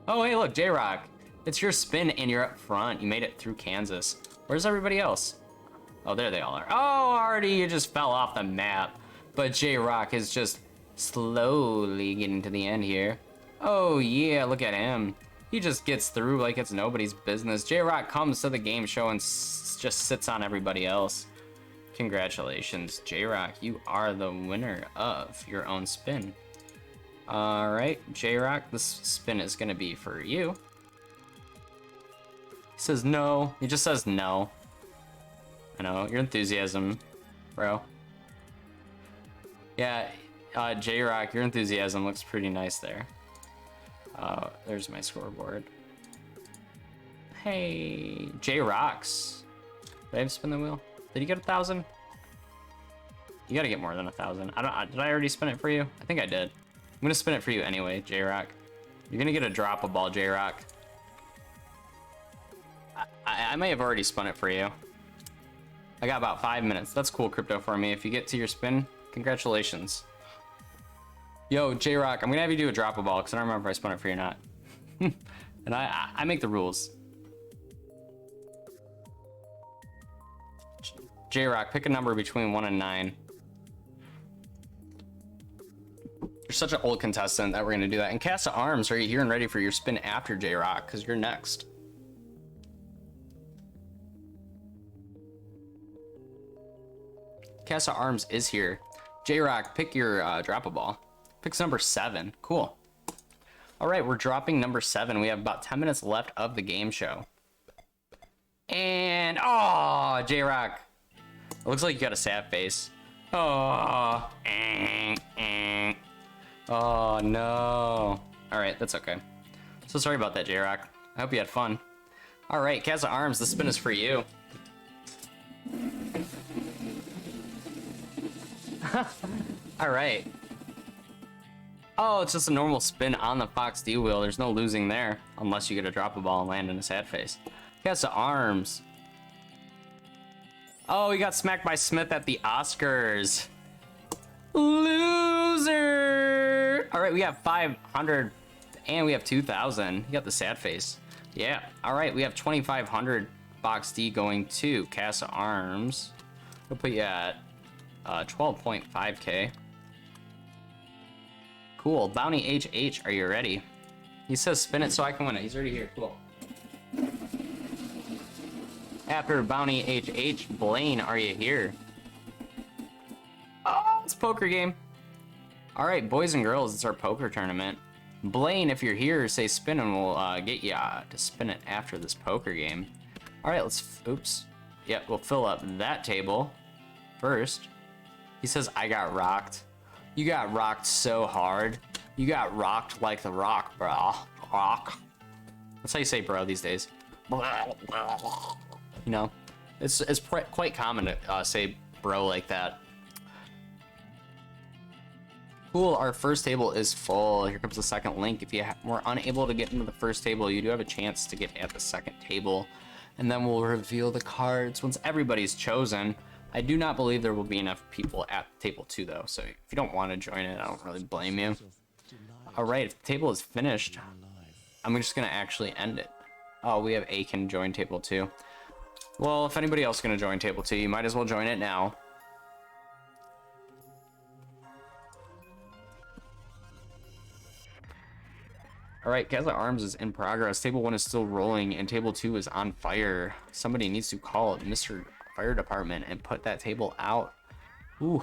Oh, hey, look, J-Rock. It's your spin and you're up front. You made it through Kansas. Where's everybody else? Oh, there they all are. Oh, already you just fell off the map. But J-Rock is just slowly getting to the end here. Oh yeah, look at him. He just gets through like it's nobody's business. J-Rock comes to the game show and just sits on everybody else. Congratulations, J-Rock. You are the winner of your own spin. All right, J-Rock, this spin is gonna be for you. He says no. He just says no. I know, your enthusiasm, bro. Yeah, J-Rock, your enthusiasm looks pretty nice there. There's my scoreboard. Hey, J-Rocks. Did I have spin the wheel? Did you get 1,000? You gotta get more than 1,000. Did I already spin it for you? I think I did. I'm gonna spin it for you anyway, J-Rock. You're gonna get a drop a ball, J-Rock. I may have already spun it for you. I got about 5 minutes. That's cool, Crypto, for me. If you get to your spin, congratulations. Yo, J-Rock, I'm gonna have you do a drop a ball because I don't remember if I spun it for you or not. And I make the rules. J-Rock, pick a number between 1 and 9. You're such an old contestant that we're gonna do that. And Cast of Arms, are you here and ready for your spin after J-Rock? Because you're next. Cast of Arms is here. J-Rock, pick your drop a ball. Picks number 7. Cool. All right, we're dropping number 7. We have about 10 minutes left of the game show. And, oh, J-Rock. It looks like you got a sad face. Oh, oh no. All right, that's okay. So sorry about that, J-Rock. I hope you had fun. All right, Cast of Arms, the spin is for you. All right. Oh, it's just a normal spin on the Fox D wheel. There's no losing there unless you get a drop a ball and land in a sad face. Cast of Arms. Oh, he got smacked by Smith at the Oscars. Loser. All right, we have 500 and we have 2,000. He got the sad face. Yeah. All right, we have 2,500 Fox D going to Cast of Arms. We'll put you at 12.5K. Cool. Bounty HH, are you ready? He says spin it so I can win it. He's already here. Cool. After Bounty HH, Blaine, are you here? Oh, it's a poker game. All right, boys and girls, it's our poker tournament. Blaine, if you're here, say spin and we'll get you to spin it after this poker game. All right, let's, oops. Yep, we'll fill up that table first. He says, I got rocked. You got rocked so hard. You got rocked like the Rock, bro. Rock. That's how you say bro these days. You know, it's quite common to say bro like that. Cool, our first table is full. Here comes the second link. If you were unable to get into the first table, you do have a chance to get at the second table. And then we'll reveal the cards once everybody's chosen. I do not believe there will be enough people at table 2 though, so if you don't want to join it, I don't really blame you. All right, if the table is finished, I'm just gonna actually end it. Oh, we have Aiken join table 2. Well, if anybody else is gonna join table 2, you might as well join it now. All right, Cast of Arms is in progress. Table 1 is still rolling, and table 2 is on fire. Somebody needs to call Mr. Fire Department and put that table out. Ooh.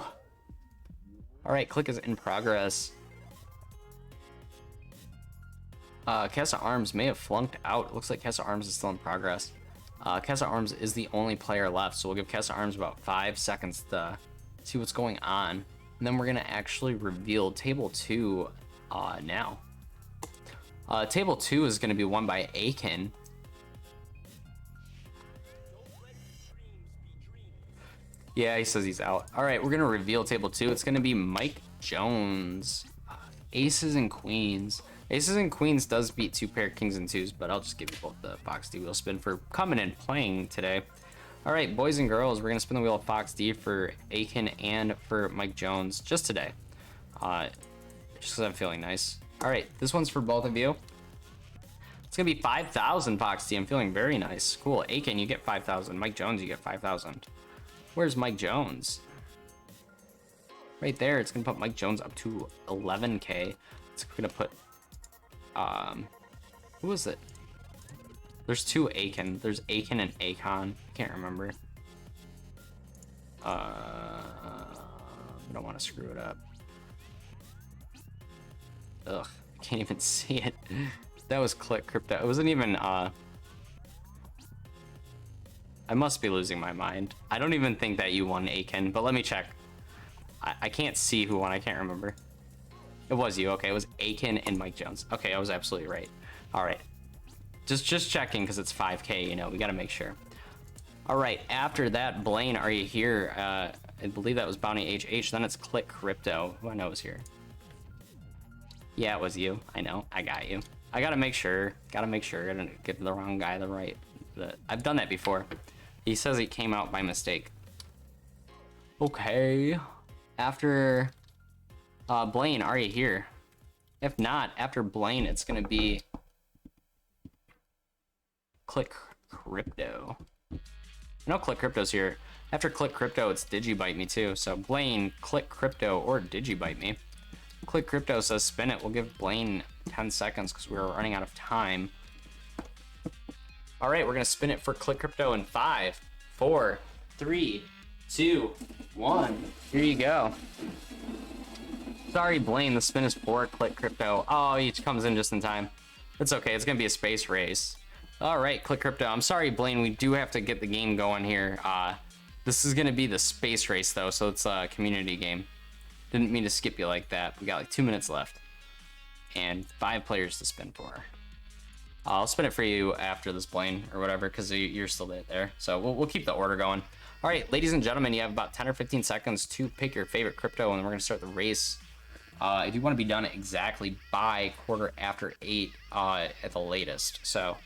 All right, click is in progress. Cast of Arms may have flunked out. It looks like Cast of Arms is still in progress. Cast of Arms is the only player left, so we'll give Cast of Arms about 5 seconds to see what's going on. And then we're gonna actually reveal table 2 now. Table 2 is gonna be won by Aiken. Yeah, he says he's out. All right, we're gonna reveal table 2. It's gonna be Mike Jones. Aces and Queens. Aces and Queens does beat 2 pair Kings and 2s, but I'll just give you both the Fox D wheel spin for coming and playing today. All right, boys and girls, we're gonna spin the wheel of Fox D for Aiken and for Mike Jones just today. Just because I'm feeling nice. All right, this one's for both of you. It's gonna be 5,000 Fox D. I'm feeling very nice. Cool. Aiken, you get 5,000. Mike Jones, you get 5,000. Where's Mike Jones? Right there. It's gonna put Mike Jones up to 11K. It's gonna put who is it? There's two Aiken. There's Aiken and Akon. I can't remember. I don't want to screw it up. Ugh, can't even see it. That was Click Crypto. It wasn't even I must be losing my mind. I don't even think that you won, Aiken, but let me check. I can't see who won. I can't remember. It was you. Okay, it was Aiken and Mike Jones. Okay, I was absolutely right. All right. Just checking because it's 5K, you know, we got to make sure. All right, after that, Blaine, are you here? I believe that was Bounty HH. Then it's Click Crypto, who I know is here. Yeah, it was you. I know. I got you. I got to make sure. Got to make sure I didn't give the wrong guy the right. I've done that before. He says he came out by mistake. Okay. After Blaine, are you here? If not, after Blaine, it's going to be Click Crypto. I know Click Crypto's here. After Click Crypto, it's Digibite Me too. So Blaine, Click Crypto, or Digibite Me. Click Crypto says spin it. We'll give Blaine 10 seconds because we're running out of time. All right, we're gonna spin it for Click Crypto in 5, 4, 3, 2, 1. Here you go. Sorry, Blaine, the spin is for Click Crypto. Oh, he comes in just in time. It's okay, it's gonna be a space race. All right, Click Crypto. I'm sorry, Blaine, we do have to get the game going here. This is gonna be the space race though, so it's a community game. Didn't mean to skip you like that. We got like 2 minutes left and 5 players to spin for. I'll spin it for you after this, Blaine, or whatever, because you're still there. So we'll keep the order going. All right, ladies and gentlemen, you have about 10 or 15 seconds to pick your favorite crypto, and we're gonna start the race. If you want to be done exactly by 8:15 at the latest. So,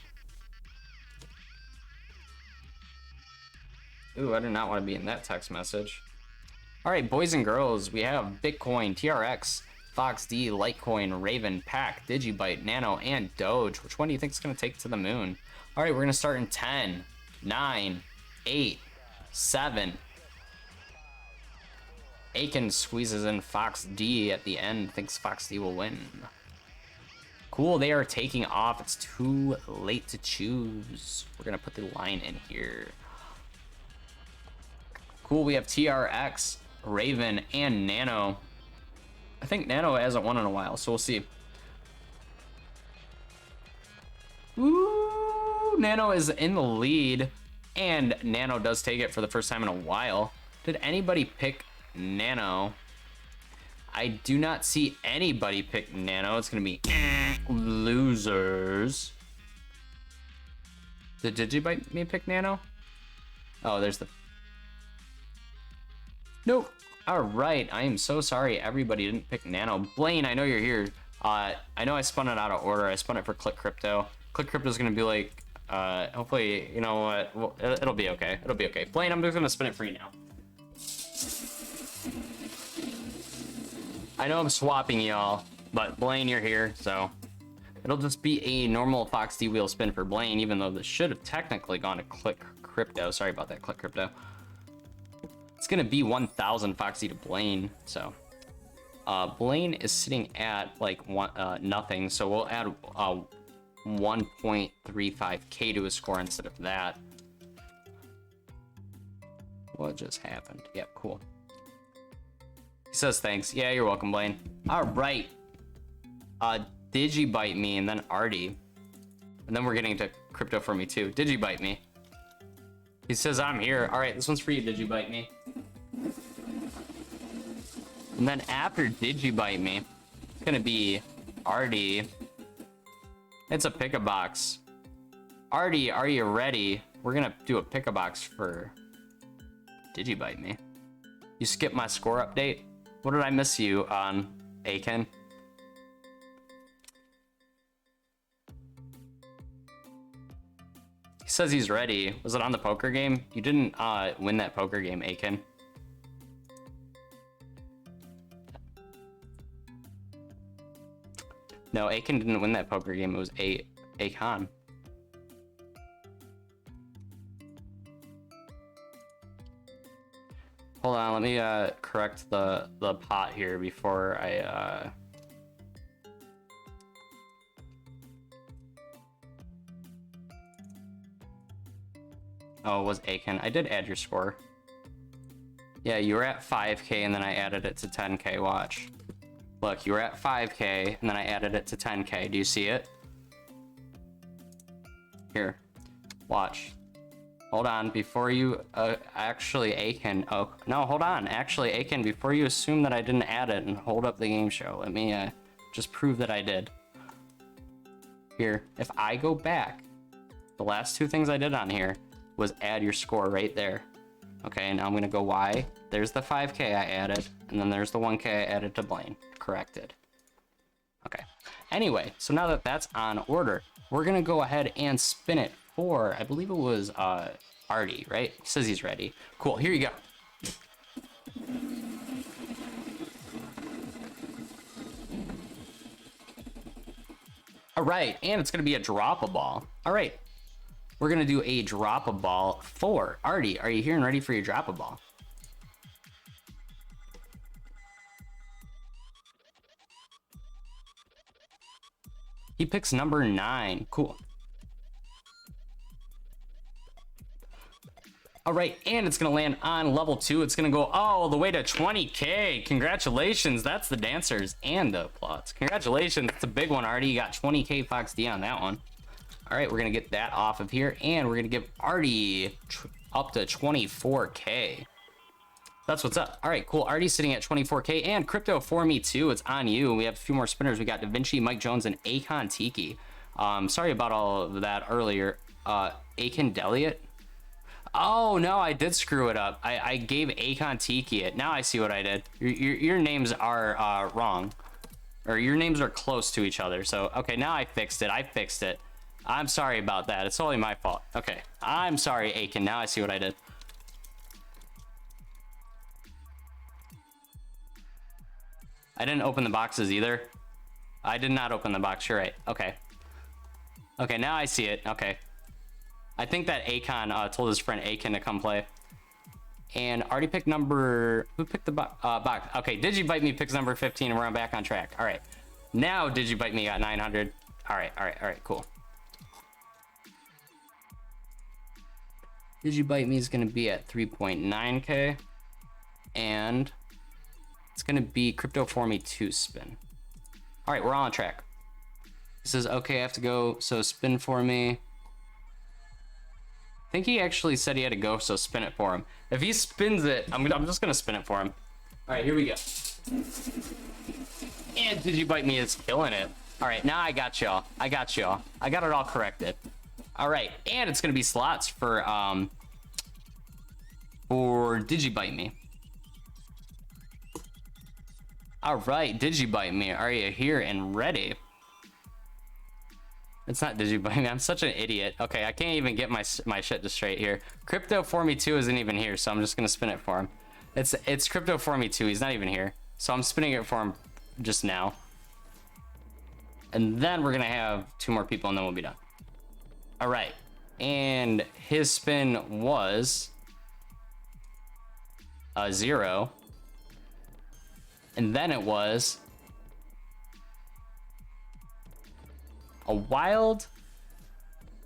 ooh, I do not want to be in that text message. All right, boys and girls, we have Bitcoin, TRX, Fox D, Litecoin, Raven, Pack, Digibyte, Nano, and Doge. Which one do you think is going to take it to the moon? All right, we're going to start in 10, 9, 8, 7. Aiken squeezes in Fox D at the end, thinks Fox D will win. Cool, they are taking off. It's too late to choose. We're going to put the line in here. Cool, we have TRX, Raven, and Nano. I think Nano hasn't won in a while, so we'll see. Ooh, Nano is in the lead, and Nano does take it for the first time in a while. Did anybody pick Nano? I do not see anybody pick Nano. It's gonna be losers. Did Digibite me pick Nano? Oh, there's the... Nope. All right, I am so sorry everybody didn't pick Nano. Blaine, I know you're here. I know I spun it out of order. I spun it for Click Crypto. Click Crypto is gonna be like, hopefully, you know what? Well, it'll be okay. It'll be okay. Blaine, I'm just gonna spin it for you now. I know I'm swapping y'all, but Blaine, you're here, so it'll just be a normal Fox D wheel spin for Blaine, even though this should have technically gone to Click Crypto. Sorry about that, Click Crypto. It's gonna be 1,000 Fox D to Blaine, so Blaine is sitting at like nothing, so we'll add 1.35k to his score instead of that. What just happened? Yep, cool. He says thanks. Yeah, you're welcome, Blaine. All right. Digibite Me and then Artie. And then we're getting to crypto for me too. Digibite Me. He says I'm here. All right, this one's for you, Digibite Me. And then after Digibite Me, it's gonna be Artie. It's a pick-a-box. Artie, are you ready? We're gonna do a pick-a-box for Digibite Me. You skipped my score update? What did I miss you on, Aiken? He says he's ready. Was it on the poker game? You didn't win that poker game, Aiken. No, Aiken didn't win that poker game. It was 8. Akon. Hold on, let me correct the pot here before I Oh, it was Akon. I did add your score. Yeah, you were at 5K and then I added it to 10K. Watch. Look, you were at 5K and then I added it to 10K. Do you see it? Here. Watch. Hold on, before you actually Akon. Oh, no, hold on. Actually, Akon, before you assume that I didn't add it and hold up the game show, let me just prove that I did. Here, if I go back, the last two things I did on here was add your score right there. Okay, now I'm gonna go Y. There's the 5K I added, and then there's the 1K I added to Blaine. Corrected. Okay. Anyway, so now that that's on order, we're gonna go ahead and spin it for, I believe it was Artie, right? He says he's ready. Cool, here you go. All right, and it's gonna be a drop a ball. All right, we're gonna do a drop a ball for Artie. Are you here and ready for your drop a ball? He picks number 9. Cool. All right, and it's gonna land on level 2. It's gonna go all the way to 20K. Congratulations, that's the dancers and the applause. Congratulations, it's a big one, Artie. You got 20K Fox D on that one. All right, we're gonna get that off of here, and we're gonna give Artie up to 24K. That's what's up. All right, cool. Artie's sitting at 24K, and Crypto for me too. It's on you. We have a few more spinners. We got Da Vinci, Mike Jones, and Akon Tiki. Sorry about all of that earlier. Akon Deliot. Oh no, I did screw it up. I gave Akon Tiki it. Now I see what I did. Your names are wrong, or your names are close to each other. So okay, now I fixed it. I fixed it. I'm sorry about that. It's totally my fault. Okay, I'm sorry, Akon. Now I see what I did. I didn't open the boxes either. I did not open the box. You're right. Okay. Okay, now I see it. Okay. I think that Akon told his friend Akon to come play. And already picked number... Who picked the box? Okay, Digibite Me picks number 15, and we're back on track. All right. Now Digibite Me got 900. All right, cool. Digibite Me is going to be at 3.9K. And it's going to be Crypto for me 2 spin. All right, we're on track. He says, okay, I have to go, so spin for me. I think he actually said he had to go, so spin it for him. If he spins it, I'm just gonna spin it for him. All right, here we go. And Digibite Me is killing it. All right, now I got y'all. I got y'all. I got it all corrected. All right, and it's gonna be slots for Digibite Me. All right, Digibite Me, are you here and ready? It's not Digibite Me. I'm such an idiot. Okay, I can't even get my shit just straight here. Crypto for me 2 isn't even here, so I'm just gonna spin it for him. It's Crypto for me 2. He's not even here, so I'm spinning it for him just now. And then we're gonna have 2 more people, and then we'll be done. All right, and his spin was a 0, and then it was a wild,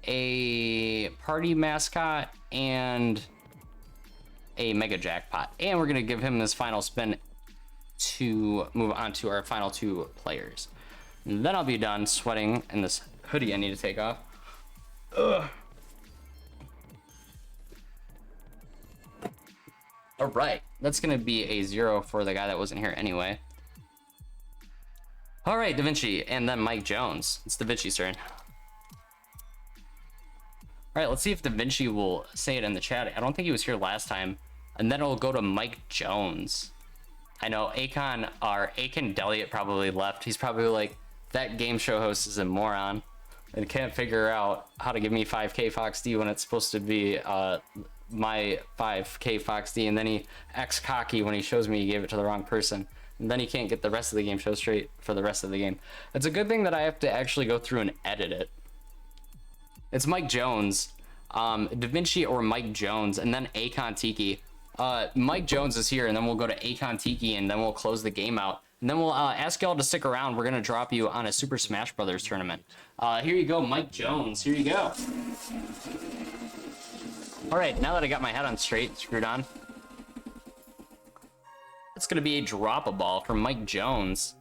a party mascot, and a mega jackpot. And we're gonna give him this final spin to move on to our final 2 players. And then I'll be done sweating in this hoodie I need to take off. Ugh. All right, that's gonna be a 0 for the guy that wasn't here anyway. All right, Da Vinci, and then Mike Jones. It's Da Vinci's turn. All right, let's see if Da Vinci will say it in the chat. I don't think he was here last time. And then it'll go to Mike Jones. I know Akon Deliot probably left. He's probably like, that game show host is a moron and can't figure out how to give me 5K Fox D when it's supposed to be my 5K Fox D. And then he acts cocky when he shows me he gave it to the wrong person. And then he can't get the rest of the game show straight for the rest of the game. It's a good thing that I have to actually go through and edit it. It's Mike Jones, Da Vinci or Mike Jones, and then Akon Tiki. Mike Jones is here, and then we'll go to Akon Tiki, and then we'll close the game out. And then we'll ask y'all to stick around. We're gonna drop you on a Super Smash Brothers tournament. Here you go, Mike Jones. Here you go. All right, now that I got my head on straight, screwed on, it's gonna be a drop-a-ball from Mike Jones.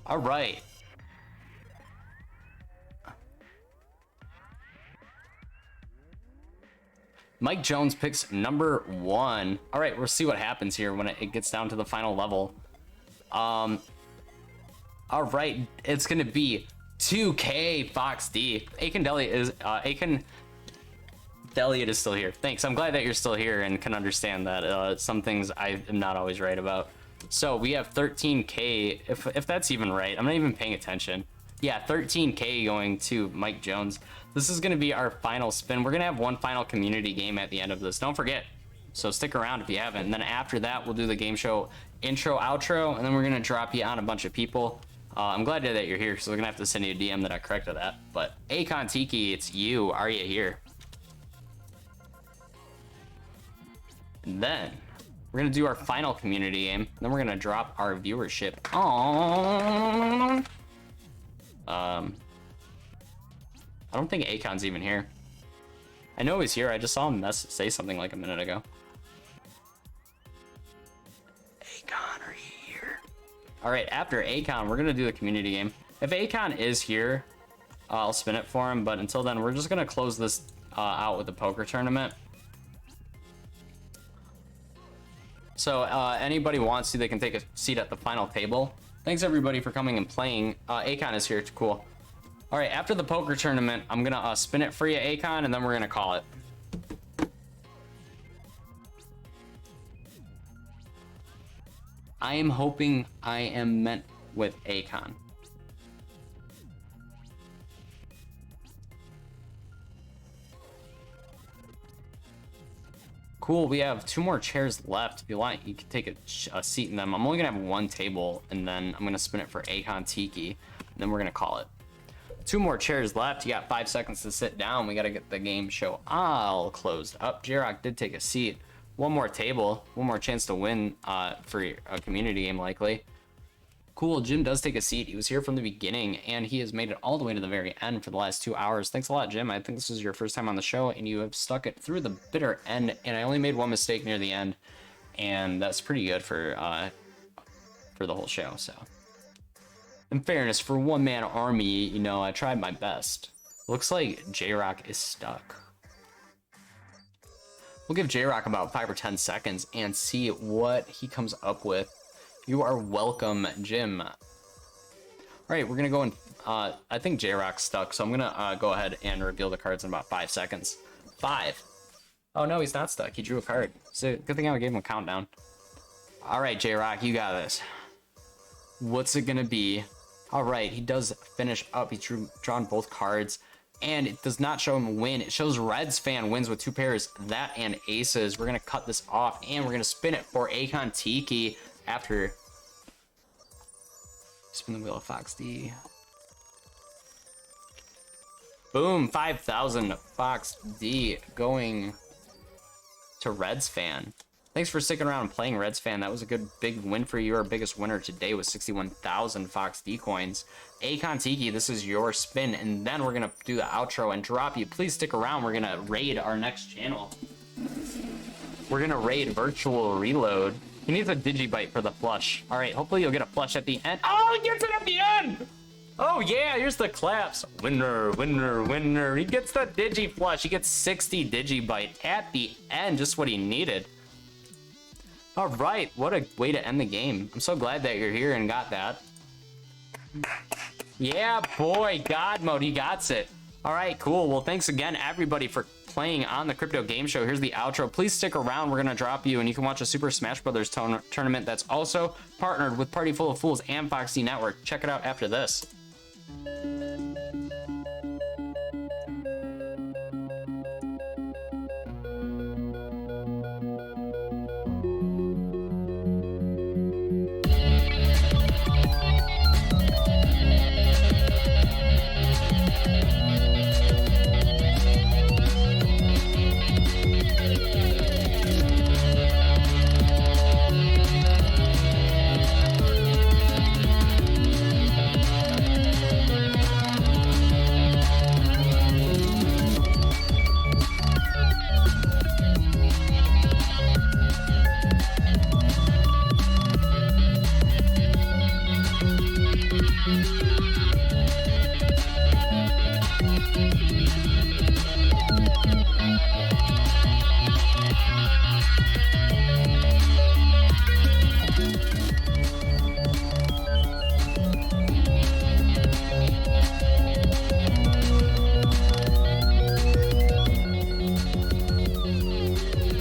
All right. Mike Jones picks number 1. All right, we'll see what happens here when it gets down to the final level. All right, it's gonna be 2K Fox D. Aiken Elliott is still here. Thanks. I'm glad that you're still here and can understand that some things I am not always right about. So we have 13K, if that's even right. I'm not even paying attention. Yeah, 13K going to Mike Jones. This is going to be our final spin. We're going to have one final community game at the end of this. Don't forget. So stick around if you haven't. And then after that, we'll do the game show intro, outro, and then we're going to drop you on a bunch of people. I'm glad that you're here, so we're going to have to send you a DM that I corrected that. But Akon Tiki, it's you. Are you here? And then we're going to do our final community game. Then we're going to drop our viewership on... I don't think Akon's even here. I know he's here. I just saw him say something like a minute ago. Akon, are you here? All right, after Akon, we're gonna do the community game. If Akon is here, I'll spin it for him. But until then, we're just gonna close this out with the poker tournament. So anybody wants to, they can take a seat at the final table. Thanks everybody for coming and playing. Akon is here, it's cool. All right, after the poker tournament, I'm gonna spin it for you, Akon, and then we're gonna call it. I am hoping I am meant with Akon. Cool, we have 2 more chairs left. If you want, you can take a seat in them. I'm only gonna have 1 table, and then I'm gonna spin it for Akon Tiki, and then we're gonna call it. 2 more chairs left. You got 5 seconds to sit down. We gotta get the game show all closed up. J-Rock did take a seat. 1 more table, 1 more chance to win for a community game likely. Cool, Jim does take a seat. He was here from the beginning, and he has made it all the way to the very end for the last 2 hours. Thanks a lot, Jim. I think this is your first time on the show, and you have stuck it through the bitter end, and I only made 1 mistake near the end, and that's pretty good for the whole show, so. In fairness, for one-man army, you know, I tried my best. Looks like J-Rock is stuck. We'll give J-Rock about 5 or 10 seconds and see what he comes up with. You are welcome, Jim. All right, we're gonna go and I think J-Rock's stuck, so I'm gonna go ahead and reveal the cards in about 5 seconds. 5. Oh no, he's not stuck. He drew a card. So good thing I gave him a countdown. All right, J-Rock, you got this. What's it gonna be? All right, he does finish up. He's drawn both cards, and it does not show him win. It shows Reds fan wins with 2 pairs, that and aces. We're gonna cut this off, and we're gonna spin it for Akon Tiki after spin the wheel of Fox D. Boom, 5,000 Fox D going to Reds fan. Thanks for sticking around and playing, Reds fan. That was a good big win for you. Our biggest winner today was 61,000 Fox D coins. Akon Tiki, this is your spin, and then we're gonna do the outro and drop you. Please stick around. We're gonna raid our next channel. We're gonna raid Virtual Reload. He needs a Digibite for the flush. All right, hopefully you'll get a flush at the end. Oh, he gets it at the end! Oh yeah, here's the claps. Winner, winner, winner. He gets the Digi flush. He gets 60 Digibite at the end, just what he needed. All right, what a way to end the game. I'm so glad that you're here and got that. Yeah, boy, God mode, he got it. All right, cool. Well, thanks again, everybody, for playing on the Crypto Game Show. Here's the outro. Please stick around. We're gonna drop you, and you can watch a Super Smash Brothers tournament that's also partnered with Party Full of Fools and Foxy Network. Check it out after this.